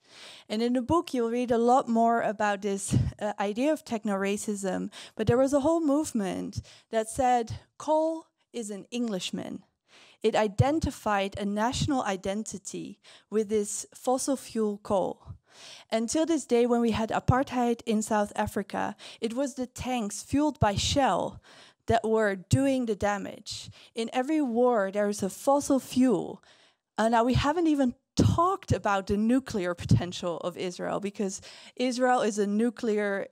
And in the book, you'll read a lot more about this idea of techno-racism, but there was a whole movement that said coal is an Englishman. It identified a national identity with this fossil fuel coal. Until this day, when we had apartheid in South Africa, it was the tanks fueled by Shell that were doing the damage. In every war, there is a fossil fuel. Now, we haven't even talked about the nuclear potential of Israel, because Israel is a nuclear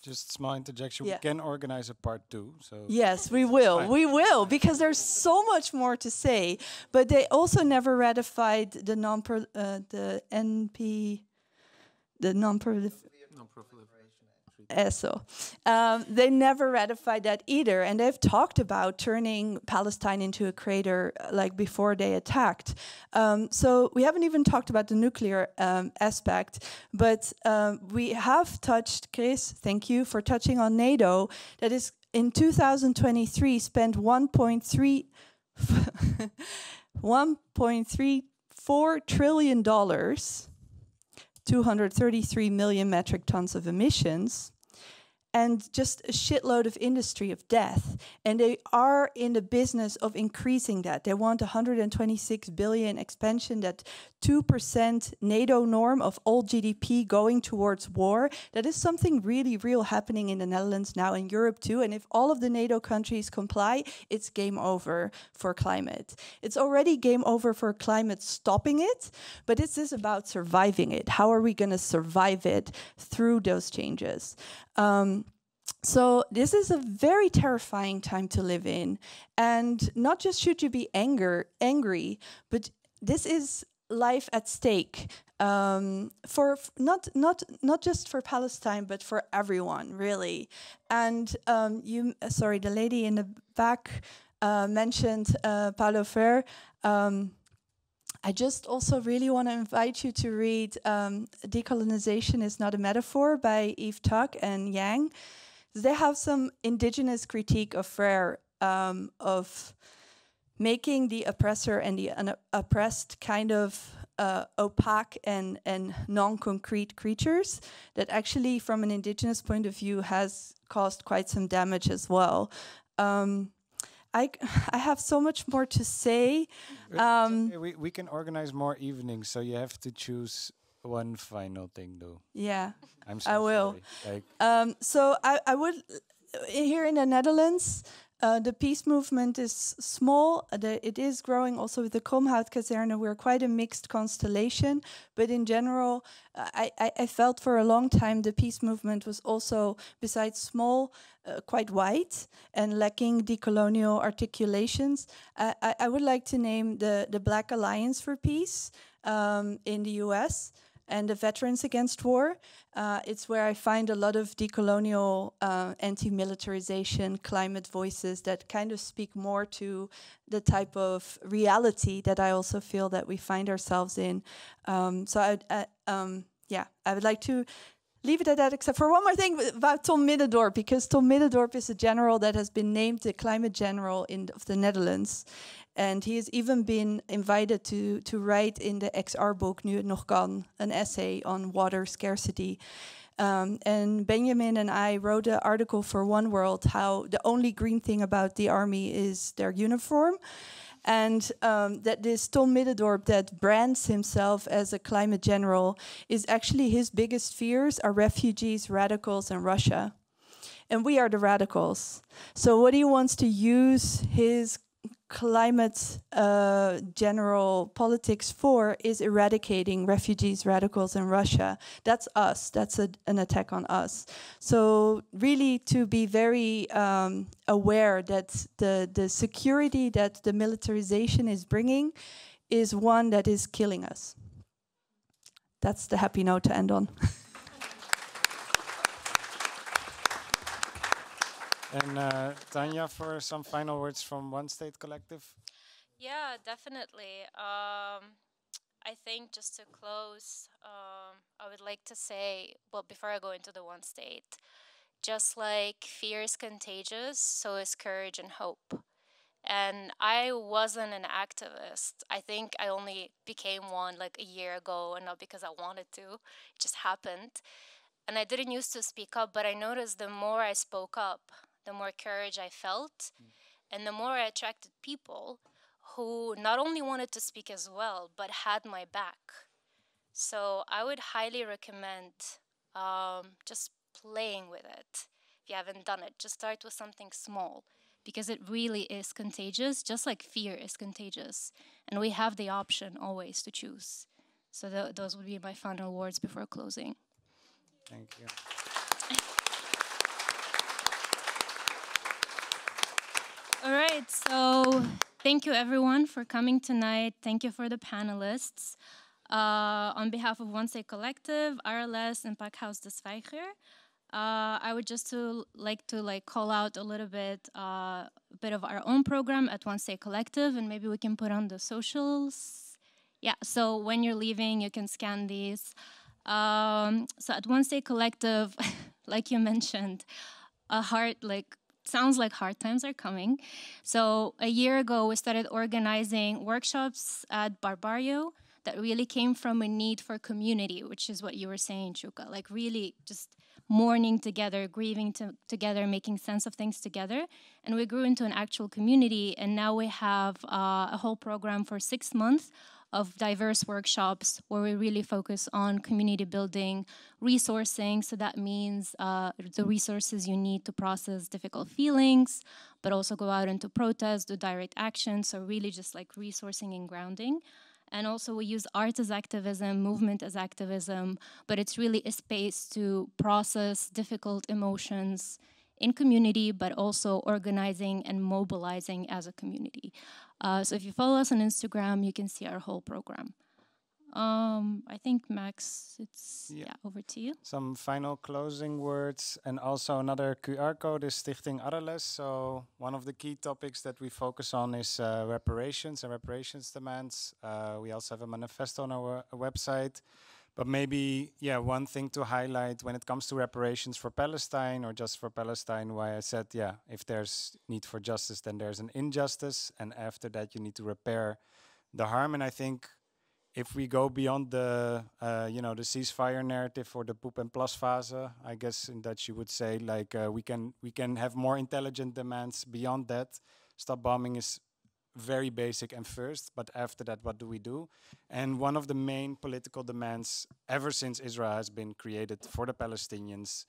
just small interjection. Yeah. We can organize a part 2. So yes, we will. Fine. We will, because there's so much more to say. But they also never ratified the non-proliferation treaty. eso. They never ratified that either, and they've talked about turning Palestine into a crater like before they attacked. So we haven't even talked about the nuclear aspect, but we have touched, Chris, thank you for touching on NATO, that is in 2023 spent $1.34 trillion, 233 million metric tons of emissions, and just a shitload of industry of death. And they are in the business of increasing that. They want 126 billion expansion, that 2% NATO norm of all GDP going towards war. That is something really real happening in the Netherlands now, in Europe too. And if all of the NATO countries comply, it's game over for climate. It's already game over for climate stopping it, but this is about surviving it. How are we going to survive it through those changes? So this is a very terrifying time to live in. And not just should you be angry, but this is life at stake, for not just for Palestine, but for everyone, really. And the lady in the back mentioned Paulo Freire. I just also really want to invite you to read Decolonization is Not a Metaphor by Eve Tuck and Yang. They have some indigenous critique of Freire, of making the oppressor and the oppressed kind of opaque and non-concrete creatures that actually, from an indigenous point of view, has caused quite some damage as well. I have so much more to say. We can organize more evenings, so you have to choose one final thing, though. Yeah, I'm so I will. Like, so I would, here in the Netherlands, the peace movement is small. It is growing also with the Kromhout-kazerne. We're quite a mixed constellation. But in general, I felt for a long time the peace movement was also, besides small, quite wide and lacking decolonial articulations. I would like to name the Black Alliance for Peace in the US, and the Veterans Against War. It's where I find a lot of decolonial, anti-militarization, climate voices that kind of speak more to the type of reality that I also feel that we find ourselves in. So I would like to leave it at that, except for one more thing about Tom Middendorp, because Tom Middendorp is a general that has been named the climate general of the Netherlands. And he has even been invited to write in the XR book, Nu het nog kan, an essay on water scarcity. And Benjamin and I wrote an article for One World, how the only green thing about the army is their uniform. And that this Tom Middendorp that brands himself as a climate general is actually his biggest fears are refugees, radicals, and Russia. And we are the radicals. So what he wants to use his climate general politics for is eradicating refugees, radicals, and Russia. That's us. That's an attack on us. So really to be very aware that the security that the militarization is bringing is one that is killing us. That's the happy note to end on. And Tanya, for some final words from One State Collective. Yeah, definitely. I think just to close, I would like to say, well, before I go into the One State, just like fear is contagious, so is courage and hope. And I wasn't an activist. I think I only became one like a year ago, and not because I wanted to. It just happened. And I didn't used to speak up, but I noticed the more I spoke up, the more courage I felt, and the more I attracted people who not only wanted to speak as well, but had my back. So I would highly recommend just playing with it. If you haven't done it, just start with something small, because it really is contagious, just like fear is contagious. And we have the option always to choose. So those would be my final words before closing. Thank you. All right, so thank you everyone for coming tonight. Thank you for the panelists. On behalf of One State Collective, RLS, and Pakhuis de Zwijger, I would just like to call out a little bit, a bit of our own program at One State Collective, and maybe we can put on the socials. Yeah, so when you're leaving, you can scan these. So at One State Collective, like you mentioned, sounds like hard times are coming. So a year ago, we started organizing workshops at Barbario that really came from a need for community, which is what you were saying, Chuka, like really just mourning together, grieving together, making sense of things together. And we grew into an actual community, and now we have a whole program for 6 months of diverse workshops where we really focus on community building, resourcing. So that means the resources you need to process difficult feelings, but also go out into protest, do direct action. So really just like resourcing and grounding. And also we use art as activism, movement as activism, but it's really a space to process difficult emotions in community, but also organizing and mobilizing as a community. So if you follow us on Instagram, you can see our whole program. I think, Max, it's over to you. Some final closing words, and also another QR code is Stichting Arles. So one of the key topics that we focus on is reparations and reparations demands. We also have a manifesto on our website. But maybe, one thing to highlight when it comes to reparations for Palestine, or just for Palestine, why I said, if there's need for justice, then there's an injustice. And after that, you need to repair the harm. And I think if we go beyond the, the ceasefire narrative or the poep and plus phase, I guess in Dutch you would say, like, we can have more intelligent demands beyond that. Stop bombing is very basic and first, but after that, what do we do? And one of the main political demands ever since Israel has been created for the Palestinians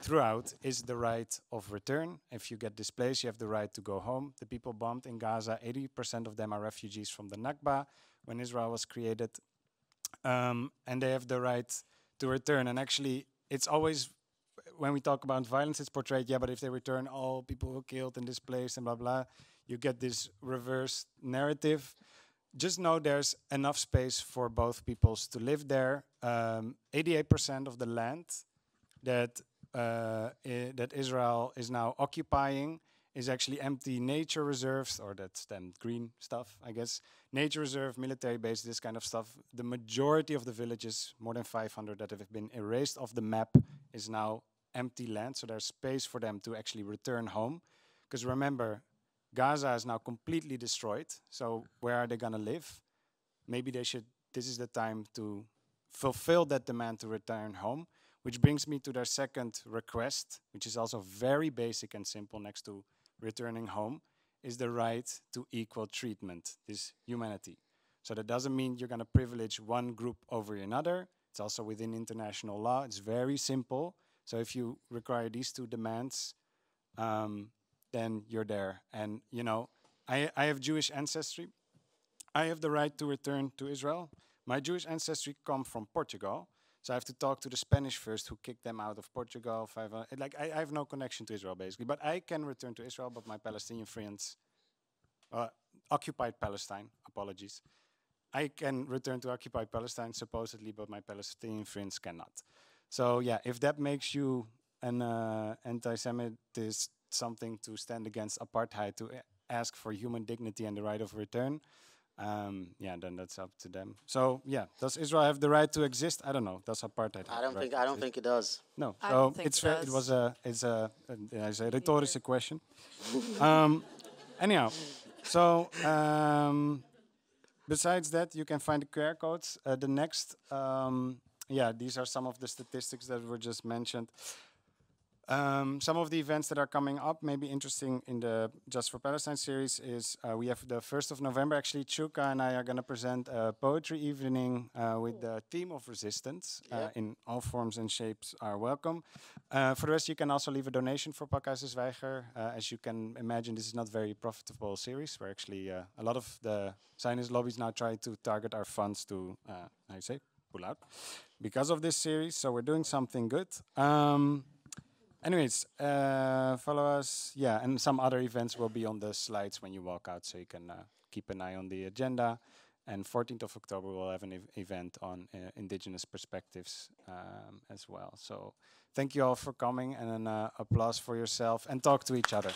throughout is the right of return. If you get displaced, you have the right to go home. The people bombed in Gaza, 80% of them are refugees from the Nakba when Israel was created. And they have the right to return. And actually, it's always, when we talk about violence, it's portrayed, but if they return, all people were killed and displaced and blah, blah. You get this reverse narrative. Just know there's enough space for both peoples to live there. 88% of the land that that Israel is now occupying is actually empty nature reserves, or that's then green stuff, I guess. Nature reserve, military base, this kind of stuff. The majority of the villages, more than 500 that have been erased off the map, is now empty land. So there's space for them to actually return home. Because remember, Gaza is now completely destroyed. So where are they going to live? Maybe they should, this is the time to fulfill that demand to return home, which brings me to their second request, which is also very basic and simple next to returning home, is the right to equal treatment, this humanity. So that doesn't mean you're going to privilege one group over another. It's also within international law. It's very simple. So if you require these two demands, then you're there. And, I have Jewish ancestry. I have the right to return to Israel. My Jewish ancestry come from Portugal. So I have to talk to the Spanish first, who kicked them out of Portugal. I have no connection to Israel, basically. But I can return to Israel, but my Palestinian friends, occupied Palestine, apologies. I can return to occupied Palestine, supposedly, but my Palestinian friends cannot. So if that makes you an anti-Semitist, something to stand against apartheid, to ask for human dignity and the right of return, then that's up to them. So does Israel have the right to exist? I don't know. Does apartheid? I don't think it does. No. I So don't think it's it it does. was a rhetorical question. Anyhow, so besides that, you can find the QR codes. The next, these are some of the statistics that were just mentioned. Some of the events that are coming up, maybe interesting in the Just for Palestine series, is we have the 1st of November. Actually, Chuka and I are going to present a poetry evening with the theme of resistance in all forms and shapes are welcome. For the rest, you can also leave a donation for Pakhuis Zwijger. As you can imagine, this is not a very profitable series. We're actually, a lot of the Zionist lobbies now try to target our funds to, pull out because of this series. So we're doing something good. Anyways, follow us. And some other events will be on the slides when you walk out, so you can keep an eye on the agenda. And 14th of October, we'll have an event on indigenous perspectives as well. So thank you all for coming, and an applause for yourself, and talk to each other.